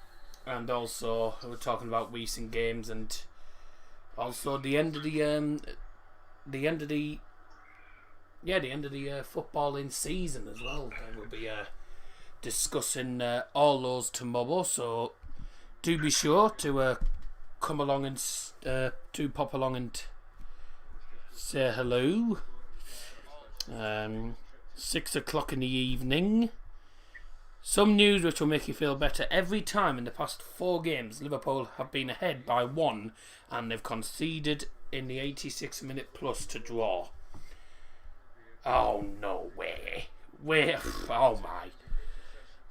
also we're talking about recent games and also the end of the footballing season as well. And we'll be discussing all those tomorrow. So do be sure to come along and to pop along and say hello. 6 o'clock in the evening. Some news which will make you feel better. Every time in the past 4 games, Liverpool have been ahead by 1 and they've conceded in the 86 minute plus to draw. Oh, no way. Oh,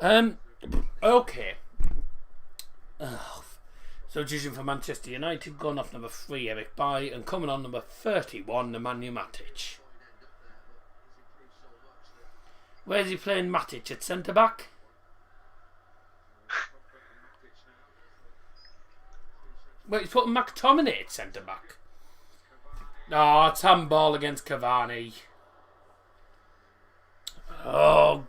my. Okay. Oh. So, judging for Manchester United, going off number 3, Eric Bailly, and coming on number 31, Nemanja Matic. Where's he playing Matic? At centre-back? Wait, he's putting McTominay at centre-back. Oh, it's handball against Cavani. Oh.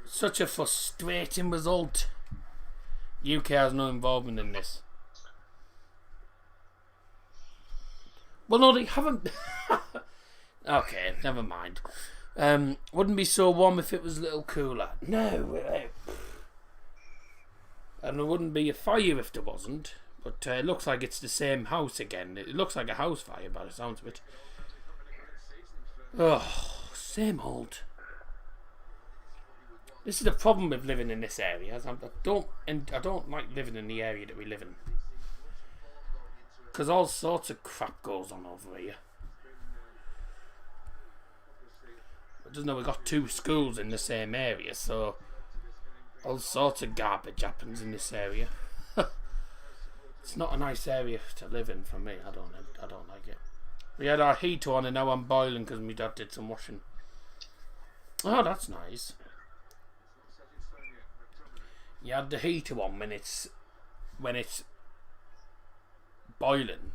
Such a frustrating result. UK has no involvement in this. Well, no, they haven't. Okay, never mind. Wouldn't be so warm if it was a little cooler. No. And there wouldn't be a fire if there wasn't. But it looks like it's the same house again. It looks like a house fire by the sounds of it. Oh, same old. This is the problem with living in this area. I don't like living in the area that we live in. Because all sorts of crap goes on over here. I just know we got 2 schools in the same area, so all sorts of garbage happens in this area. It's not a nice area to live in for me. I don't like it. We had our heater on and now I'm boiling because my dad did some washing. Oh, that's nice. You had the heater on when it's boiling.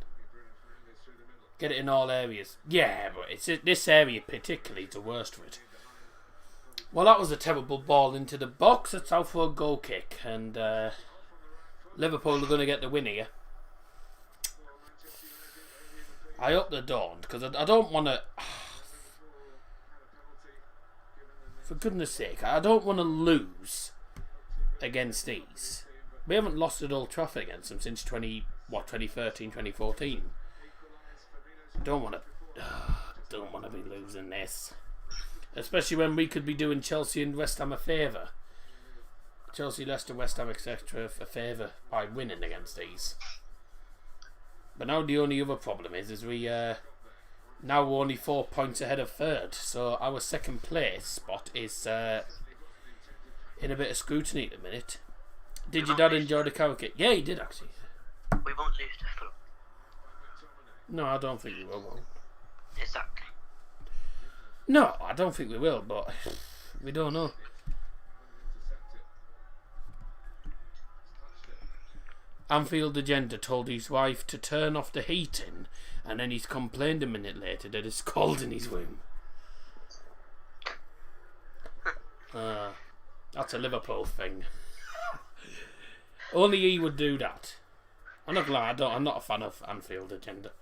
Get it in all areas. Yeah, but it's this area particularly the worst for it. Well, that was a terrible ball into the box. It's out for a goal kick, and Liverpool are going to get the win here. I hope they don't, because I don't want to. For goodness sake, I don't want to lose against these. We haven't lost at Old Trafford against them since 2013, 2014. Don't want to be losing this, especially when we could be doing Chelsea and West Ham a favour. Chelsea, Leicester, West Ham, etc. a favour by winning against these. But now the only other problem is we now we're only 4 points ahead of third, so our second place spot is in a bit of scrutiny at the minute. Did your dad enjoy the carrot cake? Yeah, he did actually. We won't lose to Fulham. No, I don't think we will. Exactly. No, I don't think we will, but we don't know. Anfield Agenda told his wife to turn off the heating, and then he's complained a minute later that it's cold in his room. That's a Liverpool thing. Only he would do that. I'm not glad. I'm not a fan of Anfield Agenda.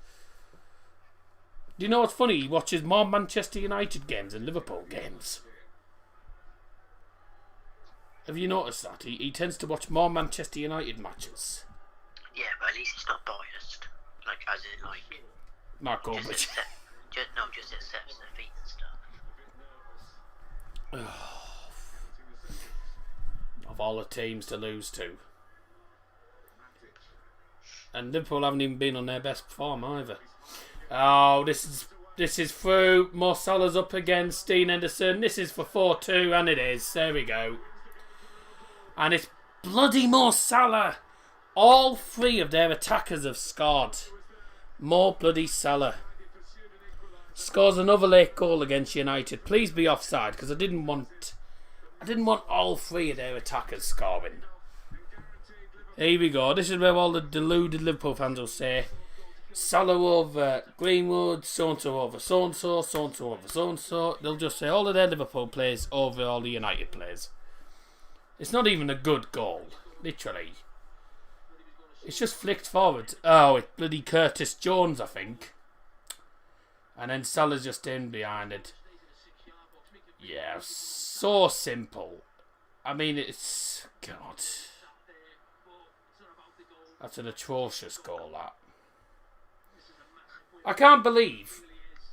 Do you know what's funny? He watches more Manchester United games than Liverpool games. Have you noticed that? He tends to watch more Manchester United matches. Yeah, but at least he's not biased. Like, as in, like... Mark Goldbridge. Just accepts defeat and stuff. Of all the teams to lose to. And Liverpool haven't even been on their best form either. Oh, this is through. Mo Salah's up against Dean Henderson. This is for 4-2, and it is. There we go. And it's bloody Mo Salah. All 3 of their attackers have scored. More bloody Salah. Scores another late goal against United. Please be offside, because I didn't want all 3 of their attackers scoring. Here we go. This is where all the deluded Liverpool fans will say Salah over Greenwood, so-and-so over so-and-so, so-and-so over so-and-so. They'll just say all of their Liverpool players over all the United players. It's not even a good goal. Literally. It's just flicked forward. Oh, it's bloody Curtis Jones, I think. And then Salah's just in behind it. Yeah, so simple. I mean, it's... God. That's an atrocious goal, that. I can't believe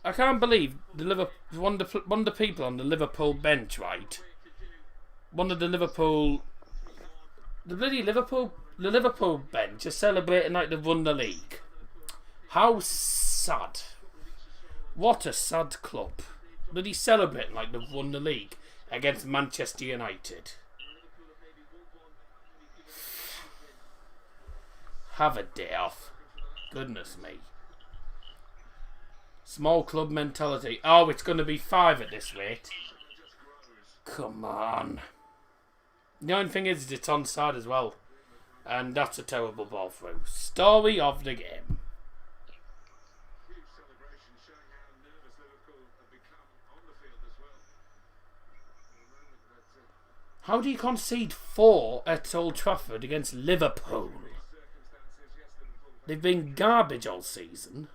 the Liverpool, one of the people on the Liverpool bench, right? One of the Liverpool bench is celebrating like they've won the league. How sad. What a sad club. Bloody celebrating like they've won the league against Manchester United. Have a day off. Goodness me. Small club mentality. Oh, it's going to be 5 at this rate. Come on. The only thing is it's onside as well. And that's a terrible ball through. Story of the game. How do you concede 4 at Old Trafford against Liverpool? They've been garbage all season.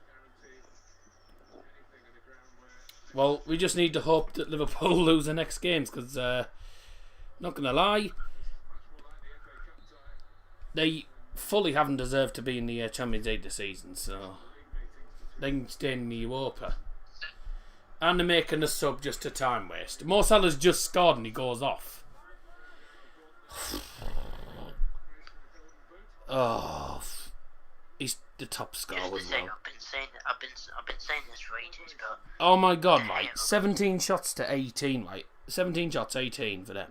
Well, we just need to hope that Liverpool lose the next games, because, not going to lie, they fully haven't deserved to be in the Champions League this season, so they can stay in the Europa. And they're making a sub just a time waste. Mo Salah's just scored and he goes off. Oh, the top score Just to as say, well. I've been saying this for ages, but Oh my god, right. 17 shots to 18, right. 17 shots, 18 for them.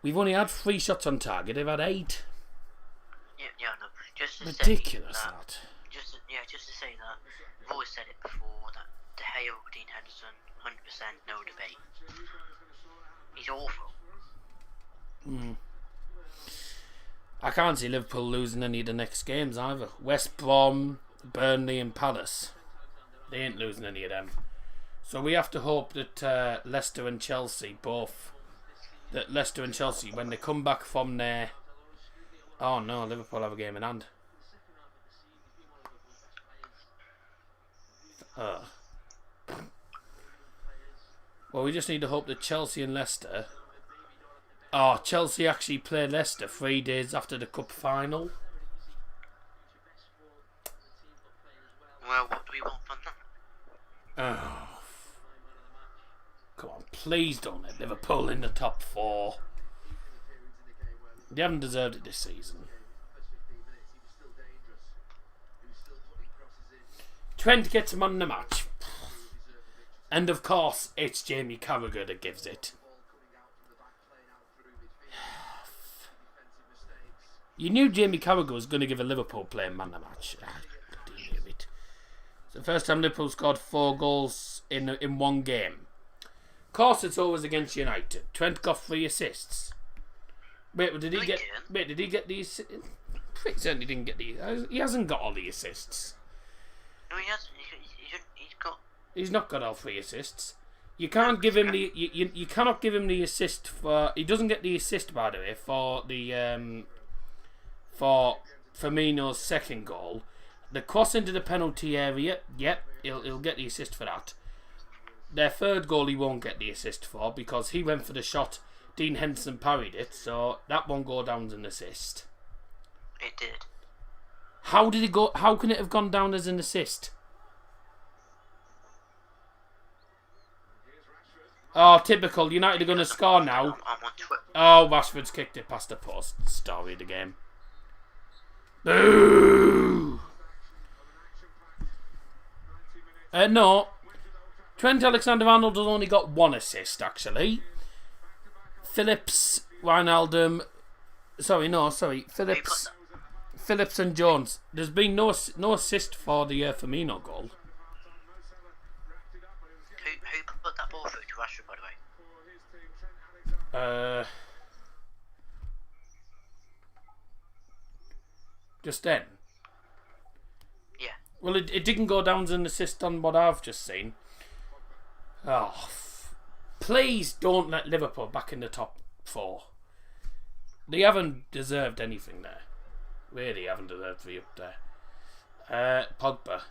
We've only had 3 shots on target. They've had 8. yeah, no. Just to Ridiculous, say that. Just to say that, I've always said it before that De Gea over Dean Henderson, 100% no debate. He's awful. I can't see Liverpool losing any of the next games either. West Brom, Burnley and Palace. They ain't losing any of them. So we have to hope that Leicester and Chelsea, when they come back from their... Oh no, Liverpool have a game in hand. Well, we just need to hope that Chelsea and Leicester... Oh, Chelsea actually play Leicester 3 days after the cup final. Well, what do we want from that? Oh. Come on, please don't let Liverpool in the top 4. They haven't deserved it this season. Trent gets him on the match. And of course, it's Jamie Carragher that gives it. You knew Jamie Carragher was going to give a Liverpool player man the match. Bloody knew it. It's the first time Liverpool scored 4 goals in one game. Of course, it's always against United. Trent got 3 assists. Wait, did he get the assists? Pretty certainly didn't get the... He hasn't got all the assists. No, he hasn't. He's not got all 3 assists. You can't give him the... You cannot give him the assist for... He doesn't get the assist, by the way, for the... For Firmino's second goal. The cross into the penalty area, yep, he'll get the assist for that. Their third goal he won't get the assist for because he went for the shot, Dean Henderson parried it, so that won't go down as an assist. It did. How did it go? How can it have gone down as an assist? Oh, typical. United are going to score now. I'm on Twitter. Oh, Rashford's kicked it past the post. Story of the game. Boo! No. Trent Alexander-Arnold has only got 1 assist, actually. Phillips and Jones. There's been no assist for the Firmino goal. Who put that ball through to Rashford, by the way? Just then. Yeah. Well, it didn't go down as an assist on what I've just seen. Oh, please don't let Liverpool back in the top 4. They haven't deserved anything there. Really haven't deserved to be up there. Pogba.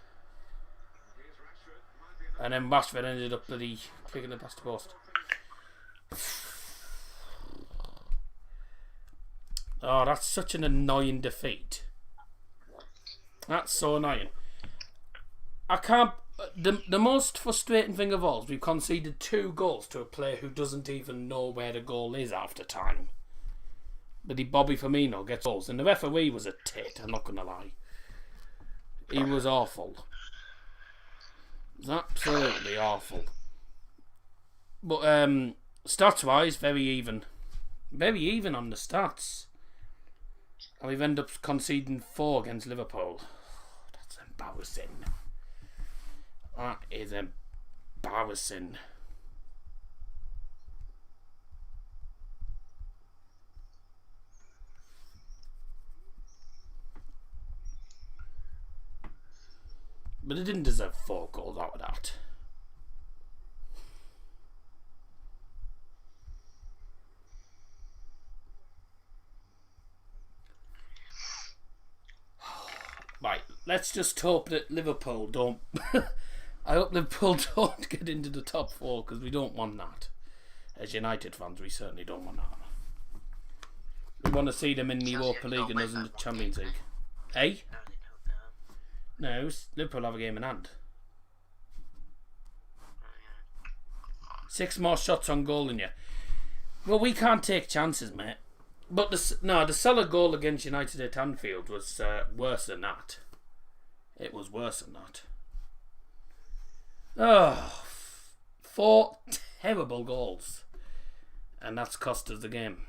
And then Rashford ended up bloody kicking it past the post. Oh, that's such an annoying defeat. That's so annoying. I can't... The most frustrating thing of all is we've conceded 2 goals to a player who doesn't even know where the goal is after time. But Bobby Firmino gets goals. And the referee was a tit, I'm not going to lie. He was awful. It was absolutely awful. But stats-wise, very even. Very even on the stats. And we've ended up conceding 4 against Liverpool. That's embarrassing. That is embarrassing. But it didn't deserve 4 goals out of that. Right, let's just hope that Liverpool don't... I hope Liverpool don't get into the top 4 because we don't want that. As United fans, we certainly don't want that. We want to see them in the Europa League and us in the Champions League. Eh? No, Liverpool have a game in hand. 6 more shots on goal than you. Well, we can't take chances, mate. But the Salah goal against United at Anfield was worse than that. It was worse than that. Oh, 4 terrible goals. And that's cost us the game.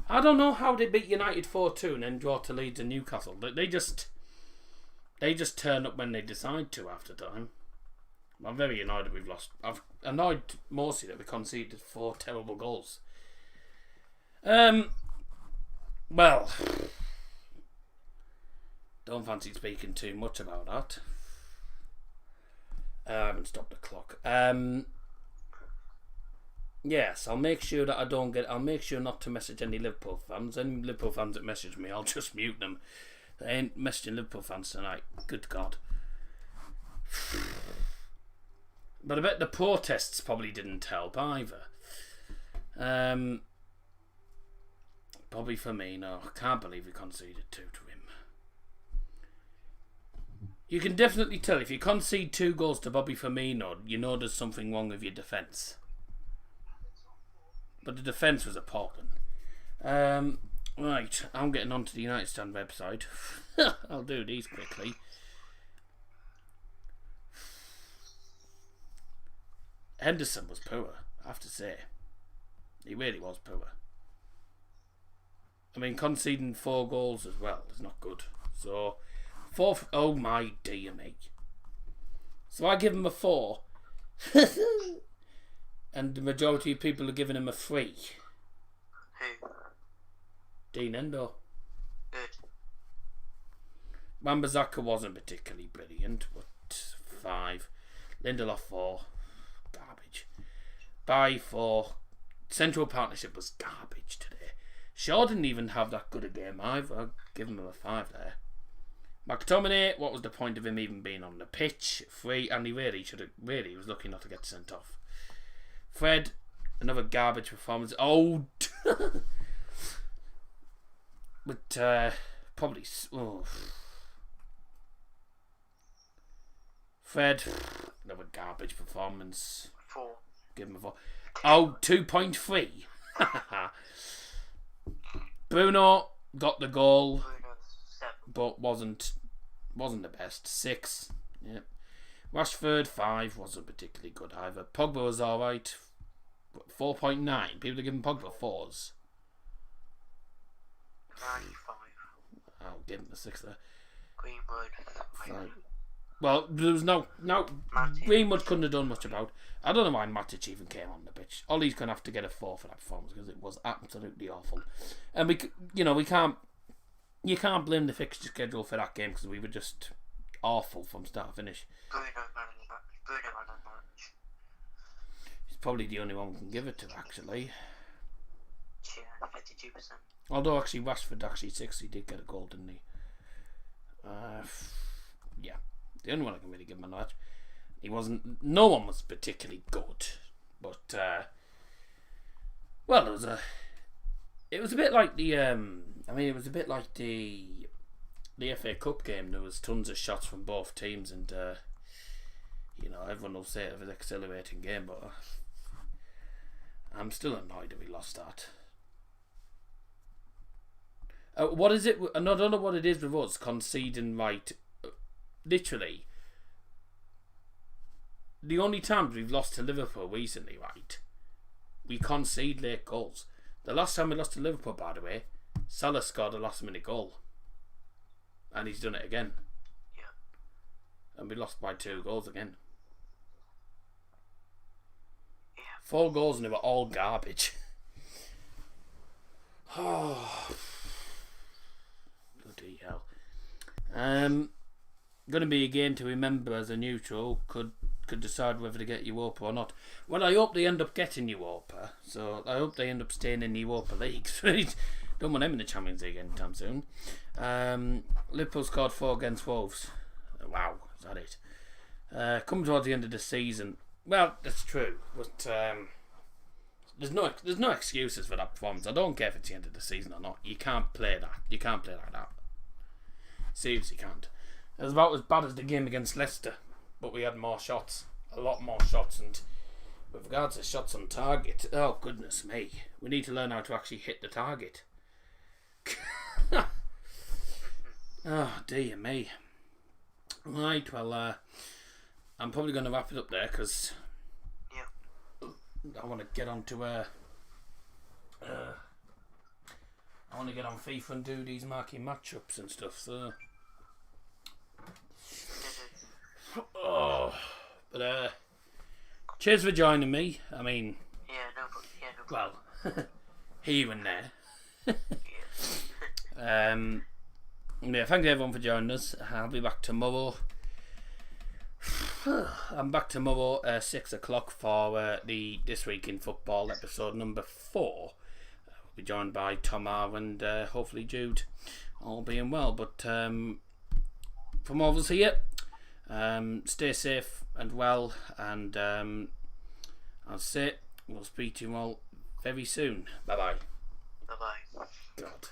I don't know how they beat United 4-2 and then draw to Leeds and Newcastle. They just turn up when they decide to after time. I'm very annoyed that we've lost. I've annoyed mostly that we conceded 4 terrible goals. Well, don't fancy speaking too much about that. I haven't stopped the clock. Yes, I'll make sure that I'll make sure not to message any Liverpool fans. Any Liverpool fans that message me, I'll just mute them. They ain't messaging Liverpool fans tonight. Good God. But I bet the protests probably didn't help either. Bobby Firmino, I can't believe we conceded 2 to him. You can definitely tell if you concede 2 goals to Bobby Firmino, you know there's something wrong with your defence. But the defence was appalling. Right, I'm getting onto the United Stand website. I'll do these quickly. Henderson was poor, I have to say. He really was poor. I mean, conceding 4 goals as well is not good. So, 4... Oh my dear me. So I give him a 4. And the majority of people are giving him a 3. Who? Dean Endo. Good. Wan-Bissaka wasn't particularly brilliant, but 5. Lindelof 4. Garbage. By 4. Central partnership was garbage today. Shaw didn't even have that good a game either. I'll give him a 5 there. McTominay, what was the point of him even being on the pitch? 3, and he was lucky not to get sent off. Fred, another garbage performance. Oh, but probably. Oh. Fred, another garbage performance. 4. Give him a 4. Oh, 2.3. Bruno got the goal, Bruno 7. but wasn't the best. 6. Yep. Rashford 5 wasn't particularly good either. Pogba was alright. 4.9. People are giving Pogba 4s. 5. I'll give him a 6 there. Greenwood 5. Well, there was no Matic. Greenwood couldn't have done much about. I don't know why Matic even came on the pitch. Ollie's gonna have to get a 4 for that performance because it was absolutely awful. And you can't blame the fixture schedule for that game because we were just awful from start to finish. Bruno man of the match. He's probably the only one we can give it to actually. Yeah, 52%. Although actually Rashford 6, he did get a goal, didn't he? Yeah. The only one I can really give him a match. No one was particularly good. But well, it was a bit like the it was a bit like the FA Cup game. There was tons of shots from both teams, and everyone will say it was an exhilarating game, but I'm still annoyed that we lost that. What is it? I don't know what it is with us conceding, right? Literally, the only times we've lost to Liverpool recently, right? We concede late goals. The last time we lost to Liverpool, by the way, Salah scored a last-minute goal, and he's done it again. Yeah. And we lost by 2 goals again. Yeah. 4 goals and they were all garbage. Oh, bloody hell. Going to be a game to remember as a neutral. Could decide whether to get Europa or not. Well, I hope they end up getting Europa. So I hope they end up staying in the Europa League. Don't want them in the Champions League anytime soon. Liverpool scored 4 against Wolves. Wow, is that it? Come towards the end of the season. Well, that's true, but there's no excuses for that performance. I don't care if it's the end of the season or not. You can't play that. You can't play like that. Seriously, can't. It was about as bad as the game against Leicester, but we had more shots, a lot more shots, and with regards to shots on target, oh goodness me, we need to learn how to actually hit the target. Oh, dear me. Right, well, I'm probably going to wrap it up there because I want to get on to I want to get on FIFA and do these marquee matchups and stuff. So, but cheers for joining me. I mean, well, here and there. Yeah, thank you everyone for joining us. I'll be back tomorrow. I'm back tomorrow 6 o'clock for the This Week in Football episode number 4. We'll be joined by Tom R and hopefully Jude, all being well. But from all of us here, stay safe and well, and I'll say we'll speak to you all very soon. Bye bye. Bye bye. God.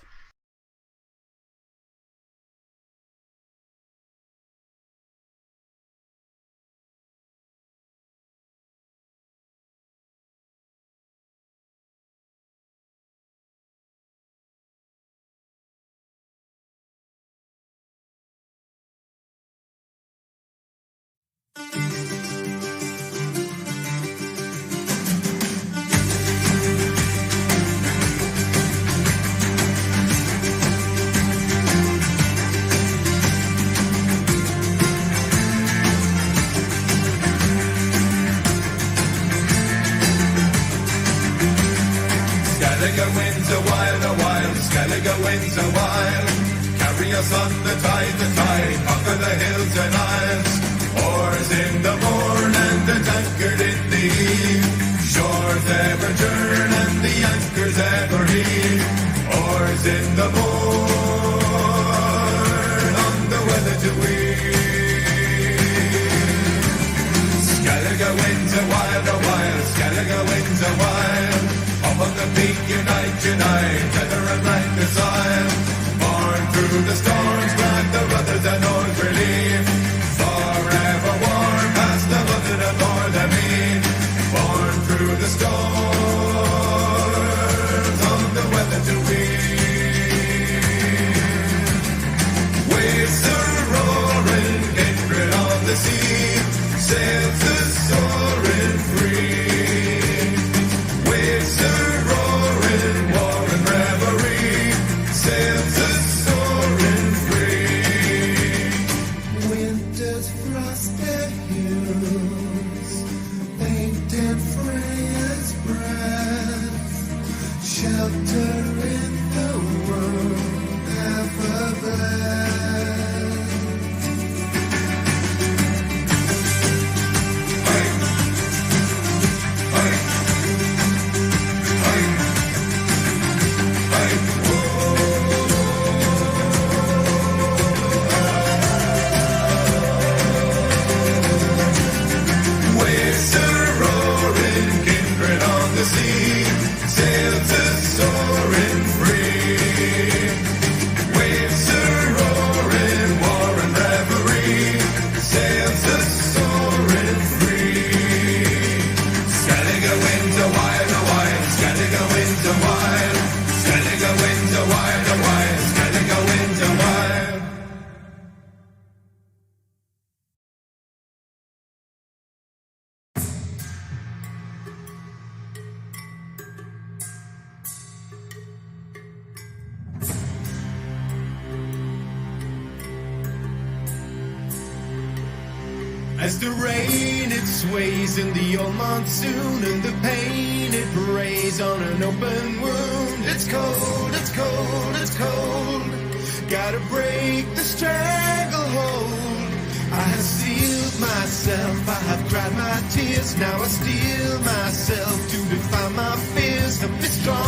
Skellige wins a while, Skellige wins a while. Carry us on the tide, conquer the hills and isles. Oars in the morn and the tankard in the eve. Shores ever turn and the anchors ever heave. Oars in the morn on the weather to weave. Skellige wins a while, Skellige wins a while. Up on the peak, unite, tether and rank the soil. Born through the storms, grant the brothers and oars relief. Forever warm, past the London and Lord the mean. Born through the storms, on the weather to weave. Waves are roaring, kindred on the sea. Sails the soaring free. Waves are roaring, war and revelry. Sails the soaring free. Winter's frosted hues, painted Freya's breath. Shelter in the world, ever blessed. Waves are roaring, kindred on the sea. Sails are soaring free. Waves are roaring, war and revelry. Sails are soaring free. Skellige wins a while, Skellige wins a while. Skellige wins a while, Skellige wins a while. As the rain it sways in the old monsoon, and the pain it rays on an open wound. It's cold, it's cold, it's cold. Gotta break the stranglehold. I have sealed myself, I have cried my tears. Now I steel myself to defy my fears. To be strong